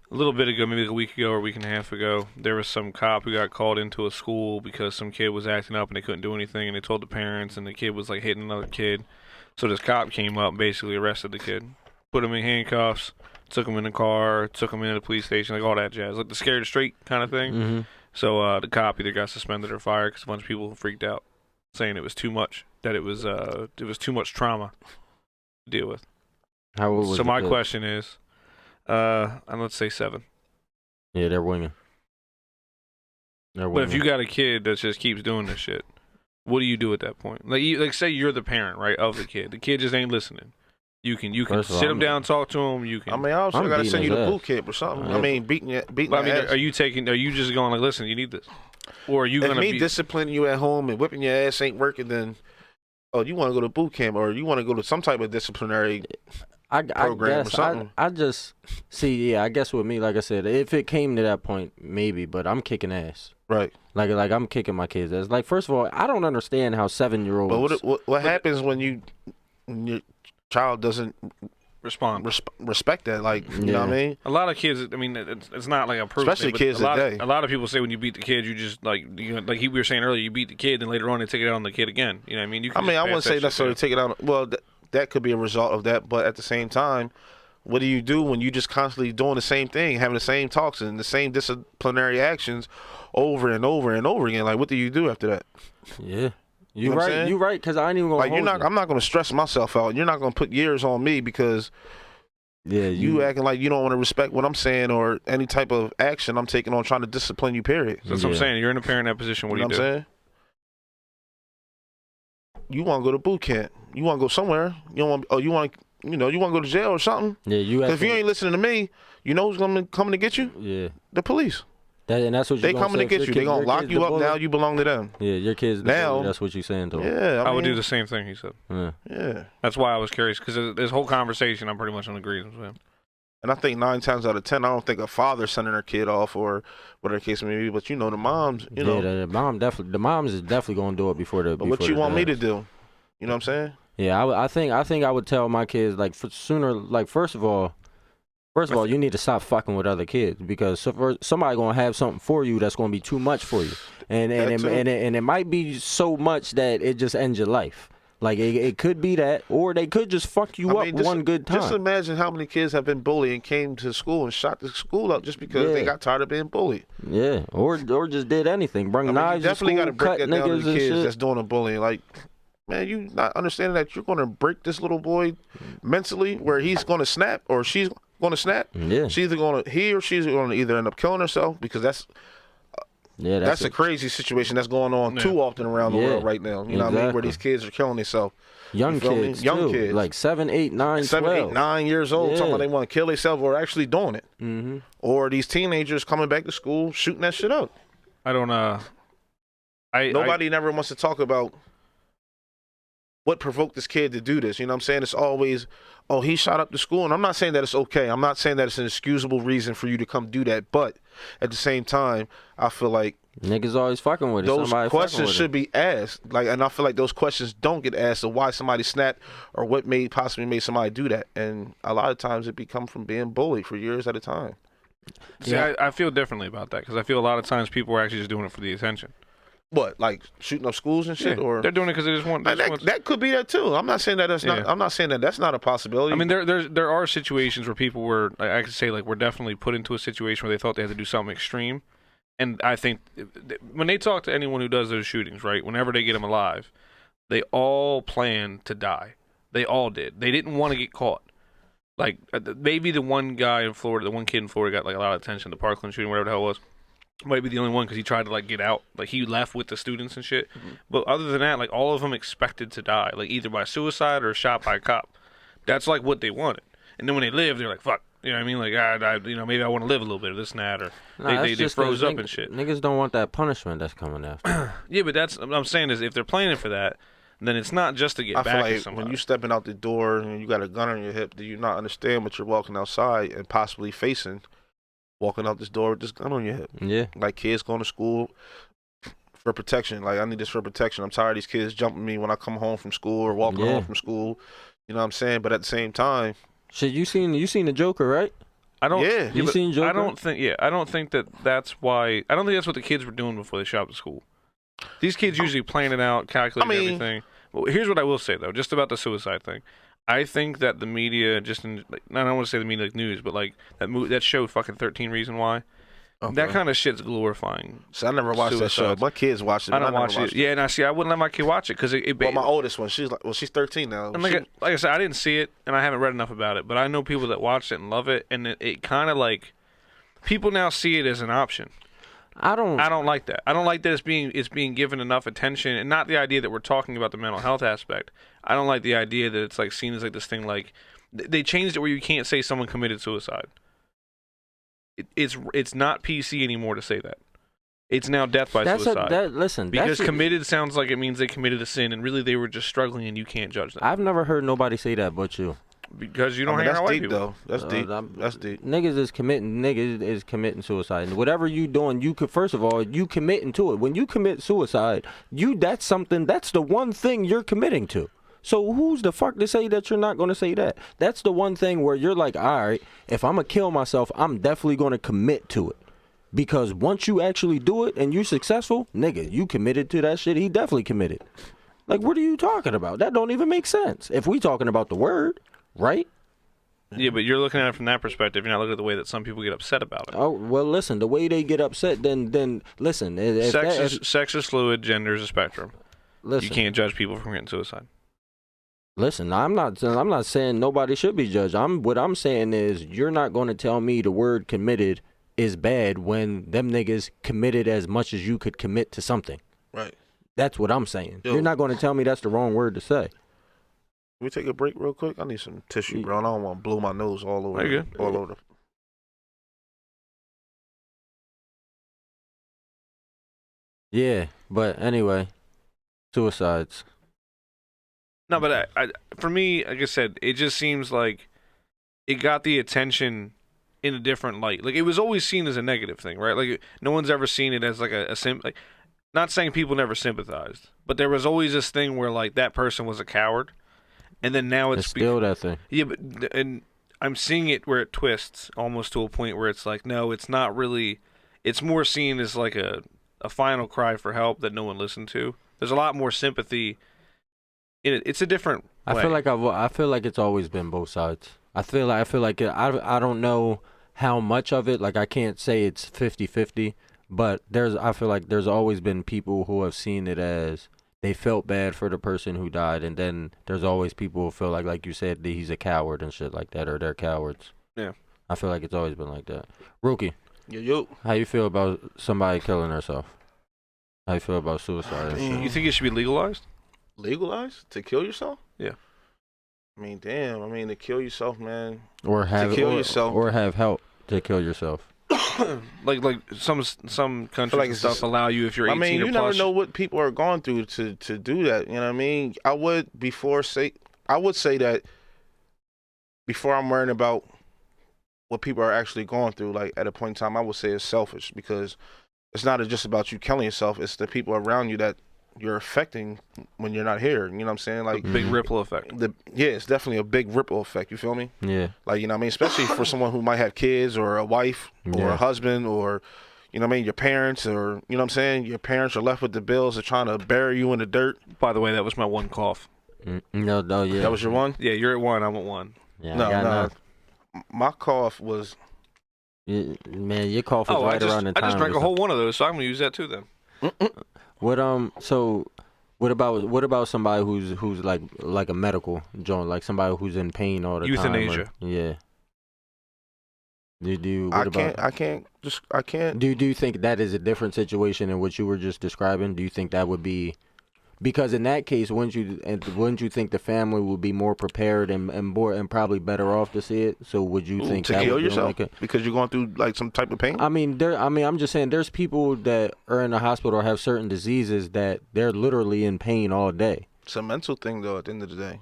little bit ago, maybe like a week ago or a week and a half ago. There was some cop who got called into a school because some kid was acting up and they couldn't do anything. And they told the parents, and the kid was like hitting another kid. So this cop came up and basically arrested the kid, put him in handcuffs, took him in the car, took him into the police station, like all that jazz, like the scared straight kind of thing. Mm-hmm. So the cop either got suspended or fired because a bunch of people freaked out, saying it was too much, that it was too much trauma to deal with. How old was so my kid? question is, let's say 7. Yeah, they're winging. But if you got a kid that just keeps doing this shit, what do you do at that point? Like say you're the parent, right, of the kid. The kid just ain't listening. You can sit him down, talk to him. You can. I mean, I also got to send you to boot camp or something. I mean, beating your ass. Are you just going like, listen, you need this, or are you going to be disciplining you at home and whipping your ass ain't working? Then, you want to go to boot camp or you want to go to some type of disciplinary program or something? I just see. Yeah, I guess with me, like I said, if it came to that point, maybe. But I'm kicking ass. Right. Like I'm kicking my kids' ass. Like, first of all, I don't understand how 7-year-olds. But what happens when your child doesn't respect that? Like, you know what I mean? A lot of kids. I mean, it's not like a proof. Especially kids today. A lot of people say when you beat the kid, you just like we were saying earlier, you beat the kid, and later on they take it out on the kid again. You know what I mean? I wouldn't say necessarily take it out. Well, that could be a result of that, but at the same time, What do you do when you just constantly doing the same thing, having the same talks and the same disciplinary actions over and over and over again? Like, what do you do after that? Yeah. You know what I'm saying? You right, because I ain't even gonna Like, I'm not gonna stress myself out. You're not gonna put years on me because you acting like you don't want to respect what I'm saying or any type of action I'm taking on trying to discipline you, period. So that's what I'm saying. You're in a parent in that position. What do you do? What I'm saying? You want to go to boot camp. You want to go somewhere. You want to go to jail or something. Yeah, Because if you ain't listening to me, you know who's coming to get you? Yeah. The police. And that's what they coming to get you. They gonna lock you up now. You belong to them. Yeah, your kids. Now that's what you saying to them. Yeah, I would do the same thing. He said. Yeah. That's why I was curious because this whole conversation, I'm pretty much on agreement with him. And I think 9 times out of 10, I don't think a father sending their kid off or whatever the case may be. But the moms, know, the moms is definitely gonna do it before the. But what you want me to do? You know what I'm saying? Yeah, I think I would tell my kids like first of all, you need to stop fucking with other kids because somebody gonna have something for you that's gonna be too much for you, and it might be so much that it just ends your life. Like it could be that, or they could just fuck you up one good time. Just imagine how many kids have been bullied and came to school and shot the school up just because they got tired of being bullied. Yeah, or just did anything, bring knives to school, definitely got to break that down to the kids shit. that's doing the bullying. Like, man, you not understanding that you're gonna break this little boy mentally, where he's gonna snap or she's gonna snap. Yeah, he or she's gonna either end up killing herself because that's a crazy situation that's going on too often around the world right now. You know what I mean? Where these kids are killing themselves. Young kids, like 7, 8, 9, 12. 9 years old, talking about they want to kill themselves or actually doing it. Mm-hmm. Or these teenagers coming back to school shooting that shit up. I don't Nobody never wants to talk about what provoked this kid to do this. You know what I'm saying? It's always, oh, he shot up the school. And I'm not saying that it's okay. I'm not saying that it's an excusable reason for you to come do that. But at the same time, I feel like niggas always fucking with it. Those questions should be asked. And I feel like those questions don't get asked of why somebody snapped or what possibly made somebody do that. And a lot of times it become from being bullied for years at a time. See, I feel differently about that because I feel a lot of times people are actually just doing it for the attention. What, like shooting up schools and shit, or they're doing it because they just want. That could be that too. I'm not saying that that's not. I'm not saying that that's not a possibility. I mean, there are situations where people were, like, I could say, like, were definitely put into a situation where they thought they had to do something extreme, and I think when they talk to anyone who does those shootings, right, whenever they get them alive, they all plan to die. They all did. They didn't want to get caught. Like maybe the one guy in Florida, the one kid in Florida got like a lot of attention. The Parkland shooting, whatever the hell it was. Might be the only one because he tried to like get out, like he left with the students and shit. Mm-hmm. But other than that, like all of them expected to die, like either by suicide or shot by a cop. That's like what they wanted. And then when they live, they're like, "Fuck," you know what I mean? Like, maybe I want to live a little bit of this and that, or they froze up and shit. Niggas don't want that punishment that's coming after. Yeah, but that's what I'm saying is if they're planning for that, then it's not just to get back at somebody. When you stepping out the door and you got a gun on your hip, do you not understand what you're walking outside and possibly facing? Walking out this door with this gun on your hip. Yeah. Like kids going to school for protection. Like, I need this for protection. I'm tired of these kids jumping me when I come home from school or walking home from school. You know what I'm saying? But at the same time. Shit, you seen the Joker, right? I don't. Yeah. You seen Joker? I don't think that's why. I don't think that's what the kids were doing before they shot up the school. These kids usually plan it out, calculating everything. Well, here's what I will say, though, just about the suicide thing. I think that the media, I don't want to say the media like news, but like that show, fucking 13 Reasons Why. Okay. That kind of shit's glorifying. So I never watched that show. My kids watched it. I don't watch it. Yeah, and I wouldn't let my kid watch it because it. Well, my oldest one, she's 13 now. And like I said, I didn't see it, and I haven't read enough about it, but I know people that watched it and love it, and it kind of like people now see it as an option. I don't like that. I don't like that it's being given enough attention, and not the idea that we're talking about the mental health aspect. I don't like the idea that it's like seen as like this thing like they changed it where you can't say someone committed suicide. It's not PC anymore to say that. It's now death by suicide. Because committed sounds like it means they committed a sin, and really they were just struggling, and you can't judge them. I've never heard nobody say that but you. Because you don't hang around white people. Though. That's deep. That's deep. Niggas is committing suicide. And whatever you doing, you could first of all, you committing to it. When you commit suicide, that's the one thing you're committing to. So who's the fuck to say that you're not going to say that? That's the one thing where you're like, all right, if I'm going to kill myself, I'm definitely going to commit to it. Because once you actually do it and you're successful, nigga, you committed to that shit. He definitely committed. Like, what are you talking about? That don't even make sense. If we talking about the word, right? Yeah, but you're looking at it from that perspective. You're not looking at the way that some people get upset about it. Oh well, listen. The way they get upset, then listen. Sex is fluid. Gender is a spectrum. Listen, You can't judge people for committing suicide. Listen, I'm not saying nobody should be judged. What I'm saying is you're not going to tell me the word committed is bad when them niggas committed as much as you could commit to something. Right. That's what I'm saying. Yo. You're not going to tell me that's the wrong word to say. Can we take a break real quick? I need some tissue, bro. I don't want to blow my nose all over. There you go. All over. Yeah, but anyway, suicides. No, but for me, like I said, it just seems like it got the attention in a different light. Like, it was always seen as a negative thing, right? Like, no one's ever seen it as like like, not saying people never sympathized, but there was always this thing where like that person was a coward, and then now it's still that thing. Yeah, but and I'm seeing it where it twists almost to a point where it's like, no, it's not really. It's more seen as like a final cry for help that no one listened to. There's a lot more sympathy in it. It's a different way. I feel like it's always been both sides. I feel like I don't know how much of it. Like, I can't say it's 50-50, but I feel like there's always been people who have seen it as they felt bad for the person who died, and then there's always people who feel like you said, that he's a coward and shit like that, or they're cowards. Yeah. I feel like it's always been like that. Rokey, Yo. how you feel about somebody killing herself? How you feel about suicide and shit? You think it should be legalized? Legalized? To kill yourself? Yeah. I mean, damn. I mean, to kill yourself, man. Or have yourself. Or have help to kill yourself. like some countries like and stuff allow you if you're 18 I mean, or you plus. never know what people are going through to do that. You know what I mean? I would say that before I'm worrying about what people are actually going through, like at a point in time, I would say it's selfish, because it's not just about you killing yourself. It's the people around you that you're affecting when you're not here. You know what I'm saying? Like, big ripple effect. It's definitely a big ripple effect. You feel me? Yeah. Like, you know what I mean? Especially for someone who might have kids or a wife or a husband, or, you know what I mean, your parents, or, you know what I'm saying? Your parents are left with the bills of trying to bury you in the dirt. By the way, that was my one cough. No, yeah. That was your one? Yeah, you're at one. I'm at one. Yeah, No. My cough was... Yeah, man, your cough was I around the time. I just drank a whole one of those, so I'm gonna use that too then. What about somebody who's like a medical joint, like somebody who's in pain all the Euthanasia. time? Yeah. I can't. Do you think that is a different situation than what you were just describing? Do you think that would be, because in that case, wouldn't you think the family would be more prepared and probably better off to see it? So would you think to that kill would be yourself like because you're going through like some type of pain? I'm just saying, there's people that are in the hospital or have certain diseases that they're literally in pain all day. It's a mental thing, though. At the end of the day,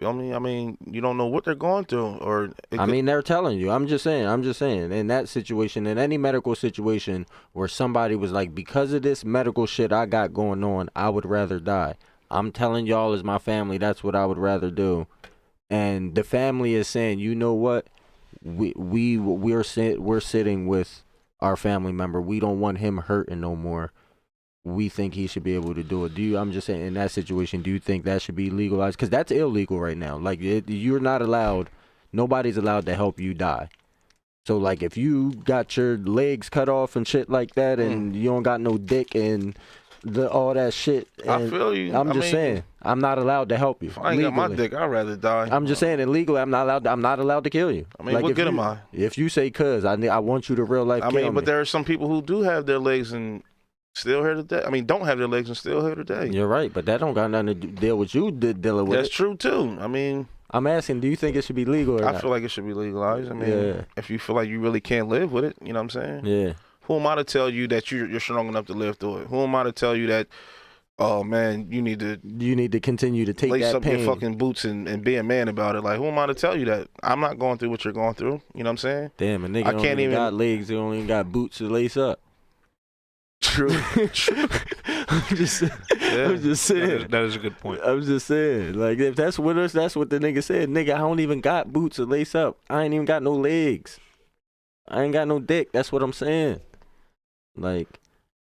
you know what I mean? I mean, you don't know what they're going through, or they're telling you. I'm just saying. In that situation, in any medical situation where somebody was like, because of this medical shit I got going on, I would rather die. I'm telling y'all, as my family, that's what I would rather do. And the family is saying, you know what? We're sitting with our family member. We don't want him hurting no more. We think he should be able to do it. I'm just saying, in that situation, do you think that should be legalized? Because that's illegal right now. Like, you're not allowed, nobody's allowed to help you die. So, like, if you got your legs cut off and shit like that, and you don't got no dick and all that shit. I feel you. I'm just saying, I'm not allowed to help you. If I ain't got my dick, I'd rather die. I'm just saying, illegally, I'm not allowed to kill you. I mean, like, what good am I? If you say, cuz, I want you to real life kill me. But there are some people who do have their legs and still here today. I mean, don't have their legs and still here today. You're right, but that don't got nothing to deal with you dealing with. That's true too. I mean, I'm asking, do you think it should be legal or not? I feel like it should be legalized. I mean, if you feel like you really can't live with it, you know what I'm saying? Yeah. Who am I to tell you that you're strong enough to live through it? Who am I to tell you that, oh man, you need to continue to take lace that up pain. your fucking boots and be a man about it? Like, who am I to tell you that? I'm not going through what you're going through. You know what I'm saying? Damn, a nigga don't even got legs. He only got boots to lace up. True. I'm just saying. That is a good point. I'm just saying. Like, if that's what the nigga said. Nigga, I don't even got boots to lace up. I ain't even got no legs. I ain't got no dick. That's what I'm saying. Like,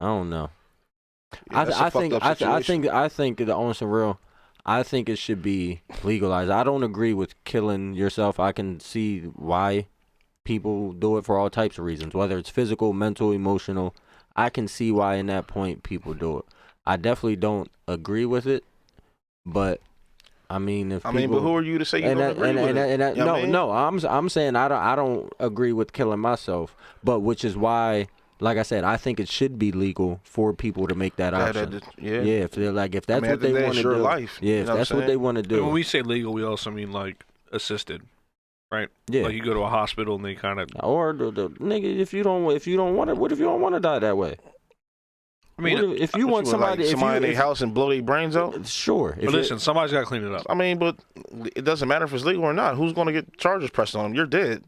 I don't know. Yeah, I think on some real, I think it should be legalized. I don't agree with killing yourself. I can see why people do it for all types of reasons, whether it's physical, mental, emotional. I can see why in that point people do it. I definitely don't agree with it, but I mean, if but who are you to say you don't agree with it? No, I'm saying I don't agree with killing myself, but which is why, like I said, I think it should be legal for people to make that option. If they're like, if that's what they want to do, life, if that's what they want to do. When we say legal, we also mean like assisted, right? Yeah, like you go to a hospital and they kind of or the nigga, if you don't want to, what if you don't want to die that way? I mean, if you want somebody, in their house and blow their brains out, sure. But listen, somebody's got to clean it up. I mean, but it doesn't matter if it's legal or not. Who's going to get charges pressed on them? You're dead.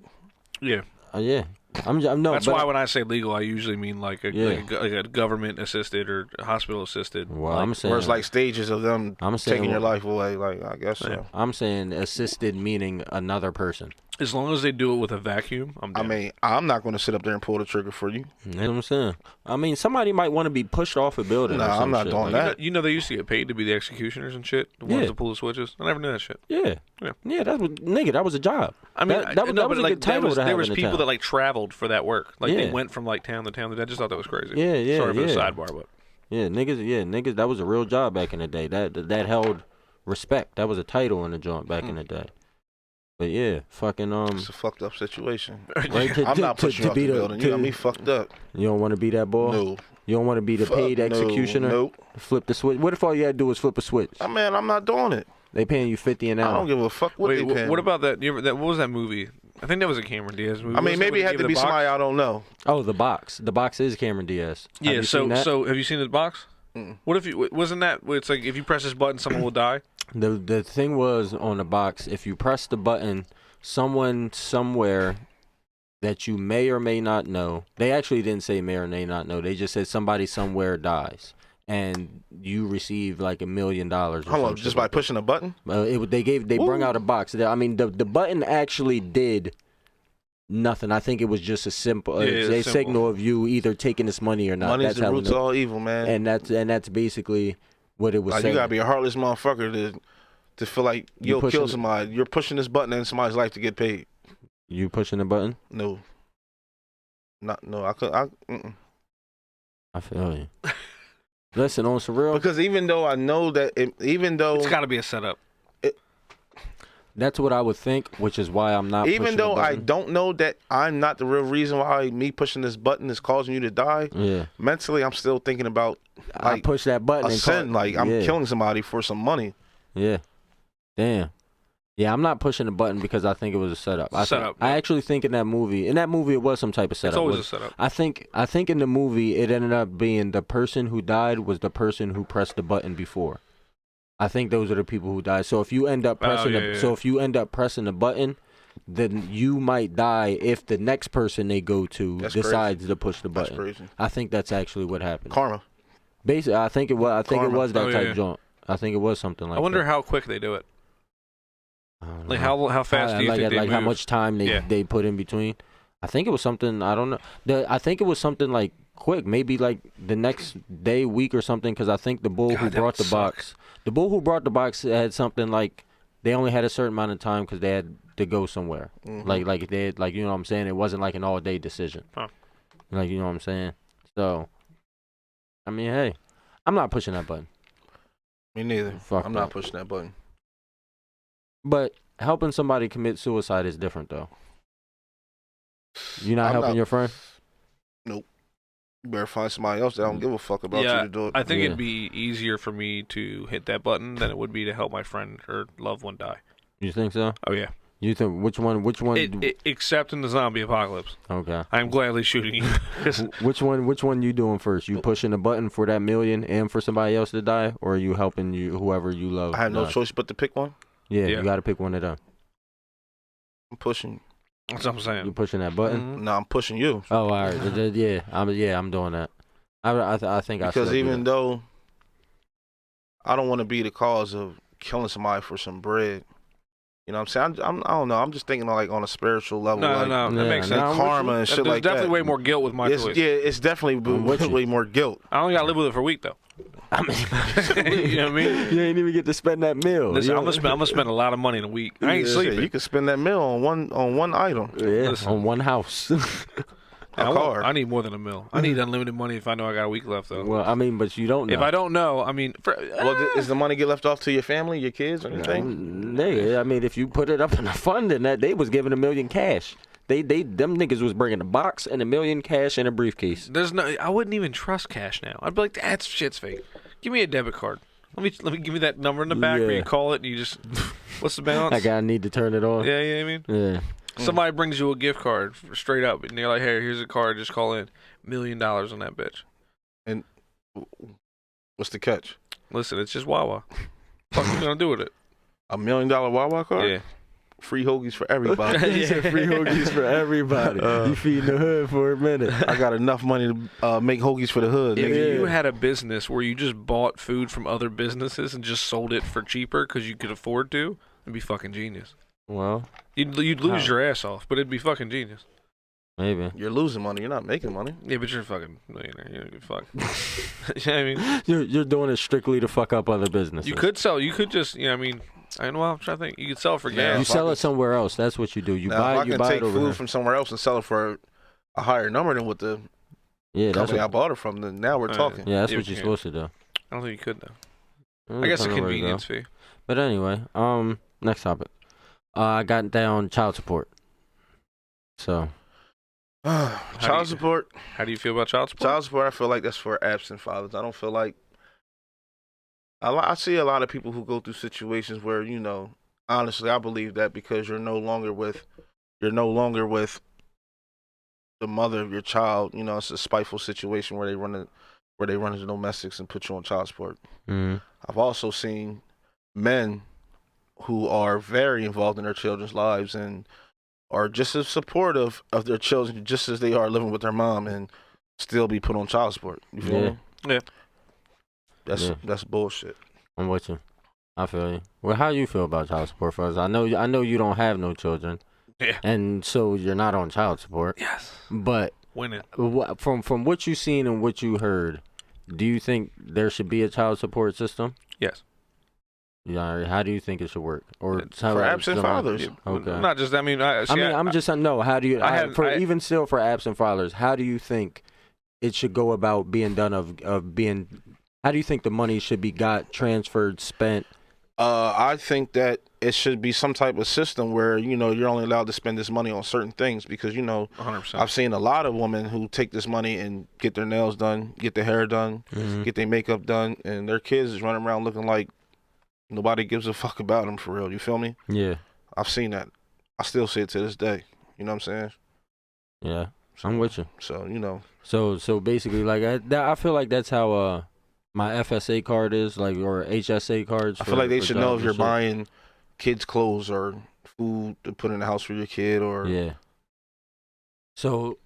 Yeah. Yeah. No. That's why when I say legal, I usually mean like a government assisted or hospital assisted. Well, I'm saying where it's like stages of them taking your life away. Like I guess so. I'm saying assisted meaning another person. As long as they do it with a vacuum, I'm down. I mean, I'm not going to sit up there and pull the trigger for you. You know what I'm saying? I mean, somebody might want to be pushed off a building. No, I'm not doing that. You know, they used to get paid to be the executioners and shit. The ones that pull the switches. I never knew that shit. Yeah. That was a job. I mean, that was a good title to have. There was people that like traveled for that work. Like they went from like town to town. I just thought that was crazy. Yeah. Sorry for the sidebar, but niggas. That was a real job back in the day. That held respect. That was a title in the joint back in the day. But yeah, fucking it's a fucked up situation. Right, I'm not pushing you off the building. You got me fucked up. You don't want to be that boy? No. You don't want to be the paid executioner? Nope. Flip the switch. What if all you had to do was flip a switch? Man, I'm not doing it. They paying you $50 an hour. I don't give a fuck what they paying. What about that? What was that movie? I think that was a Cameron Diaz movie. I mean, maybe it had to be somebody I don't know. Oh, The Box. The Box is Cameron Diaz. Yeah. So have you seen The Box? What if you wasn't that? It's like if you press this button, someone will die. The thing was on The Box, if you press the button, someone somewhere that you may or may not know. They actually didn't say may or may not know. They just said somebody somewhere dies, and you receive like $1 million. Hold on, just by pushing a button? They bring out a box. I mean, the button actually did nothing. I think it was just a simple signal of you either taking this money or not. Money's the root of all evil, man. And that's basically what it was saying. You gotta be a heartless motherfucker to feel like you'll kill somebody. You're pushing this button in somebody's life to get paid. You pushing the button? No. I feel you. Listen, on some real. Because even though I know that, it's got to be a setup. That's what I would think, which is why I'm not. Even though I don't know that I'm not the real reason why me pushing this button is causing you to die. Yeah. Mentally, I'm still thinking about. I push that button. A sin, I'm killing somebody for some money. Yeah. Damn. Yeah, I'm not pushing the button because I think it was a setup. I actually think in that movie it was some type of setup. It's always a setup. I think in the movie it ended up being the person who died was the person who pressed the button before. I think those are the people who died. So if you end up pressing the button, then you might die if the next person they go to decides to push the button. That's crazy. I think that's actually what happened. Karma. Basically, I think it was that type joint. I think it was something like that. I wonder how quick they do it. Like how fast do you think they move? How much time they put in between? I think it was something, I don't know. I think it was something like quick, maybe like the next day, week or something, because I think the bull who brought the box had something like they only had a certain amount of time because they had to go somewhere. Mm-hmm. Like they had, like, you know what I'm saying? It wasn't like an all day decision. Huh. Like, you know what I'm saying? So, I mean, hey, I'm not pushing that button. Me neither. I'm not pushing that button. But helping somebody commit suicide is different, though. You're not helping your friend? Nope. You better find somebody else that don't give a fuck about you to do it. I think it'd be easier for me to hit that button than it would be to help my friend or loved one die. You think so? Oh, yeah. You think which one? Except in the zombie apocalypse. Okay. I'm gladly shooting you. Which one you doing first? You pushing the button for that $1 million and for somebody else to die, or are you helping whoever you love? I have no choice but to pick one. Yeah, you got to pick one of them. I'm pushing. That's what I'm saying. You pushing that button? Mm-hmm. No, I'm pushing you. Oh, all right. I'm doing that. I think because even though I don't want to be the cause of killing somebody for some bread. You know what I'm saying? I don't know. I'm just thinking like on a spiritual level. No, that makes sense. Karma and shit like that. There's definitely way more guilt with my choice. Yeah, it's definitely way more guilt. I only got to live with it for a week, though. I mean, You know what I mean? you ain't even get to spend that meal. Listen, you I'm gonna spend a lot of money in a week. I ain't Yeah, sleeping. you could spend that meal on one item. Yeah, Listen. on one house. car. I need more than a mil. I need unlimited money if I know I got a week left, though. Well, I mean, but you don't know. If I don't know, I mean, Well, is the money get left off to your family, your kids, or anything? Nigga, I mean, if you put it up in a fund and that, they was giving $1 million cash. Them niggas was bringing a box and $1 million cash in a briefcase. I wouldn't even trust cash now. I'd be like, that shit's fake. Give me a debit card. Let me give me that number in the back where Yeah. you call it and you just, what's the balance? Like, I need to turn it on. Yeah, you know what I mean? Yeah. Somebody brings you a gift card straight up, and they're like, "Hey, here's a card. Just call in $1 million on that bitch." And what's the catch? Listen, it's just Wawa. What you gonna do with it? $1 million Wawa card? Yeah. Free hoagies for everybody. He said free hoagies for everybody. You feeding the hood for a minute. I got enough money to make hoagies for the hood. If Nigga. you had a business where you just bought food from other businesses and just sold it for cheaper because you could afford to, it'd be fucking genius. Well, You'd lose your ass off, but it'd be fucking genius. maybe. You're losing money. You're not making money. Yeah, but you're a fucking millionaire. You don't give a fuck. You know what I mean? You're doing it strictly to fuck up other businesses. You could just, you know what I mean? I'm trying to think. You could sell it for Yeah, gas. You if sell I it somewhere else. That's what you do. You Now, buy if I you can buy take it over food here. from somewhere else and sell it for a higher number than what the Yeah, that's company I what, bought it from, then now we're Right. talking. yeah, that's You what you're can't. supposed to do. I don't think you could, though. It I guess a depends on where you go. convenience fee. But anyway, next topic. I got down child support. So Child support. How do you feel about child support? Child support, I feel like that's for absent fathers. I don't feel like I see a lot of people who go through situations where, honestly, I believe that because you're no longer with the mother of your child, it's a spiteful situation where they run into domestics and put you on child support. I've also seen men who are very involved in their children's lives and are just as supportive of their children just as they are living with their mom and still be put on child support. You feel me? Yeah. That's bullshit. I'm with you. I feel you. Well, how you feel about child support, fellas? I know you don't have no children. Yeah. And so you're not on child support. Yes. But Winning. from what you've seen and what you heard, do you think there should be a child support system? Yes. Yeah. How do you think it should work? Or It's how for absent fathers. Okay. Not just, I'm just no. How do you? Even still for absent fathers, how do you think it should go about being done of being? How do you think the money should be transferred, spent? I think that it should be some type of system where you're only allowed to spend this money on certain things because 100%. I've seen a lot of women who take this money and get their nails done, get their hair done, get their makeup done, and their kids is running around looking like nobody gives a fuck about them for real. You feel me? Yeah. I've seen that. I still see it to this day. You know what I'm saying? Yeah. I'm with you. So So basically, like I feel like that's how my FSA card is, like, or HSA cards. I feel like they should know if you're shit. buying kids' clothes or food to put in the house for your kid or Yeah. So,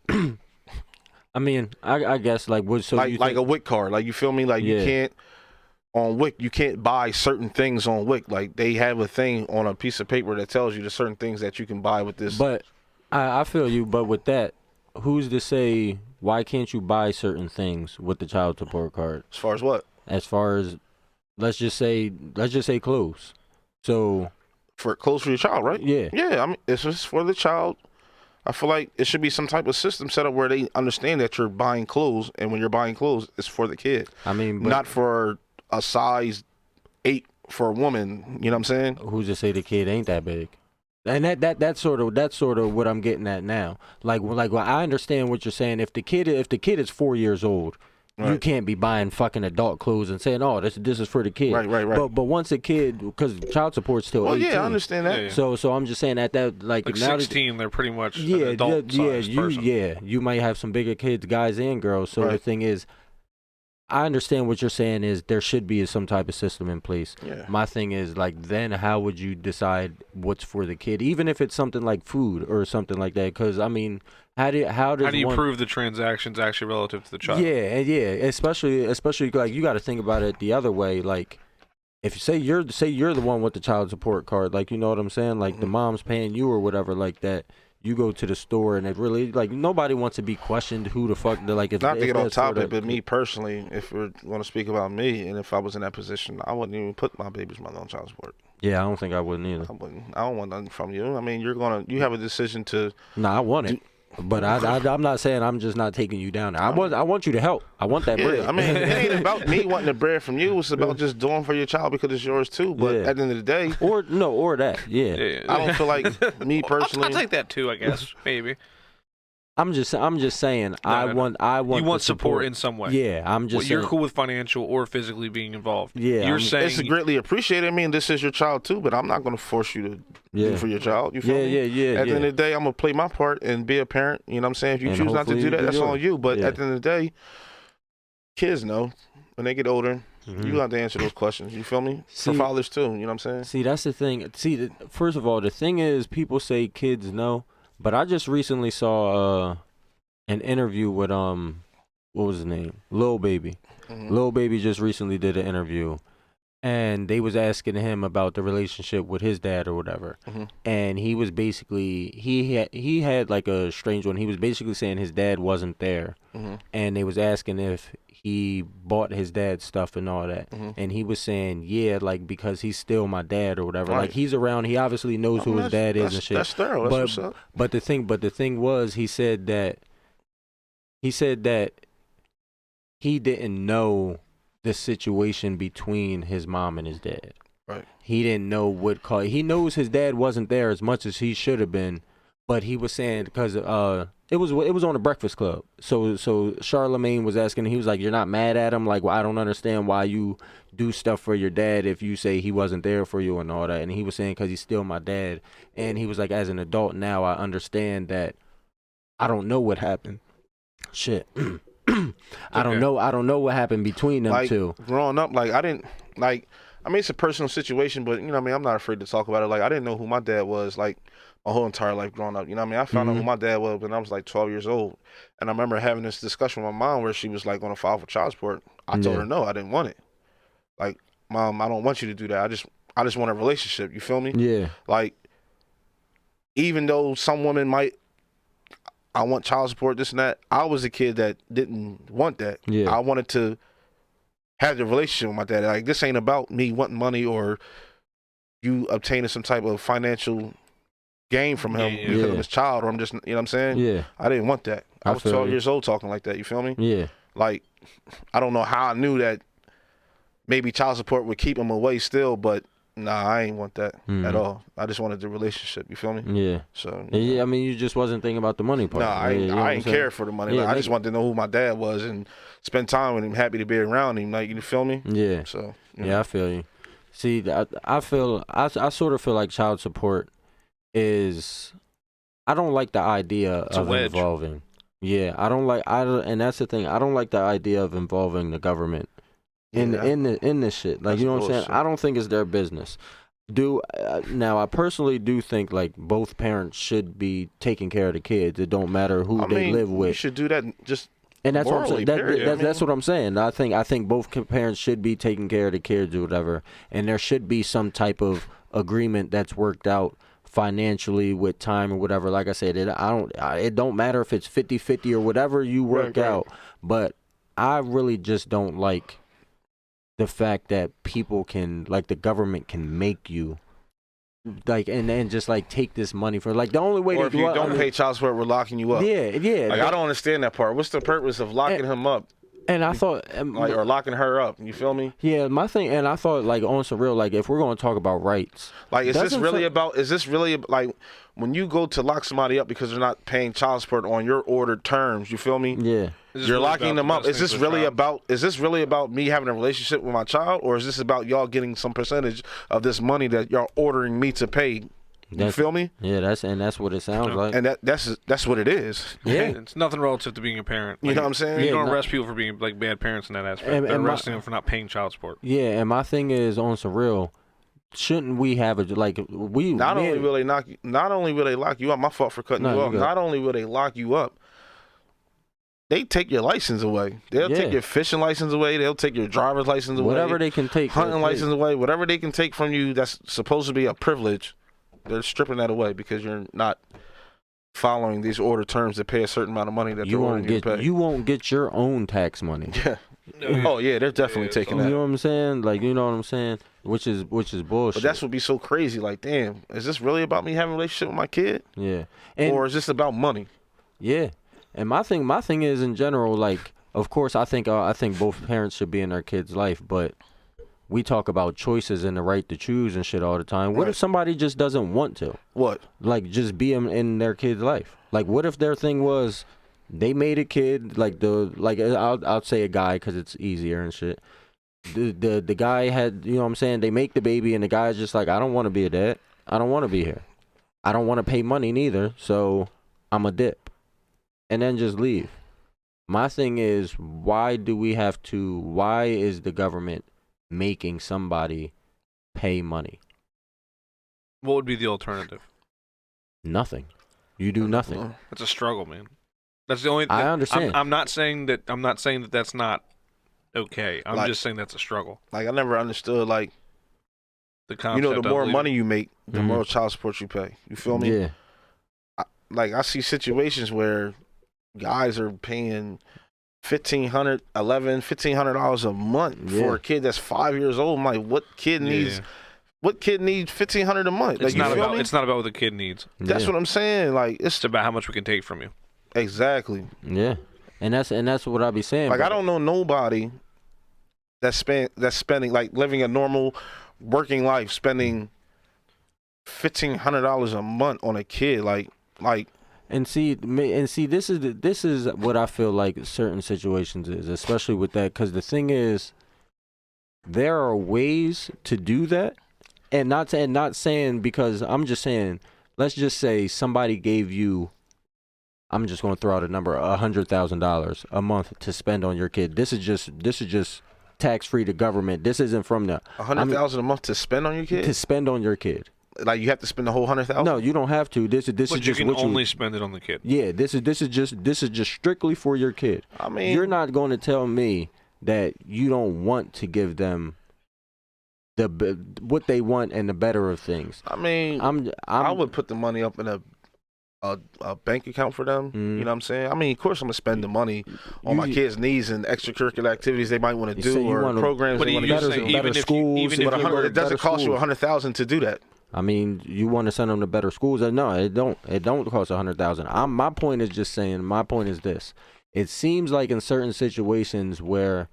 I mean, I guess like what? So you like think, a WIC card. Like, you feel me? Like Yeah. you can't on WIC. You can't buy certain things on WIC. Like, they have a thing on a piece of paper that tells you the certain things that you can buy with this. But I feel you. But with that, who's to say why can't you buy certain things with the child support card? As far as what? As far as let's just say clothes. So For clothes for your child, right? yeah. Yeah, I mean, it's just for the child. I feel like it should be some type of system set up where they understand that you're buying clothes, and when you're buying clothes, it's for the kid, I mean, but not for a size 8 for a woman. You know what I'm saying? who's to say the kid ain't that big? And that's sort of what I'm getting at now. Like well, I understand what you're saying. If the kid is 4 years old, you Right. can't be buying fucking adult clothes and saying, "Oh, this is for the kid." Right. But once a kid, because child support's still Well, 18. yeah, I understand that. Yeah. So I'm just saying that Like now 16, they're pretty much that, an adult sized person. you might have some bigger kids, guys and girls. So the Right. thing is, I understand what you're saying is there should be some type of system in place. Yeah. My thing is like, then how would you decide what's for the kid, even if it's something like food or something like that? Because I mean, how do you one, prove the transactions actually relative to the child? Yeah, especially like you got to think about it the other way. Like, if you say you're the one with the child support card, like, you know what I'm saying? Like the mom's paying you or whatever like that. you go to the store and it really like nobody wants to be questioned who the fuck like if Not to if get off that's sort topic, of- but me personally, if we're going to speak about me, and if I was in that position, I wouldn't even put my baby's mother on child support. Yeah, I don't think I wouldn't either. I wouldn't. I don't want nothing from you. I mean, you have a decision to. Nah, I want it. But I'm not saying I'm just not taking you down there. I want you to help. I want that bread. Yeah, I mean, it ain't about me wanting the bread from you. It's about just doing for your child because it's yours too. But Yeah. at the end of the day, or that. Yeah. I don't feel like me personally. I'll take that too, I guess. Maybe. I'm just saying No. I want You want the support in some way. Yeah, I'm just Well, you're saying. cool with financial or physically being involved. Yeah, You're I'm- saying It's greatly appreciated. I mean, this is your child too, but I'm not going to force you to do for your child. You feel me? Yeah. At the end of the day, I'm going to play my part and be a parent. You know what I'm saying? If you And choose not to hopefully do that, you that's do on it. you. But Yeah. at the end of the day, kids know when they get older, you have to answer those questions. You feel me? See- For fathers too. You know what I'm saying? See, that's the thing. See, first of all, the thing is, people say kids know, but I just recently saw an interview with what was his name? Lil Baby. Mhm. Lil Baby just recently did an interview, and they was asking him about the relationship with his dad or whatever, Mhm. and he was basically he had like a strange one. He was basically saying his dad wasn't there, Mhm. and they was asking if he bought his dad's stuff and all that, Mhm. and he was saying yeah, like because he's still my dad or whatever. Right. Like he's around, he obviously knows who his dad is and shit. That's thorough. That's what's up. But the thing was, he said that he didn't know the situation between his mom and his dad. Right. He didn't know what cause. He knows his dad wasn't there as much as he should have been, but he was saying because it was on the Breakfast Club. So Charlemagne was asking. He was like, "You're not mad at him? Like, well, I don't understand why you do stuff for your dad if you say he wasn't there for you and all that." And he was saying because he's still my dad. And he was like, as an adult now, I understand that I don't know what happened. Shit. I don't know what happened between them Like two. growing up, like I didn't like. I mean, it's a personal situation, but you know, what I mean, I'm not afraid to talk about it. Like I didn't know who my dad was. Like my whole entire life growing up. You know what I mean? I found out who my dad was when I was like 12 years old. And I remember having this discussion with my mom where she was like going to file for child support. I told her no, I didn't want it. Like, Mom, I don't want you to do that. I just want a relationship. You feel me? Yeah. Like, even though some women might, I want child support, this and that, I was a kid that didn't want that. Yeah. I wanted to have the relationship with my dad. Like, this ain't about me wanting money or you obtaining some type of financial gain from him because I'm his child, or I'm just, you know what I'm saying? Yeah. I didn't want that. I was feel 12 you. years old talking like that. You feel me? Yeah. Like, I don't know how I knew that maybe child support would keep him away still, but nah, I ain't want that at all. I just wanted the relationship. You feel me? Yeah. So Yeah, I mean, you just wasn't thinking about the money part. nah, I ain't, You know what I I'm ain't saying? care for the money. Yeah, Like, I like- just wanted to know who my dad was and spend time with him. Happy to be around him. Like, you feel me? Yeah. So Yeah, I feel you. See, I sort of feel like child support is. I don't like the idea of wedge. involving. Yeah, and that's the thing. I don't like the idea of involving the government in this shit. Like, That's you know what I'm saying? bullshit. I don't think it's their business. Now I personally do think like both parents should be taking care of the kids. It don't matter who I they mean, live you with. should do that. Just And that's what I'm morally, saying. period. That's what I'm saying. I think both parents should be taking care of the kids or whatever, and there should be some type of agreement that's worked out financially with time or whatever. Like I said, it don't matter if it's 50-50 or whatever you work Right. out, but I really just don't like the fact that people can, like, the government can make you, like, and then just like take this money for, like, the only way or to if you don't pay child support, we're locking you up. Yeah. Like, I don't understand that part. What's the purpose of locking him up, And I thought, like, or locking her up? You feel me? yeah, my thing, and I thought, like, on some real, like, if we're going to talk about rights, Like, is this doesn't really feel- about? Is this really like when you go to lock somebody up because they're not paying child support on your ordered terms? You feel me? yeah. Is this You're really locking about them the up. best Is thing this for the really child? about? Is this really about me having a relationship with my child, or is this about y'all getting some percentage of this money that y'all ordering me to pay? You feel me? Yeah, that's what it sounds like. And that's what it is. Yeah. It's nothing relative to being a parent. You know what I'm saying? You Yeah, don't no- arrest people for being like bad parents in that aspect. And- They're and my- arresting them for not paying child support. Yeah, and my thing is, on some real, shouldn't we have Not only will they lock you up. My fault for cutting No, you you off. good. Not only will they lock you up, they take your license away. They'll Yeah. take your fishing license away. They'll take your driver's license away. whatever they can take, hunting they'll license away. Whatever they can take from you that's supposed to be a privilege, they're stripping that away because you're not following these order terms to pay a certain amount of money that You they're won't ordering you to get pay. you won't get your own tax money. Yeah. Oh yeah, they're definitely taking You that. know what I'm saying? Like, you know what I'm saying? Which is bullshit. But that's what be so crazy. Like, damn, is this really about me having a relationship with my kid, yeah. And or is this about money? yeah. And my thing is in general, like, of course, I think both parents should be in their kids' life, but we talk about choices and the right to choose and shit all the time. What Right. if somebody just doesn't want to? What? Like, just be in their kid's life? Like, what if their thing was they made a kid, I'll say a guy because it's easier and shit. The guy had, you know what I'm saying, they make the baby and the guy's just like, I don't want to be a dad. I don't want to be here. I don't want to pay money neither, so I'm a dip. And then just leave. My thing is, why is the government making somebody pay money? What would be the alternative? Nothing. You do nothing. That's a struggle, man. That's the only. I understand. I'm not saying that. I'm not saying that that's not okay. I'm just saying that's a struggle. Like, I never understood, like, The concept. you know, the of more leaving. money you make, the Mhm. more child support you pay. You feel me? Yeah. Like, I see situations where guys are paying $1,500 a month Yeah. for a kid that's 5 years old. I'm like, what kid needs? What kid needs $1,500 a month? It's Like, not you feel about. me? It's not about what the kid needs. That's Yeah. what I'm saying. Like, It's about how much we can take from you. exactly. Yeah. And that's what I be saying. Like, but I don't know nobody that's spending, like, living a normal working life, spending $1,500 a month on a kid. Like And see, this is what I feel like certain situations is, especially with that, because the thing is, there are ways to do that, and not saying, because I'm just saying, let's just say somebody gave you, I'm just going to throw out a number, $100,000 a month to spend on your kid. This is just tax free to government. This isn't from the $100,000 a month to spend on your kid. to spend on your kid. Like, you have to spend the whole $100,000. No, you don't have to. This But is you just can what only spend it on the kid. Yeah, this is just strictly for your kid. I mean, You're not going to tell me that you don't want to give them what they want and the better of things. I mean, I would put the money up in a bank account for them. You know what I'm saying? I mean, of course, I'm gonna spend the money on my kids' needs and extracurricular activities they might want to do, or programs they want to better, do. better schools. It doesn't cost you $100,000 to do that. I mean, you want to send them to better schools? No, it don't. It don't cost $100,000. My point is just saying. My point is this: it seems like in certain situations where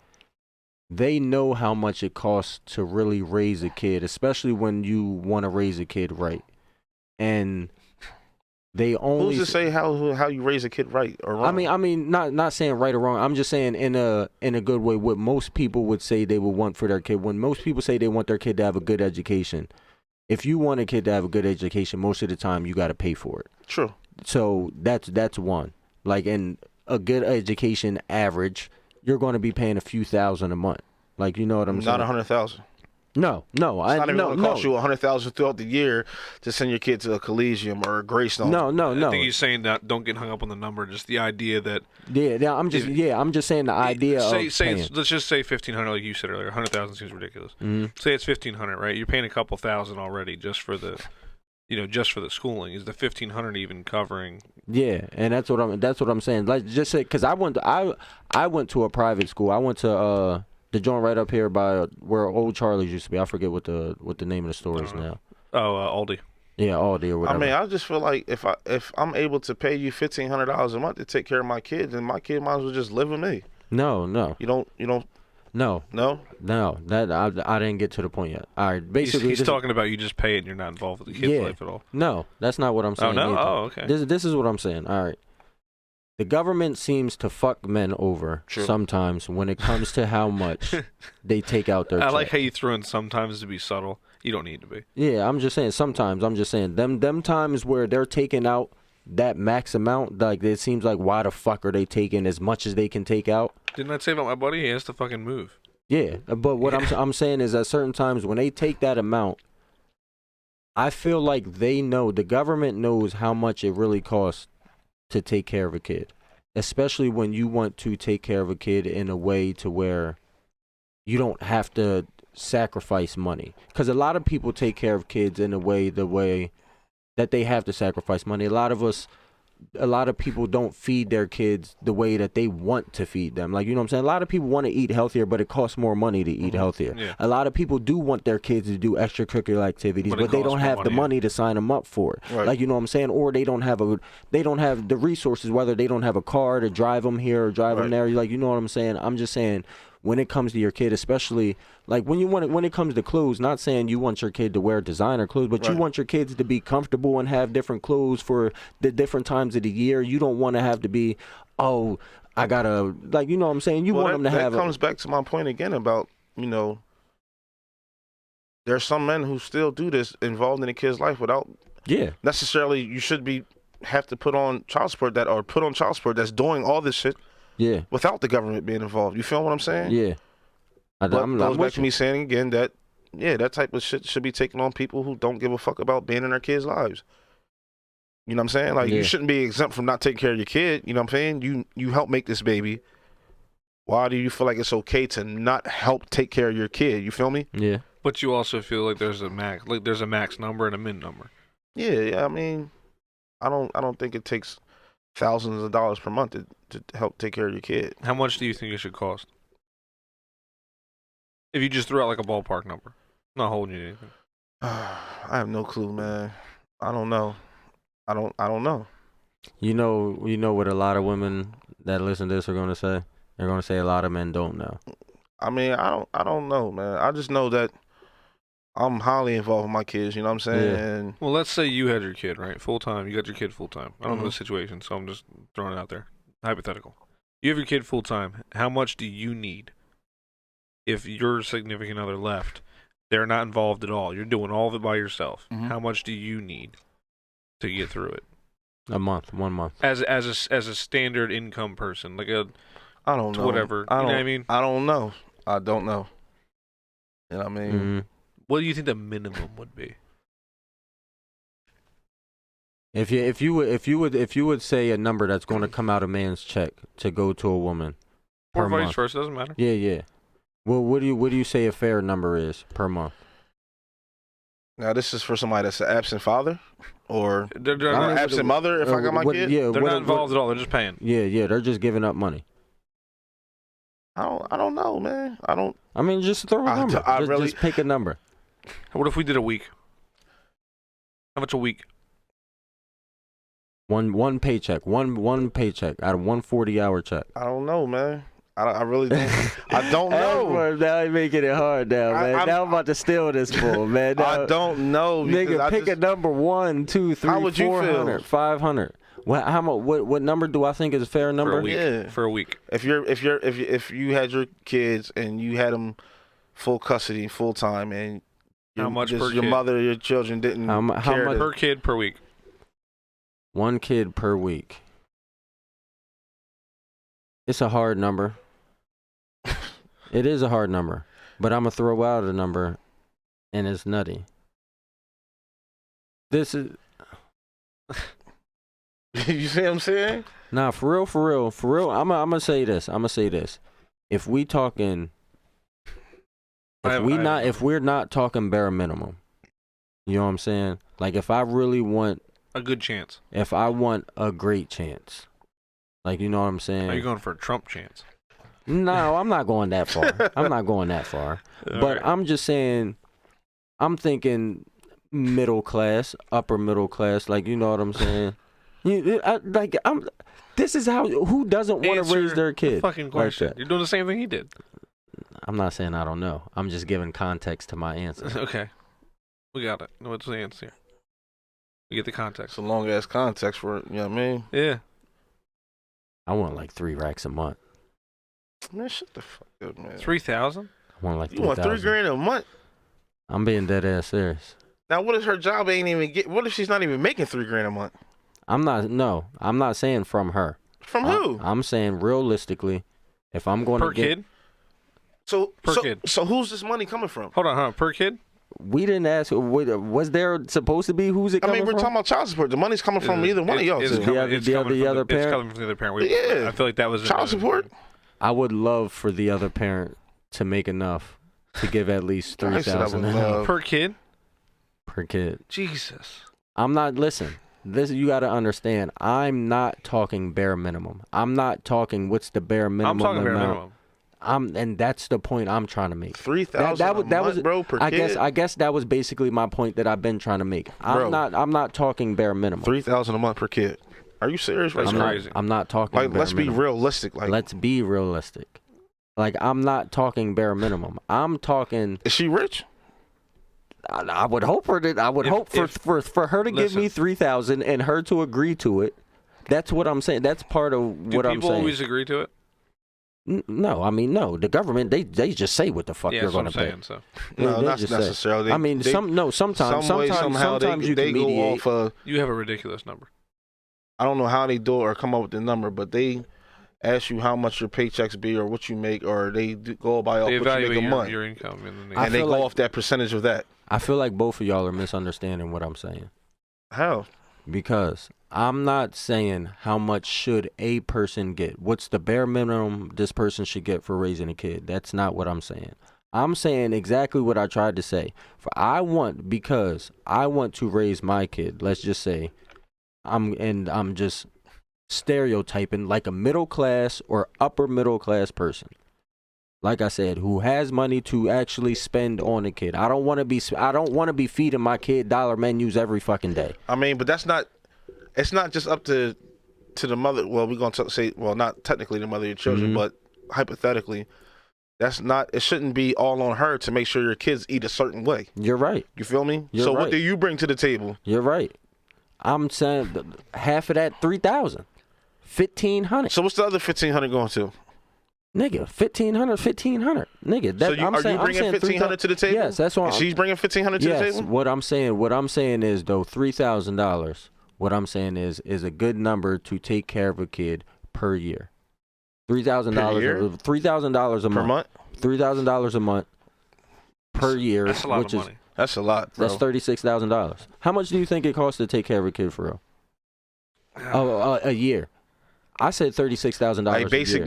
they know how much it costs to really raise a kid, especially when you want to raise a kid right, and they only. Who's to say how you raise a kid right or wrong? I mean, not saying right or wrong. I'm just saying in a good way. What most people would say they would want for their kid. When most people say they want their kid to have a good education, if you want a kid to have a good education, most of the time you got to pay for it. True. So that's one. Like, in a good education average, you're going to be paying a few thousand a month. Like, you know what I'm saying? Not $100,000. No. It's not even going to cost you $100,000 throughout the year to send your kid to a collegium or a Greystone. No. I think he's saying that don't get hung up on the number. Just the idea that. Yeah. I'm just saying the idea of paying. Let's just say 1,500, like you said earlier. 100,000 seems ridiculous. Mm-hmm. Say it's 1,500, right? You're paying a couple thousand already just for the, just for the schooling. Is the 1,500 even covering? Yeah, and that's what I'm saying. Like, just say, because I went to a private school. I went to the joint right up here by where Old Charlie's used to be. I forget what the name of the store is now. Oh, Aldi. Yeah, Aldi or whatever. I mean, I just feel like if I'm able to pay you $1,500 a month to take care of my kids, then my kid might as well just live with me. No. You don't. No. That I didn't get to the point yet. All right, basically he's talking about you just pay it and you're not involved with the kid's life at all. No, that's not what I'm saying. Oh no. either. Oh, okay. This is what I'm saying. All right. The government seems to fuck men over sometimes when it comes to how much they take out their I check. like how you throw in sometimes to be subtle. You don't need to be. Yeah, I'm just saying sometimes. I'm just saying them times where they're taking out that max amount, like, it seems like, why the fuck are they taking as much as they can take out? Didn't I say about my buddy? He has to fucking move. Yeah, but what I'm saying is at certain times when they take that amount, I feel like they know, the government knows how much it really costs to take care of a kid, especially when you want to take care of a kid in a way to where you don't have to sacrifice money. Because a lot of people take care of kids in the way that they have to sacrifice money. A lot of us a lot of people don't feed their kids the way that they want to feed them. Like, you know what I'm saying? A lot of people want to eat healthier, but it costs more money to eat healthier. Yeah. A lot of people do want their kids to do extracurricular activities, but they don't have the money to sign them up for it. Right. Like, you know what I'm saying? Or they don't have the resources, whether they don't have a car to drive them here or drive them there. Like, you know what I'm saying? I'm just saying, when it comes to your kid, especially like when it comes to clothes, not saying you want your kid to wear designer clothes, but you want your kids to be comfortable and have different clothes for the different times of the year. You don't want to have to be, oh, I gotta, like, you know what I'm saying? You want them to have. That comes back to my point again about, you know, there's some men who still do this involved in a kid's life without necessarily you should have to put on child support that's doing all this shit. Yeah. Without the government being involved. You feel what I'm saying? Yeah. But goes back to me saying again that, that type of shit should be taken on people who don't give a fuck about being in their kids' lives. You know what I'm saying? Like, you shouldn't be exempt from not taking care of your kid. You know what I'm saying? You help make this baby. Why do you feel like it's okay to not help take care of your kid? You feel me? Yeah. But you also feel like there's a max number and a min number. Yeah, I mean, I don't think it takes thousands of dollars per month to help take care of your kid. How much do you think it should cost? If you just threw out like a ballpark number, not holding you to anything. I have no clue, man. I don't know. I don't know. You know what a lot of women that listen to this are gonna say? They're gonna say a lot of men don't know. I mean, I don't know, man. I just know that I'm highly involved with my kids, you know what I'm saying? Yeah. And well, let's say you had your kid, right? Full time. You got your kid full time. I don't know the situation, so I'm just throwing it out there. Hypothetical. You have your kid full time. How much do you need? If your significant other left, they're not involved at all. You're doing all of it by yourself. How much do you need to get through it? A month, 1 month. As a standard income person, like I don't know. Whatever. You know what I mean? I don't know. I don't know. You know what I mean? What do you think the minimum would be? If you would say a number that's going to come out of man's check to go to a woman Or per vice month. versa, doesn't matter. Yeah. Well, what do you say a fair number is per month? Now, this is for somebody that's an absent father or They're an not, absent mother if I got my kid? Yeah, they're not involved at all. They're just paying. Yeah, they're just giving up money. I don't know, man. I mean, just throw a number. Just pick a number. What if we did a week? How much a week? One paycheck. One paycheck out of 140-hour check. I don't know, man. I really don't. I don't know. Now you're making it hard now, man. Now I'm about to steal this fool, man. Now, I don't know. Nigga, pick a number 1, 2, 3, How would you 400, feel? 500. What number do I think is a fair number? For a week. Yeah. For a week. If you had your kids and you had them full custody, full time, and How much per your kid? mother, your children didn't How care much Per kid per week. 1 kid per week. It's a hard number. It is a hard number, but I'm gonna throw out a number, and it's nutty. This is You see what I'm saying? nah, for real. I'm gonna say this. If we talking, if we're not talking bare minimum, you know what I'm saying? Like if I really want A good chance. if I want a great chance, like you know what I'm saying? Are you going for a Trump chance? No, I'm not going that far. But I'm just saying, I'm thinking middle class, upper middle class. Like you know what I'm saying? This is how. Who doesn't want to raise their kid? Fucking question. Like that? You're doing the same thing he did. I'm not saying I don't know. I'm just giving context to my answer. Okay. We got it. What's the answer? We get the context. It's a long ass context for it. You know what I mean? Yeah. I want like 3 racks a month. Man, shut the fuck up, man. 3,000? I want like You want $3 grand a month? I'm being dead ass serious. Now, what if her job ain't even get? What if she's not even making $3 grand a month? I'm not saying from her. From who? I'm saying realistically, if I'm going Per to get kid? So kid. So who's this money coming from? Hold on. Per kid? we didn't ask. Was there supposed to be who's it I coming mean, we're from? talking about child support. The money's coming from either one of y'all two. The other parent? It's coming from the other parent. Yeah. I feel like that was Child support? I would love for the other parent to make enough to give at least I said I would $3,000 love- per kid. per kid. Jesus. I'm not. Listen, This you got to understand. I'm not talking bare minimum. I'm not talking what's the bare minimum. I'm talking bare amount. minimum. And that's the point I'm trying to make. 3,000 a month, bro, per kid? I guess that was basically my point that I've been trying to make. I'm not talking bare minimum. 3,000 a month per kid. Are you serious? Right That's now? crazy. I'm not talking. Like, bare let's be minimum. realistic. Like, Let's be realistic. Like, I'm not talking bare minimum. I'm talking. is she rich? I would hope for that. I would hope for her to give me 3,000 and her to agree to it. That's what I'm saying. That's part of what I'm saying. Do people always agree to it? No, I mean no. The government they just say what the fuck you're going to pay. So. No, They not just say. necessarily. I mean, sometimes some way, somehow sometimes you they can go mediate. off. You have a ridiculous number. I don't know how they do it or come up with the number, but they ask you how much your paychecks be or what you make, or they go by off They what you make a evaluate month, your income, and then they, I and they feel go like- off that percentage of that. I feel like both of y'all are misunderstanding what I'm saying. How? Because I'm not saying how much should a person get. What's the bare minimum this person should get for raising a kid? That's not what I'm saying. I'm saying exactly what I tried to say. Because I want to raise my kid. Let's just say I'm just stereotyping like a middle class or upper middle class person. Like I said, who has money to actually spend on a kid. I don't want to be feeding my kid dollar menus every fucking day. I mean, but that's not. It's not just up to the mother. Well, we're gonna say, well, not technically the mother of your children, but hypothetically, that's not. It shouldn't be all on her to make sure your kids eat a certain way. You're right. You feel me? You're so right. what do you bring to the table? You're right. I'm saying half of that 3,000, 1,500. So what's the other 1,500 going to? Nigga, 1,500. Nigga, that, So are you bringing 1,500 to the table? Yes, that's what. And she's bringing 1,500 to the Yes, table. what I'm saying is though $3,000. What I'm saying is a good number to take care of a kid per year. $3,000. $3,000 a Per month? $3,000 a month per year. That's a lot which of is, money. That's a lot, bro. That's $36,000. How much do you think it costs to take care of a kid for real? A year. I said $36,000. Like basic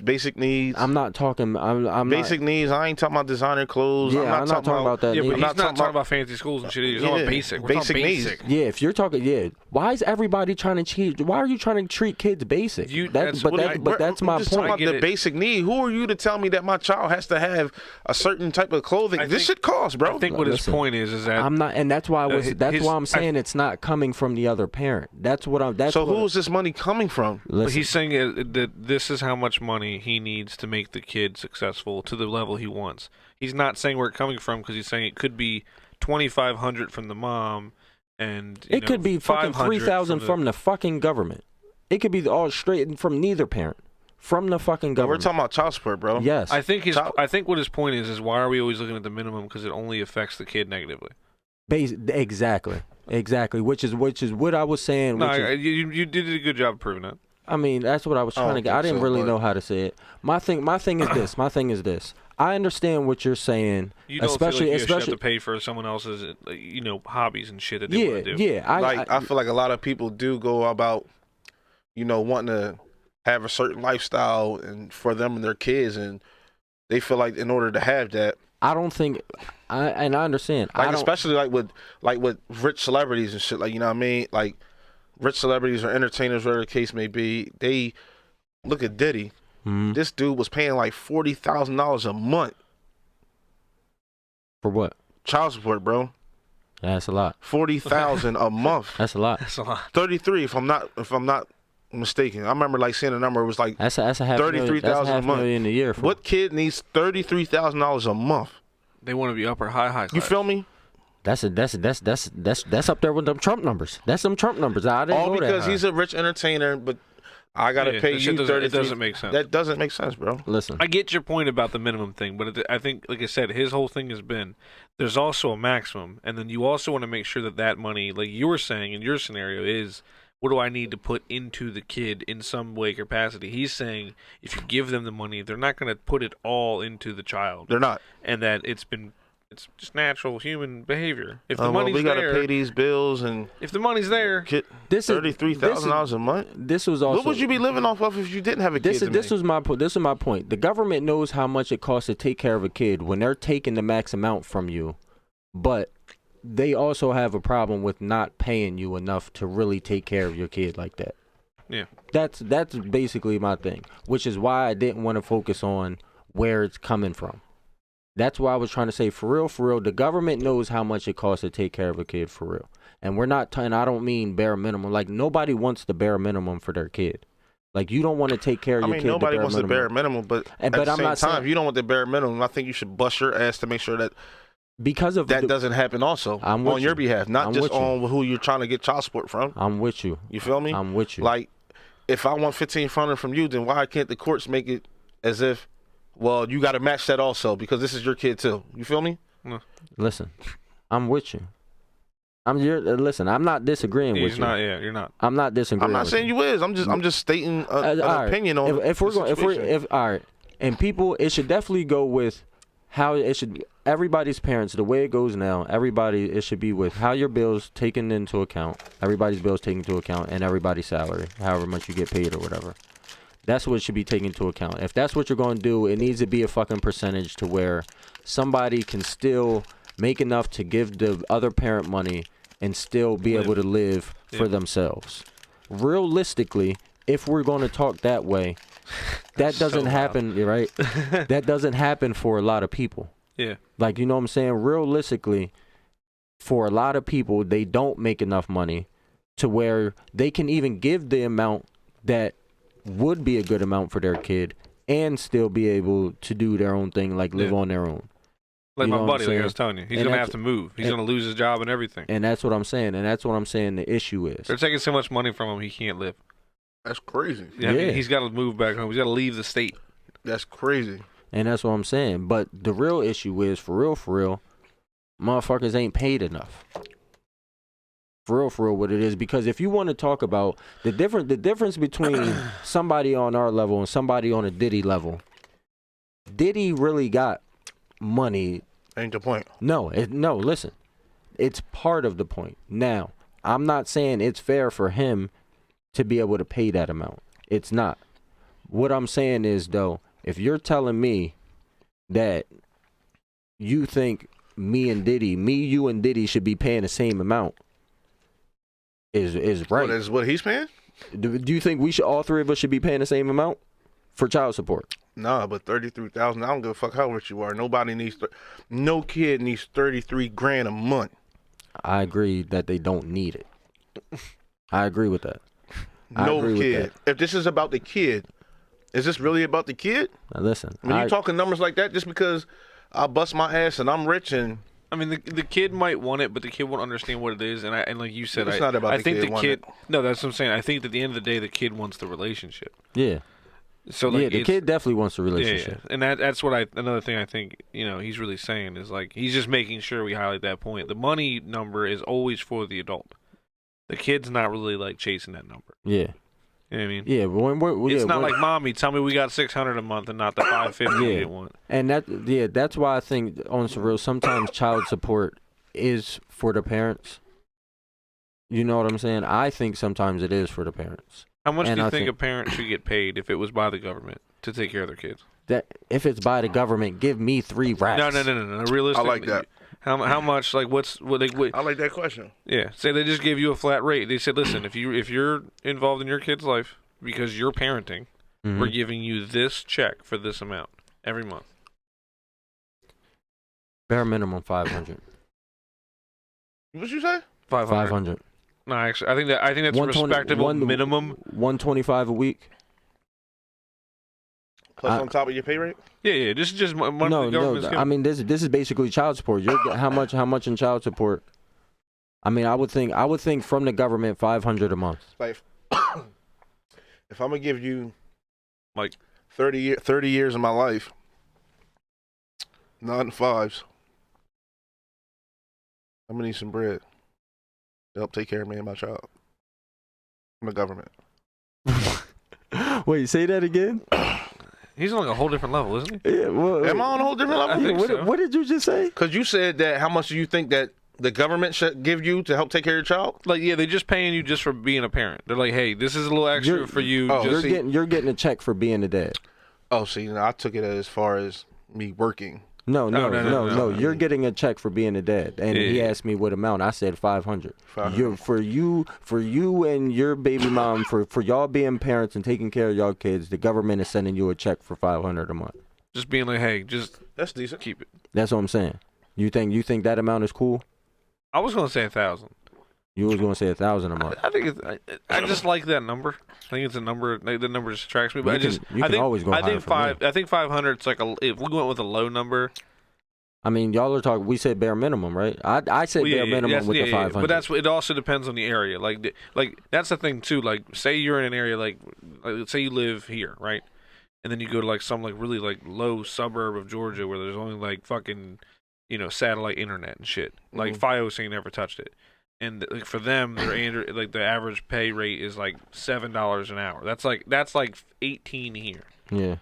basic needs. I'm not talking. I'm basic needs. I ain't talking about designer clothes. Yeah, I'm not talking about that. Yeah, but neither. he's not not talking talking about- about fancy schools and shit. He's talking about basic. We're basic talking needs. basic. Yeah, if you're talking, why is everybody trying to cheat? Why are you trying to treat kids basic? That's But what that's I'm my just point. talking about the basic need. Who are you to tell me that my child has to have a certain type of clothing? This shit costs, bro. I think what his Listen, point is that I'm not, and that's why his- why I'm saying it's not coming from the other parent. That's what I'm. That's so what, who's this money coming from? But listen, he's saying that this is how much money he needs to make the kid successful to the level he wants. He's not saying where it's coming from because he's saying it could be $2,500 from the mom, and it could be fucking 3,000 from the fucking government. It could be all straight from neither parent, from the fucking But we're government. talking about child support, bro. Yes, I think what his point is why are we always looking at the minimum because it only affects the kid negatively. exactly, which is what I was saying. No, which is, you did a good job of proving that. I mean, that's what I was trying to get. I didn't really know how to say it. My thing is this. I understand what you're saying, You don't especially feel like you should have especially to pay for someone else's, hobbies and shit that they want to do. I feel like a lot of people do go about, wanting to have a certain lifestyle and for them and their kids, and they feel like in order to have that, I don't think, I understand. like especially like with rich celebrities and shit, like you know what I mean, like rich celebrities or entertainers, whatever the case may be. They look at Diddy. Mhm. This dude was paying like $40,000 a month For what? child support, bro. That's a lot. $40,000 a month. That's a lot. That's a lot. 33, if I'm not mistaken. I remember like seeing a number. It was like That's a half $33,000 that's a month. $500,000 a year. For What kid needs $33,000 a month? They want to be upper high class. You feel me? That's up there with them Trump numbers. That's them Trump numbers. I didn't All go that because high. he's a rich entertainer, but I gotta Yeah, pay that you shit 33. it doesn't make sense. That doesn't make sense, bro. Listen. I get your point about the minimum thing, but I think, like I said, his whole thing has been there's also a maximum, and then you also want to make sure that money, like you were saying in your scenario, is what do I need to put into the kid in some way capacity. He's saying if you give them the money, they're not going to put it all into the child. They're not. And that it's just natural human behavior. If the money's we gotta there, pay these bills and if the money's there, get This is- $33,000 a month. This was also. What would you be living off of if you didn't have a kid? This was my point. This is my point. The government knows how much it costs to take care of a kid when they're taking the max amount from you, but they also have a problem with not paying you enough to really take care of your kid like that. Yeah. That's basically my thing, which is why I didn't want to focus on where it's coming from. That's why I was trying to say, for real, the government knows how much it costs to take care of a kid, for real. And we're not, and I don't mean bare minimum. Like, nobody wants the bare minimum for their kid. Like, you don't want to take care of your kid. Nobody wants the bare minimum, but at the same time, if you don't want the bare minimum, I think you should bust your ass to make sure that because of that doesn't happen also on your behalf, not just on who you're trying to get child support from. I'm with you. You feel me? I'm with you. Like, if I want $1,500 from you, then why can't the courts make it as if, well, you got to match that also because this is your kid too? You feel me? No. Listen, I'm with you. Listen, I'm not disagreeing with you. You're not. I'm not disagreeing. I'm not saying you is. I'm just stating an opinion on. If all right, and people, it should definitely go with how it should. Everybody's parents, the way it goes now, it should be with how your bills taken into account, everybody's bills taken into account, and everybody's salary, however much you get paid or whatever. That's what should be taken into account. If that's what you're going to do, it needs to be a fucking percentage to where somebody can still make enough to give the other parent money and still be able to live for themselves. Realistically, if we're going to talk that way, that doesn't happen, right? That doesn't happen for a lot of people. Yeah. Like, you know what I'm saying? Realistically, for a lot of people, they don't make enough money to where they can even give the amount that would be a good amount for their kid and still be able to do their own thing, like live on their own. Like my buddy, like I was telling you, he's going to have to move. He's going to lose his job and everything. And that's what I'm saying. And that's what I'm saying the issue is. They're taking so much money from him, he can't live. That's crazy. Yeah. I mean, he's got to move back home. He's got to leave the state. That's crazy. And that's what I'm saying. But the real issue is, for real, motherfuckers ain't paid enough. For real, what it is. Because if you want to talk about the difference between somebody on our level and somebody on a Diddy level, Diddy really got money. Ain't the point. No, listen. It's part of the point. Now, I'm not saying it's fair for him to be able to pay that amount. It's not. What I'm saying is, though, if you're telling me that you think you and Diddy should be paying the same amount, is right. What is what he's paying? Do you think all three of us should be paying the same amount for child support? Nah, but $33,000. I don't give a fuck how rich you are. No kid needs $33,000 a month. I agree that they don't need it. I agree with that. No kid. If this is about the kid, is this really about the kid? Now listen, when you talking numbers like that, just because I bust my ass and I'm rich and. I mean, the kid might want it, but the kid won't understand what it is. And like you said, it's not about I the think kid the kid. No, that's what I'm saying. I think at the end of the day, the kid wants the relationship. Yeah. So like, the kid definitely wants the relationship. Yeah. And that's what another thing I think he's really saying is like he's just making sure we highlight that point. The money number is always for the adult. The kid's not really like chasing that number. Yeah. You know what I mean? Yeah, but it's not like mommy, tell me we got $600 a month and not the $550 you want. And that's why I think on some real sometimes child support is for the parents. You know what I'm saying? I think sometimes it is for the parents. How much do you think a parent should get paid if it was by the government to take care of their kids? That if it's by the government, give me 3 racks. No. Realistically, I like that. How much? Like what? I like that question. Yeah. Say they just gave you a flat rate. They said, listen, if you're involved in your kid's life because you're parenting, we're giving you this check for this amount every month. Bare minimum 500. What'd you say? 500. No, actually, I think that's a respectable minimum. 125 a week. Plus on top of your pay rate? Yeah. This is just money the government's giving. I mean, this is basically child support. How much in child support? I mean, I would think from the government $500 a month. Like, if I'm gonna give you like 30 years of my life, 9 to 5s, I'm gonna need some bread to help take care of me and my child from the government. Wait, say that again. He's on like a whole different level, isn't he? Yeah, am I on a whole different level? I think so. What did you just say? Because you said that how much do you think that the government should give you to help take care of your child? Like, yeah, they're just paying you just for being a parent. They're like, hey, this is a little extra for you. You're getting a check for being a dad. Oh, see, I took it as far as me working. No. You're getting a check for being a dad, and he asked me what amount. I said 500. For you and your baby mom, for y'all being parents and taking care of y'all kids, the government is sending you a check for 500 a month. Just being like, hey, that's decent. Keep it. That's what I'm saying. You think that amount is cool? I was gonna say 1,000. You was gonna say 1,000 a month. I think I just like that number. I think it's a number. The number just attracts me. But You can always go higher for me. I think 500. It's like if we went with a low number. I mean, y'all are talking. We said bare minimum, right? I said bare minimum with the 500. But it also depends on the area. Like that's the thing too. Like, say you're in an area like say you live here, right? And then you go to like some like really like low suburb of Georgia where there's only like fucking satellite internet and shit. Like FiOS ain't never touched it. And for them, their Android, like the average pay rate is like $7 an hour. That's like 18 here. Yeah.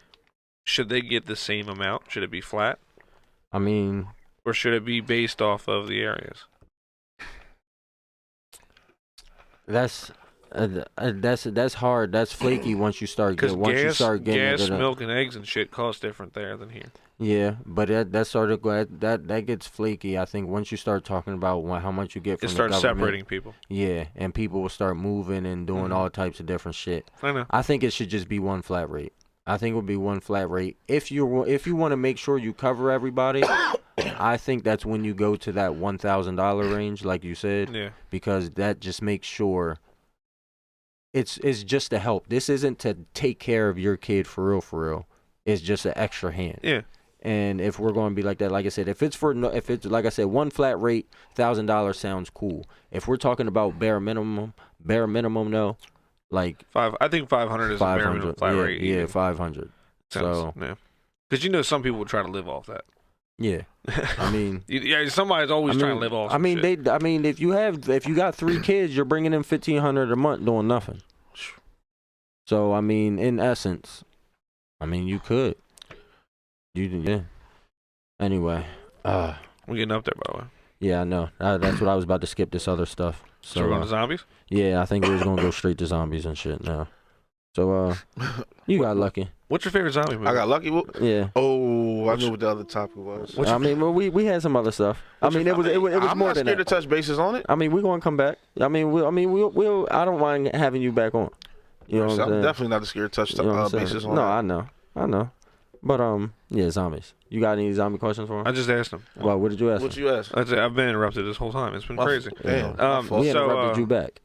Should they get the same amount? Should it be flat? I mean, or should it be based off of the areas? That's hard. That's flaky once you start getting gas, milk, and eggs and shit cost different there than here. Yeah, but that gets flaky. I think once you start talking about how much you get from the government, it starts separating people. Yeah, and people will start moving and doing all types of different shit. I know. I think it should just be one flat rate. I think it would be one flat rate. If you want to make sure you cover everybody, I think that's when you go to that $1,000 range, like you said. Yeah. Because that just makes sure it's just to help. This isn't to take care of your kid for real. It's just an extra hand. Yeah. And if we're going to be like that, like I said, if it's like I said, one flat rate, $1,000 sounds cool. If we're talking about bare minimum, no, like I think 500 is a bare minimum flat rate. Yeah, 500. So yeah, because some people will try to live off that. Yeah, I mean, somebody's always trying to live off. Shit. I mean, if you got 3 kids, you're bringing in $1,500 a month doing nothing. So I mean, in essence, I mean, you could. Yeah. Anyway, we're getting up there, by the way. Yeah, I know. That's what I was about to skip this other stuff. So we're going to zombies? Yeah, I think we was gonna go straight to zombies and shit now. So you got lucky. What's your favorite zombie movie? I got lucky. Yeah. Oh, I knew what the other topic was. I mean, well, we had some other stuff. I mean, it was more than that. I'm not scared to touch bases on it. I mean, we're gonna come back. I mean, we'll. I don't mind having you back on. You know what I'm saying? Definitely not scared to touch bases on it. No, I know. But yeah, zombies. You got any zombie questions for him? I just asked him. Well, what did you ask? What you ask? I've been interrupted this whole time. It's been crazy. Damn. We interrupted you back.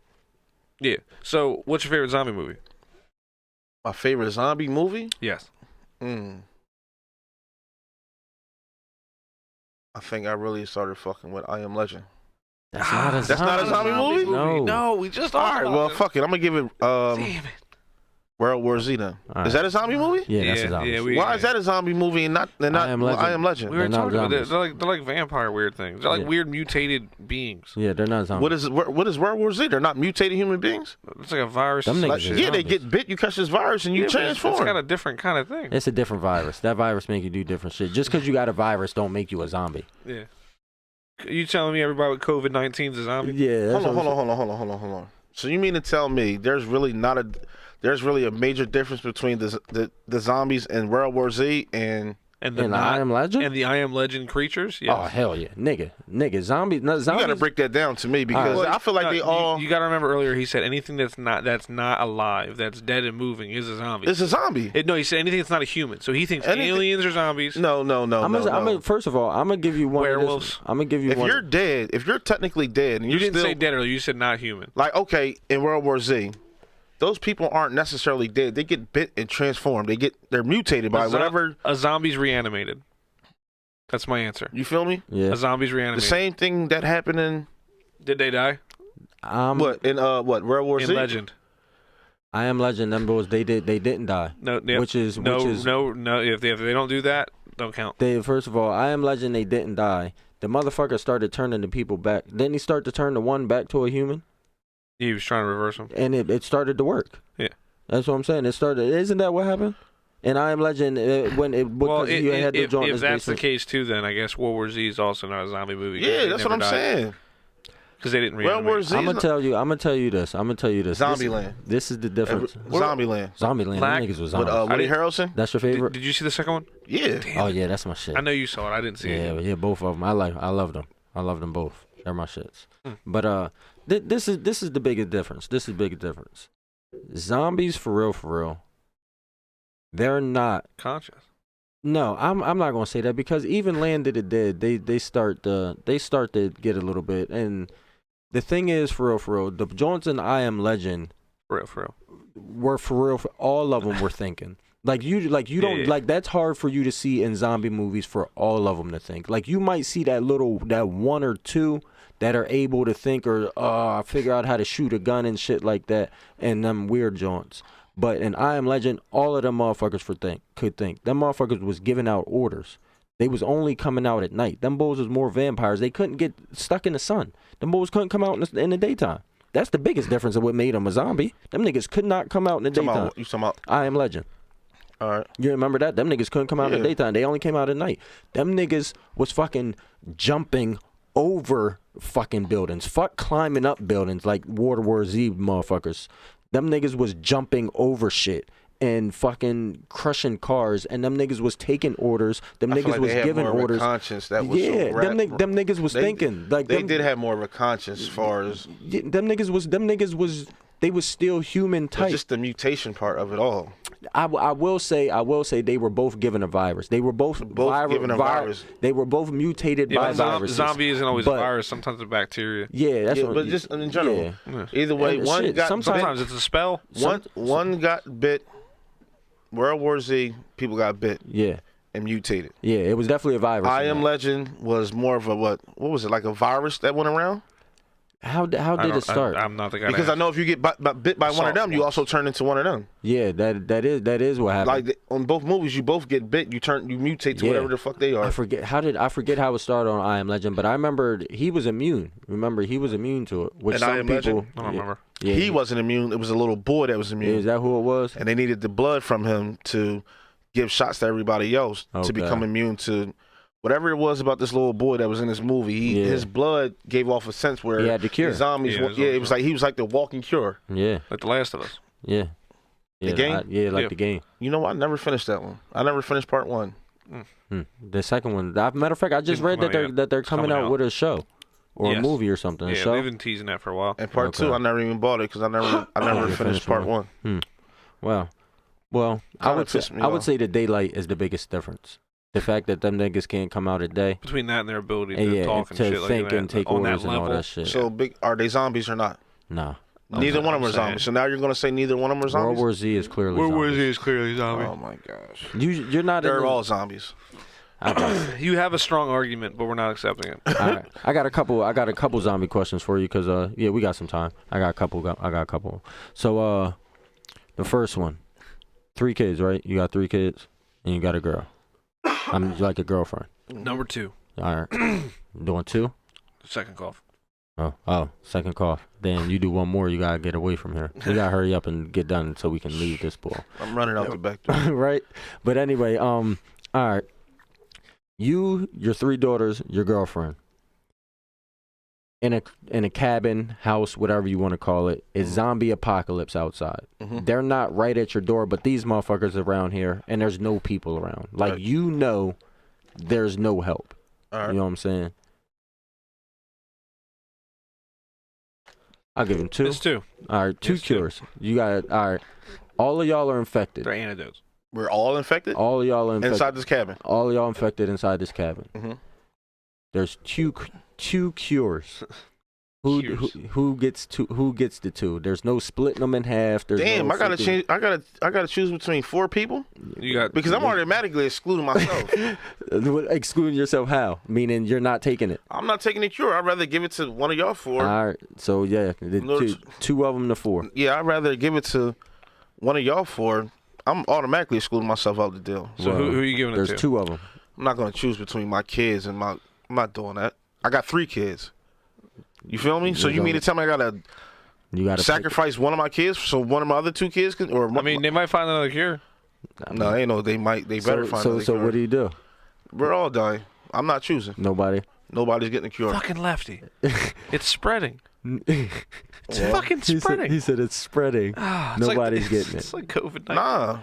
Yeah. So, what's your favorite zombie movie? My favorite zombie movie? Yes. I think I really started fucking with I Am Legend. That's not a zombie movie? No, we just all right. Well, fuck it. I'm gonna give it. Damn it. World War Z then. Right. Is that a zombie movie? Yeah, that's a zombie. Why is that a zombie movie and not I Am Legend? We were talking about it. They're like vampire weird things. They're like weird mutated beings. Yeah, they're not zombies. What is World War Z? They're not mutated human beings? It's like a virus. They get bit, you catch this virus and you transform. It's got a different kind of thing. It's a different virus. That virus make you do different shit. Just because you got a virus don't make you a zombie. Yeah. You telling me everybody with COVID-19 is a zombie? Yeah. Hold on. So you mean to tell me there's really a major difference between the zombies in World War Z and I Am Legend? And the I Am Legend creatures? Yes. Oh, hell yeah. Nigga. Zombies. You got to break that down to me because I feel like You got to remember earlier he said anything that's not alive, that's dead and moving is a zombie. It's a zombie. No, he said anything that's not a human. So he thinks aliens are zombies. No. First of all, I'm going to give you one. Werewolves. I'm going to give you one. If you're dead, if you're technically dead and you didn't say dead earlier, you said not human. Like, okay, in World War Z, those people aren't necessarily dead. They get bit and transformed. They're mutated by whatever. A zombie's reanimated. That's my answer. You feel me? Yeah. A zombie's reanimated. The same thing that happened in. Did they die? World War Z? In Legend. I Am Legend. Them boys, they didn't die. No. If they don't do that, don't count. First of all, I Am Legend. They didn't die. The motherfucker started turning the people back. Didn't he start to turn the one back to a human? He was trying to reverse them. And it started to work. Yeah. That's what I'm saying. It started. Isn't that what happened? And I Am Legend, if that's the case too, then I guess World War Z is also not a zombie movie. Yeah, that's what I'm saying. because they didn't World reanimate. War Z. I'm gonna tell you this. Zombieland. This is the difference. Zombieland. Zombieland. Black- Them niggas was With zombies. Woody Harrelson. That's your favorite? Did you see the second one? Yeah. Oh yeah, that's my shit. I know you saw it. I didn't see Yeah, it. yeah, both of them. I love them. I love them both. They're my shits. Hmm. But this is the biggest difference. This is the biggest difference. Zombies for real. They're not. Conscious. No, I'm not gonna say that because even Land of the Dead, they start to get a little bit. And the thing is, for real, the joints in I Am Legend For real. were for real. All of them were thinking. Like you don't Yeah. like that's hard for you to see in zombie movies for all of them to think. Like you might see that one or two that are able to think or figure out how to shoot a gun and shit like that and them weird joints. But in I Am Legend, all of them motherfuckers could think. Them motherfuckers was giving out orders. They was only coming out at night. Them bulls was more vampires. They couldn't get stuck in the sun. Them bulls couldn't come out in the daytime. That's the biggest difference of what made them a zombie. Them niggas could not come out in the daytime. You talking about? I Am Legend. All right. You remember that? Them niggas couldn't come out in the daytime. They only came out at night. Them niggas was fucking jumping over fucking buildings. Fuck climbing up buildings like World War Z motherfuckers. Them niggas was jumping over shit and fucking crushing cars. And them niggas was taking orders. Them I feel niggas like was they had giving more of a orders. conscience that was Yeah, so them niggas was thinking. Like they them, did have more of a conscience as far as them niggas was they was still human type. just the mutation part of it all. I will say they were both given a virus. They were both given a virus. They were both mutated by But viruses. zombie isn't always a But- virus. Sometimes it's bacteria. Yeah, that's Yeah, what, but just in general. Yeah. Either way, And one shit, got Sometimes it's a spell. one got bit. World War Z, people got bit Yeah, and mutated. yeah, it was definitely a virus. I in Am that. Legend was more of a what was it, like a virus that went around? How did it start? I'm not the guy. Because I know if you get bit by one of them, you once. also turn into one of them. Yeah, that is what happened. Like on both movies, you both get bit, you mutate to Yeah. whatever the fuck they are. I forget how it started on I Am Legend, but I remember he was immune. Remember he was immune to it. Which And some I Am people, Legend? I don't remember. Yeah, He wasn't immune. It was a little boy that was immune. Is that who it was? And they needed the blood from him to give shots to everybody else to Okay. become immune to whatever it was about this little boy that was in this movie. Yeah. His blood gave off a sense where He had the cure. the zombies. Yeah, It was like he was like the walking cure. Yeah, Like The Last of Us. yeah. Yeah, game? like Yeah. the game. You know what? I never finished that one. I never finished part one. The second one. Matter of fact, I just Didn't read come that out yet. they're It's coming coming out out. with a show or a Yes. movie or something. A Yeah, show. they've been teasing that for a while. And part Okay. two, I never even bought it because I never You finished part one. Well, I Kinda would say pissed me off. the daylight is the biggest difference. The fact that them niggas can't come out at day. Between that and their ability And to yeah, talk and to shit like think that, and take on orders that and all level. that shit. So big, are they zombies or not? Nah. Neither one of them are I'm saying. zombies. So now you're gonna say neither one of them are World zombies? War Z is clearly zombies. is clearly zombie. Oh my gosh. You're not. They're in the, all zombies. I guess. You have a strong argument, but we're not accepting it. All right. I got a couple zombie questions for you because yeah, we got some time. I got a couple. So the first one, 3 kids, right? You got 3 kids and you got a girl. I'm like a girlfriend. Number 2, All right. Doing 2. second cough. Oh, second cough. Then you do one more, you gotta get away from here. We gotta hurry up and get done so we can leave this ball. I'm running out the back door. Right? But anyway, all right. You, your 3 daughters, your girlfriend. In a cabin, house, whatever you want to call it, it's zombie apocalypse outside. Mhm. They're not right at your door, but these motherfuckers around here and there's no people around. Like Right. There's no help. All right. You know what I'm saying? I'll give them 2. It's 2. All right, 2 It's 2. cures. You got all right. All of y'all are infected. They're antidotes. We're all infected All of y'all are infected. inside this cabin. All of y'all infected inside this cabin. Mhm. There's two cures. Who gets the 2? There's no splitting them in half. There's Damn, no I gotta freaking- change. I gotta choose between 4 people You got because I'm automatically excluding myself. Excluding yourself how? Meaning you're not taking it. I'm not taking the cure. I'd rather give it to one of y'all 4. All right. So yeah, the No, two of them to 4. Yeah, I'd rather give it to one of y'all 4. I'm automatically excluding myself out the deal. So who are you giving it There's to? 2 of them. I'm not gonna choose between my kids and my. I'm not doing that. I got 3 kids. You feel me? So There's you mean to tell me I gotta You got to sacrifice one of my kids so one of my other 2 kids can? Or I mean, they might find another cure. no, ain't no. They might. They better find. So another cure. what do you do? We're all dying. I'm not choosing. Nobody. Nobody's getting the cure. Fucking lefty. It's spreading. It's Yeah. fucking spreading. He said it's spreading. Ah, it's Nobody's getting It's it. like COVID-19. Nah.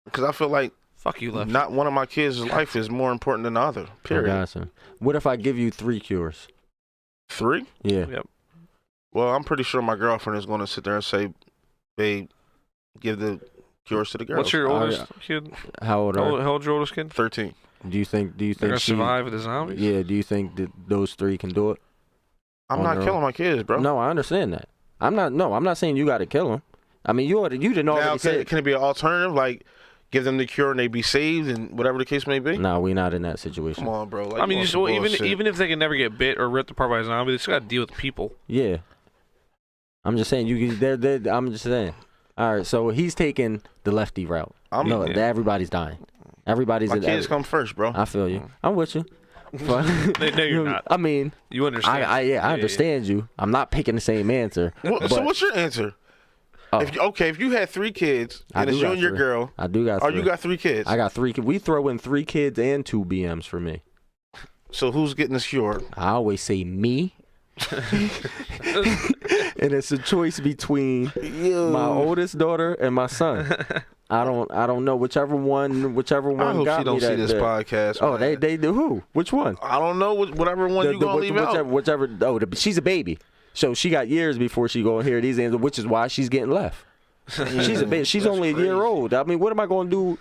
Because I feel like Fuck you, lefty. not one of my kids' life is more important than the other. Period. Gotcha. What if I give you 3 cures? 3? Yeah. Yep. Well, I'm pretty sure my girlfriend is going to sit there and say, babe, give the cures to the girls. What's your oldest kid? How old How are? old's your oldest kid? 13. Do you think They're gonna she survive with the zombies? Yeah, do you think that those 3 can do it? I'm On not their killing own. my kids, bro. No, I understand that. I'm not saying you got to kill them. I mean, you didn't already Now, say. can it be an alternative? Like, give them the cure and they be saved and whatever the case may be? No, we're not in that situation. Come on, bro. Like, I mean, you just, on well, some bullshit. even if they can never get bit or ripped apart by a zombie, they still got to deal with people. Yeah. I'm just saying I'm just saying. All right, so he's taking the lefty route. No, yeah. everybody's dying. Everybody's My in kids come first, bro. I feel you. I'm with you. But, No, you're not. I mean, You understand? I understand you. I'm not picking the same answer. So but- what's your answer? Oh. If you had 3 kids I and do it's you got and your 3. girl, I do got or 3. you got 3 kids, I got 3. We throw in 3 kids and 2 BMs for me. so who's getting this cure? I always say me. And it's a choice between my oldest daughter and my son. I don't know whichever one I hope got she don't me see that this day. podcast. Oh, man. they do who? Which one? I don't know whatever one you gonna leave out. Whichever. Oh, she's a baby, so she got years before she gonna hear these answers, which is why she's getting left. She's a baby. She's That's only a crazy. year old. I mean, what am I gonna do?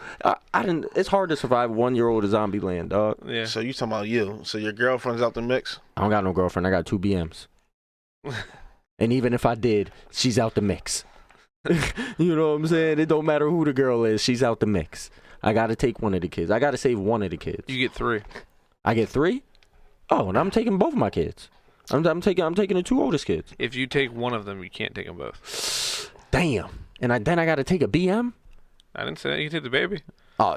I didn't. It's hard to survive 1-year-old in zombie land, dog. Yeah. So you talking about you? So your girlfriend's out the mix? I don't got no girlfriend. I got 2 BMs. And even if I did, she's out the mix. You know what I'm saying? It don't matter who the girl is. She's out the mix. I got to take one of the kids. I got to save one of the kids. You get 3. I get 3? Oh, and I'm taking both of my kids. I'm taking the 2 oldest kids. If you take one of them, you can't take them both. Damn. And then I got to take a BM? I didn't say that. You can take the baby. Oh,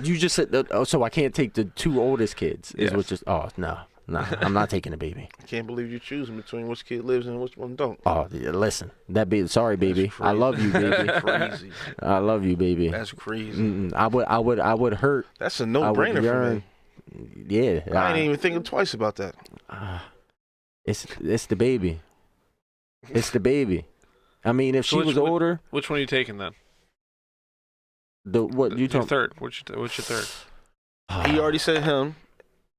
you just said so I can't take the 2 oldest kids. Is Yes. what just no. I'm not taking a baby. I can't believe you choosing between which kid lives and which one don't. Oh, yeah, listen. Sorry, baby. That's I love you, crazy. baby. That's crazy. I love you, baby. That's crazy. Mm-mm. I would hurt. That's a I would no-brainer for yearn. me. Yeah. I ain't even thinking twice about that. It's the baby. It's the baby. I mean, if So she was older, Which one are you taking then? what you Your talking? third. What's your third? He already said him.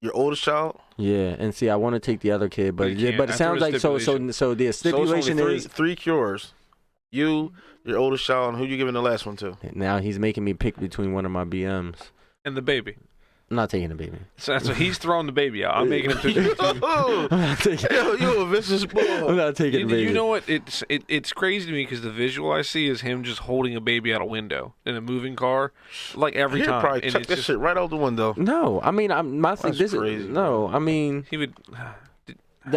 Your oldest child. Yeah, and see, I want to take the other kid, but You can't. but it After sounds a like stipulation. so the So stipulation it's only is three cures. You, your oldest child, and who you giving the last one to? now he's making me pick between one of my BMs. And the baby. I'm not taking the baby. So he's throwing the baby out. I'm making him take the Oh, I'm not taking. you a vicious I'm boy. not taking the baby. You know what? It's crazy to me because the visual I see is him just holding a baby out a window in a moving car, like every He'd time. probably And chuck it's that just, shit right out the window. No, I mean, my thing. That's This crazy, is no. I mean, he would.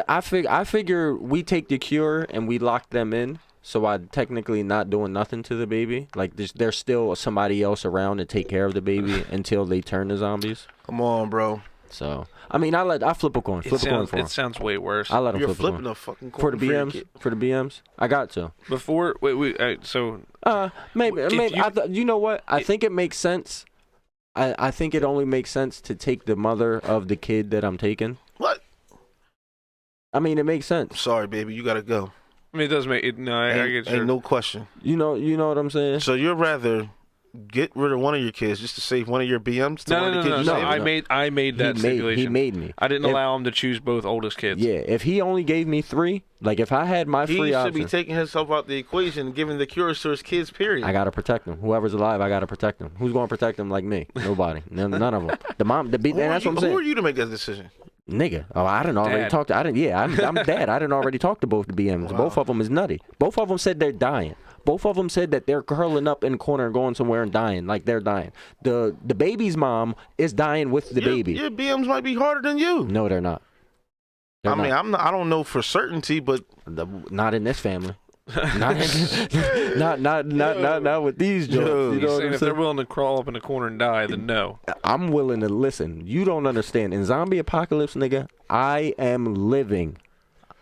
I figure we take the cure and we lock them in. So I'm technically not doing nothing to the baby. Like there's still somebody else around to take care of the baby until they turn to zombies. Come on, bro. So I mean, I flip a coin. Flip a coin for him. It sounds way worse. I let him You're flip a coin. flipping a fucking For the coin your BMs, kid. for the BMs, I got to. Before, so Maybe. If you- You know what? I think it makes sense. I think it only makes sense to take the mother of the kid that I'm taking. What? I mean, it makes sense. Sorry, baby. You gotta go. I mean, it does make it. No, I Ain't, get you. ain't no question. You know what I'm saying? So you'd rather get rid of one of your kids just to save one of your BMs to one of the kids you no. saved? I made that stipulation. He made me. I didn't If- allow him to choose both oldest kids. Yeah, if he only gave me 3, like if I had my He free should option, be taking himself out the equation and giving the cures to his kids, period. I gotta protect him. Whoever's alive, I gotta protect him. Who's gonna protect him like me? Nobody. None of them. The mom, and that's what I'm Who saying. are you to make that decision? Nigga. Oh, I didn't already Dad. talk to. I didn't. Yeah, I'm dad. I didn't already talk to both the BMs. Wow. Both of them is nutty. Both of them said they're dying. Both of them said that they're curling up in the corner and going somewhere and dying, like they're dying. The baby's mom is dying with the baby. Your BMs might be harder than you. No, they're not. They're I mean, not. I don't know for certainty, but Not in this family. not with these jokes. Yo. You He's know what saying I'm if they're saying? willing to crawl up in a corner and die, then no. I'm willing to listen. You don't understand. In zombie apocalypse, nigga, I am living.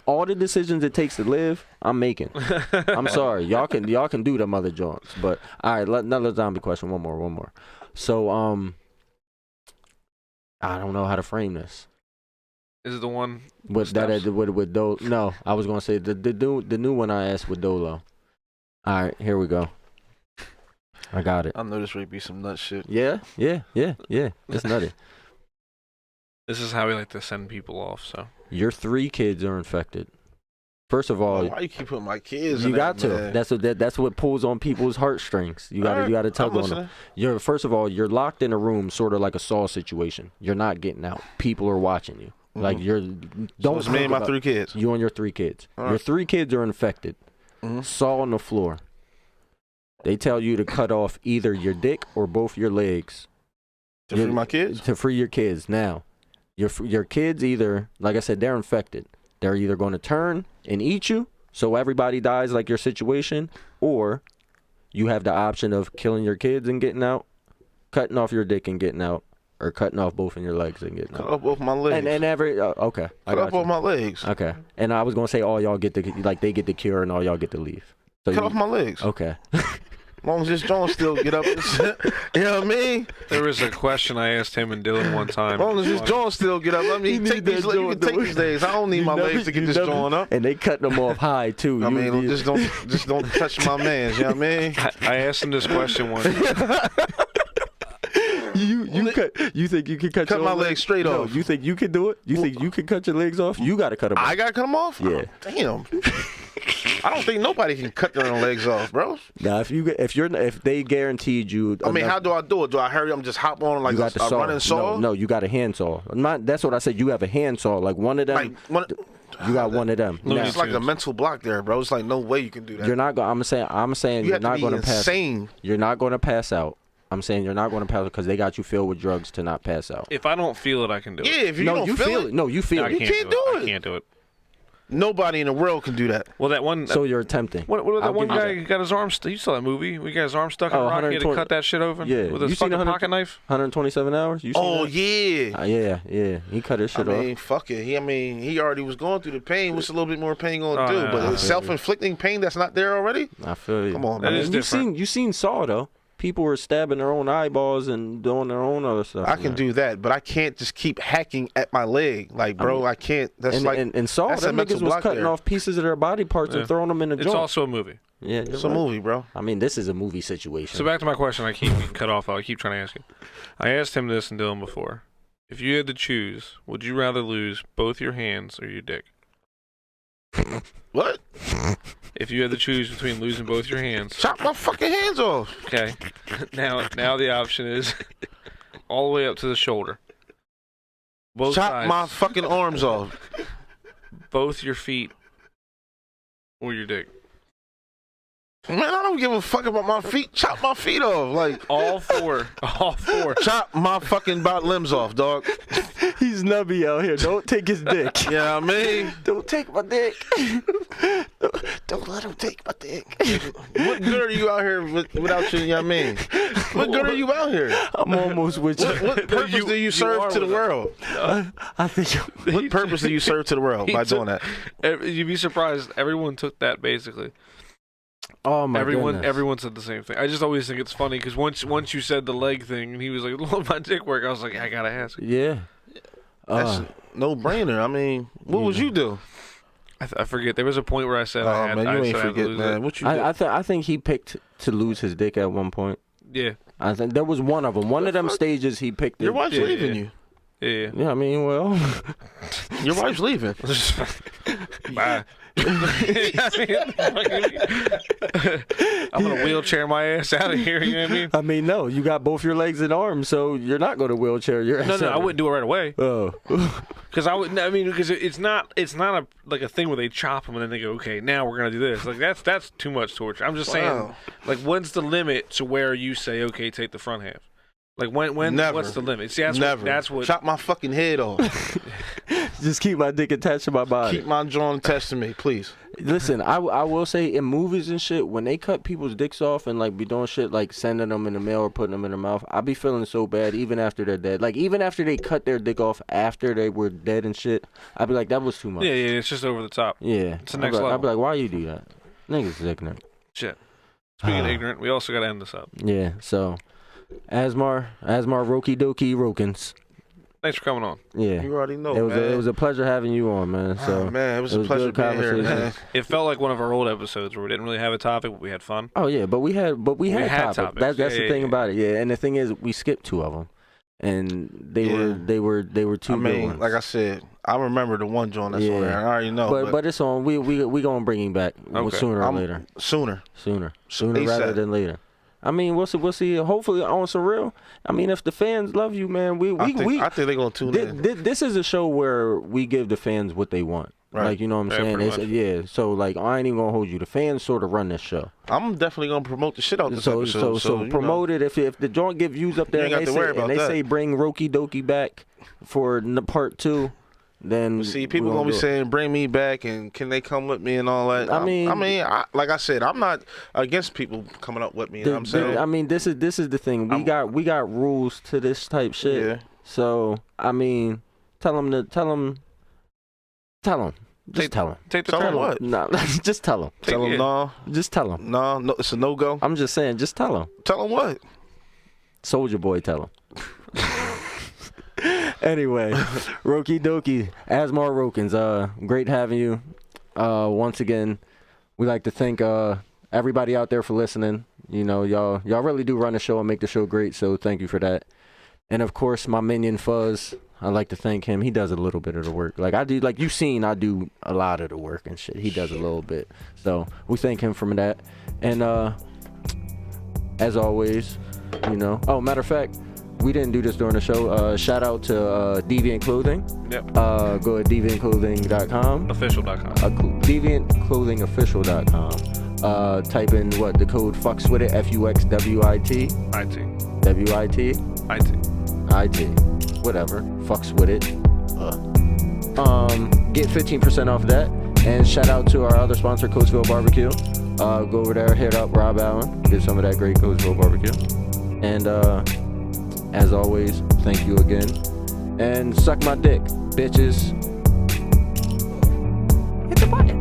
All the decisions it takes to live, I'm making. I'm sorry. Y'all can do them other joints. But all right, another zombie question. One more. So I don't know how to frame this. Is it the one with Dolo? No, I was gonna say the new one I asked with Dolo. All right, here we go. I got it. I know this would be some nut shit. Yeah. It's nutty. This is how we like to send people off. So Your 3 kids are infected. First of all, why you keep putting my kids? you in got that, to. man? That's what pulls on people's heartstrings. You got to tug on them. First of all, you're locked in a room, sort of like a Saw situation. You're not getting out. People are watching you. Mm-hmm. Like don't. So it's me and my 3 kids. You and your 3 kids. All right. Your 3 kids are infected. Mm-hmm. Saw on the floor. They tell you to cut off either your dick or both your legs. To free my kids? To free your kids. Now, your kids either, like I said, they're infected. They're either going to turn and eat you, so everybody dies like your situation, or you have the option of killing your kids and getting out, cutting off your dick and getting out, or cutting off both of your legs and getting out. Cut off both my legs. And every okay, cut off both my legs. Okay, and I was gonna say all y'all get the they get the cure and all y'all get to leave. So cut off my legs. Okay. As long as this Jones still get up and shit. You know what I mean? there was a question I asked him and Dylan one time. As long as this Jones still get up. I mean, you can take these days. I don't need my legs to get this joint up. And they cut them off high too. I mean, just don't touch my mans. You know what I mean? I asked him this question one time. You think you can cut my legs straight off? You think you can do it? You think you can cut your legs off? You got to cut them off. I got to cut them off? Yeah. Oh, damn. I don't think nobody can cut their own legs off, bro. Now, if they guaranteed you, I mean, how do I do it? Do I hurry up and just hop on like a running saw? No, you got a hand saw. That's what I said. You have a hand saw, like one of them. You got one of them. It's like a mental block there, bro. It's like no way you can do that. You're not going. I'm saying you're not going to pass. Insane. You're not going to pass out. I'm saying you're not going to pass out because they got you filled with drugs to not pass out. If I don't feel it, I can do it. Yeah, if you don't feel it. No, you feel it. You can't do it. I can't do it. Nobody in the world can do that. Well, that one. So you're attempting. What that one guy got his arm? You saw that movie? We got his arm stuck in a rock. He had to cut that shit open. Yeah, with a fucking pocket knife. 127 hours. You seen that? Yeah. He cut his shit off. I mean, fuck it. He already was going through the pain. What's a little bit more pain gonna do? But it's self-inflicting pain that's not there already. I feel you. Come on, man. man. You seen Saw though? People were stabbing their own eyeballs and doing their own other stuff. I can do that, but I can't just keep hacking at my leg. Like, bro, I can't. That's and Saw, that's them niggas was cutting off pieces of their body parts and throwing them in the joint. It's also a movie. Yeah, it's a movie, bro. I mean, this is a movie situation. So back to my question, I keep getting cut off. I keep trying to ask you. I asked him this and Dylan before. If you had to choose, would you rather lose both your hands or your dick? What? If you had to choose between losing both your hands, chop my fucking hands off. Okay. Now the option is all the way up to the shoulder. Both chop sides, my fucking arms off. Both your feet or your dick. Man, I don't give a fuck about my feet. Chop my feet off, like all four. Chop my fucking limbs off, dog. He's nubby out here. Don't take his dick. Yeah, I mean, don't take my dick. Don't let him take my dick. What good are you out here without you? You know what I mean? What good are you out here? I'm almost with you. What purpose do you serve to the world? I think. What purpose do you serve to the world by doing that? You'd be surprised. Everyone took that basically. Oh my goodness. Everyone said the same thing. I just always think it's funny because once you said the leg thing and he was like, "Let my dick work," I was like, "I gotta ask." Yeah, that's no brainer. I mean, what would you do? I forget. There was a point where I said, "Oh man, you ain't forget, man." What you? I think he picked to lose his dick at one point. Yeah, I think there was one of them. One of them stages he picked. Your wife's leaving you. Yeah. Yeah, I mean, well, your wife's leaving. Bye. I'm gonna wheelchair my ass out of here. You know what I mean? I mean, no, you got both your legs and arms, so you're not going to wheelchair your ass. No, I wouldn't do it right away. Oh, because I would. I mean, because it's not a thing where they chop them and then they go, okay, now we're gonna do this. Like that's too much torture. I'm just saying, like, when's the limit to where you say, okay, take the front half? Like when never. What's the limit? See, that's what. Chop my fucking head off. Just keep my dick attached to my body. Keep my jaw attached to me, please. Listen, I will say in movies and shit, when they cut people's dicks off and like be doing shit like sending them in the mail or putting them in their mouth, I be feeling so bad even after they're dead. Like even after they cut their dick off after they were dead and shit, I be like, that was too much. Yeah, it's just over the top. Yeah, it's the next level. I be like, why you do that? Niggas is ignorant. Shit. Speaking of ignorant, we also got to end this up. Yeah, so Asmar Rokey Dokey Rokins. Thanks for coming on. Yeah. You already know, It was a pleasure having you on, man. So man, it was a pleasure good being here, conversation. man. It felt like one of our old episodes where we didn't really have a topic, but we had fun. Oh yeah, but we had had topics. topics. That's Yeah, the thing yeah. about it. Yeah, and the thing is, we skipped 2 of them, and they were 2 I good mean, ones. like I said, I remember the one joint that's on there. I already know. But it's on. We gonna bring him back sooner or later. Sooner Sooner rather than later. I mean, we'll see. Hopefully, on some real. I mean, if the fans love you, man, I think they're gonna tune in. This is a show where we give the fans what they want. Right. Like, you know what I'm saying? pretty much. So like, I ain't even gonna hold you. The fans sort of run this show. I'm definitely gonna promote the shit out this episode. So you promote it. If the joint get views up there, You ain't got to worry about that. say bring Rokey Dokey back for part 2. Then see, people gonna be saying, "Bring me back," and can they come with me and all that. I mean, like I said, I'm not against people coming up with me. You know what I'm saying? I mean, this is the thing. We got rules to this type shit. Yeah. So I mean, tell them. Just tell them. Take the Tell time. them what? No, just tell them. Tell them no. Just tell them. No, it's a no go. I'm just saying. Just tell them. Tell them what? Soldier Boy, tell him. Anyway, Rokey Dokey, Asmar Rokins, great having you. Once again, we like to thank everybody out there for listening. You know, y'all really do run the show and make the show great, so thank you for that. And of course, my minion Fuzz, I like to thank him. He does a little bit of the work. Like I do, like you've seen, I do a lot of the work and shit. He does a little bit, so we thank him for that. And as always, you know. Oh, matter of fact, we didn't do this during the show. Shout out to Deviant Clothing. Yep. Go to deviantclothing.com. Official.com. Deviantclothingofficial.com. Type in the code fucks with it, FUXWIT. IT. Whatever. Fucks with it. Get 15% off of that. And shout out to our other sponsor, Coatesville Barbecue. Go over there, hit up Rob Allen, get some of that great Coatesville barbecue. And as always, thank you again. And suck my dick, bitches. Hit the button.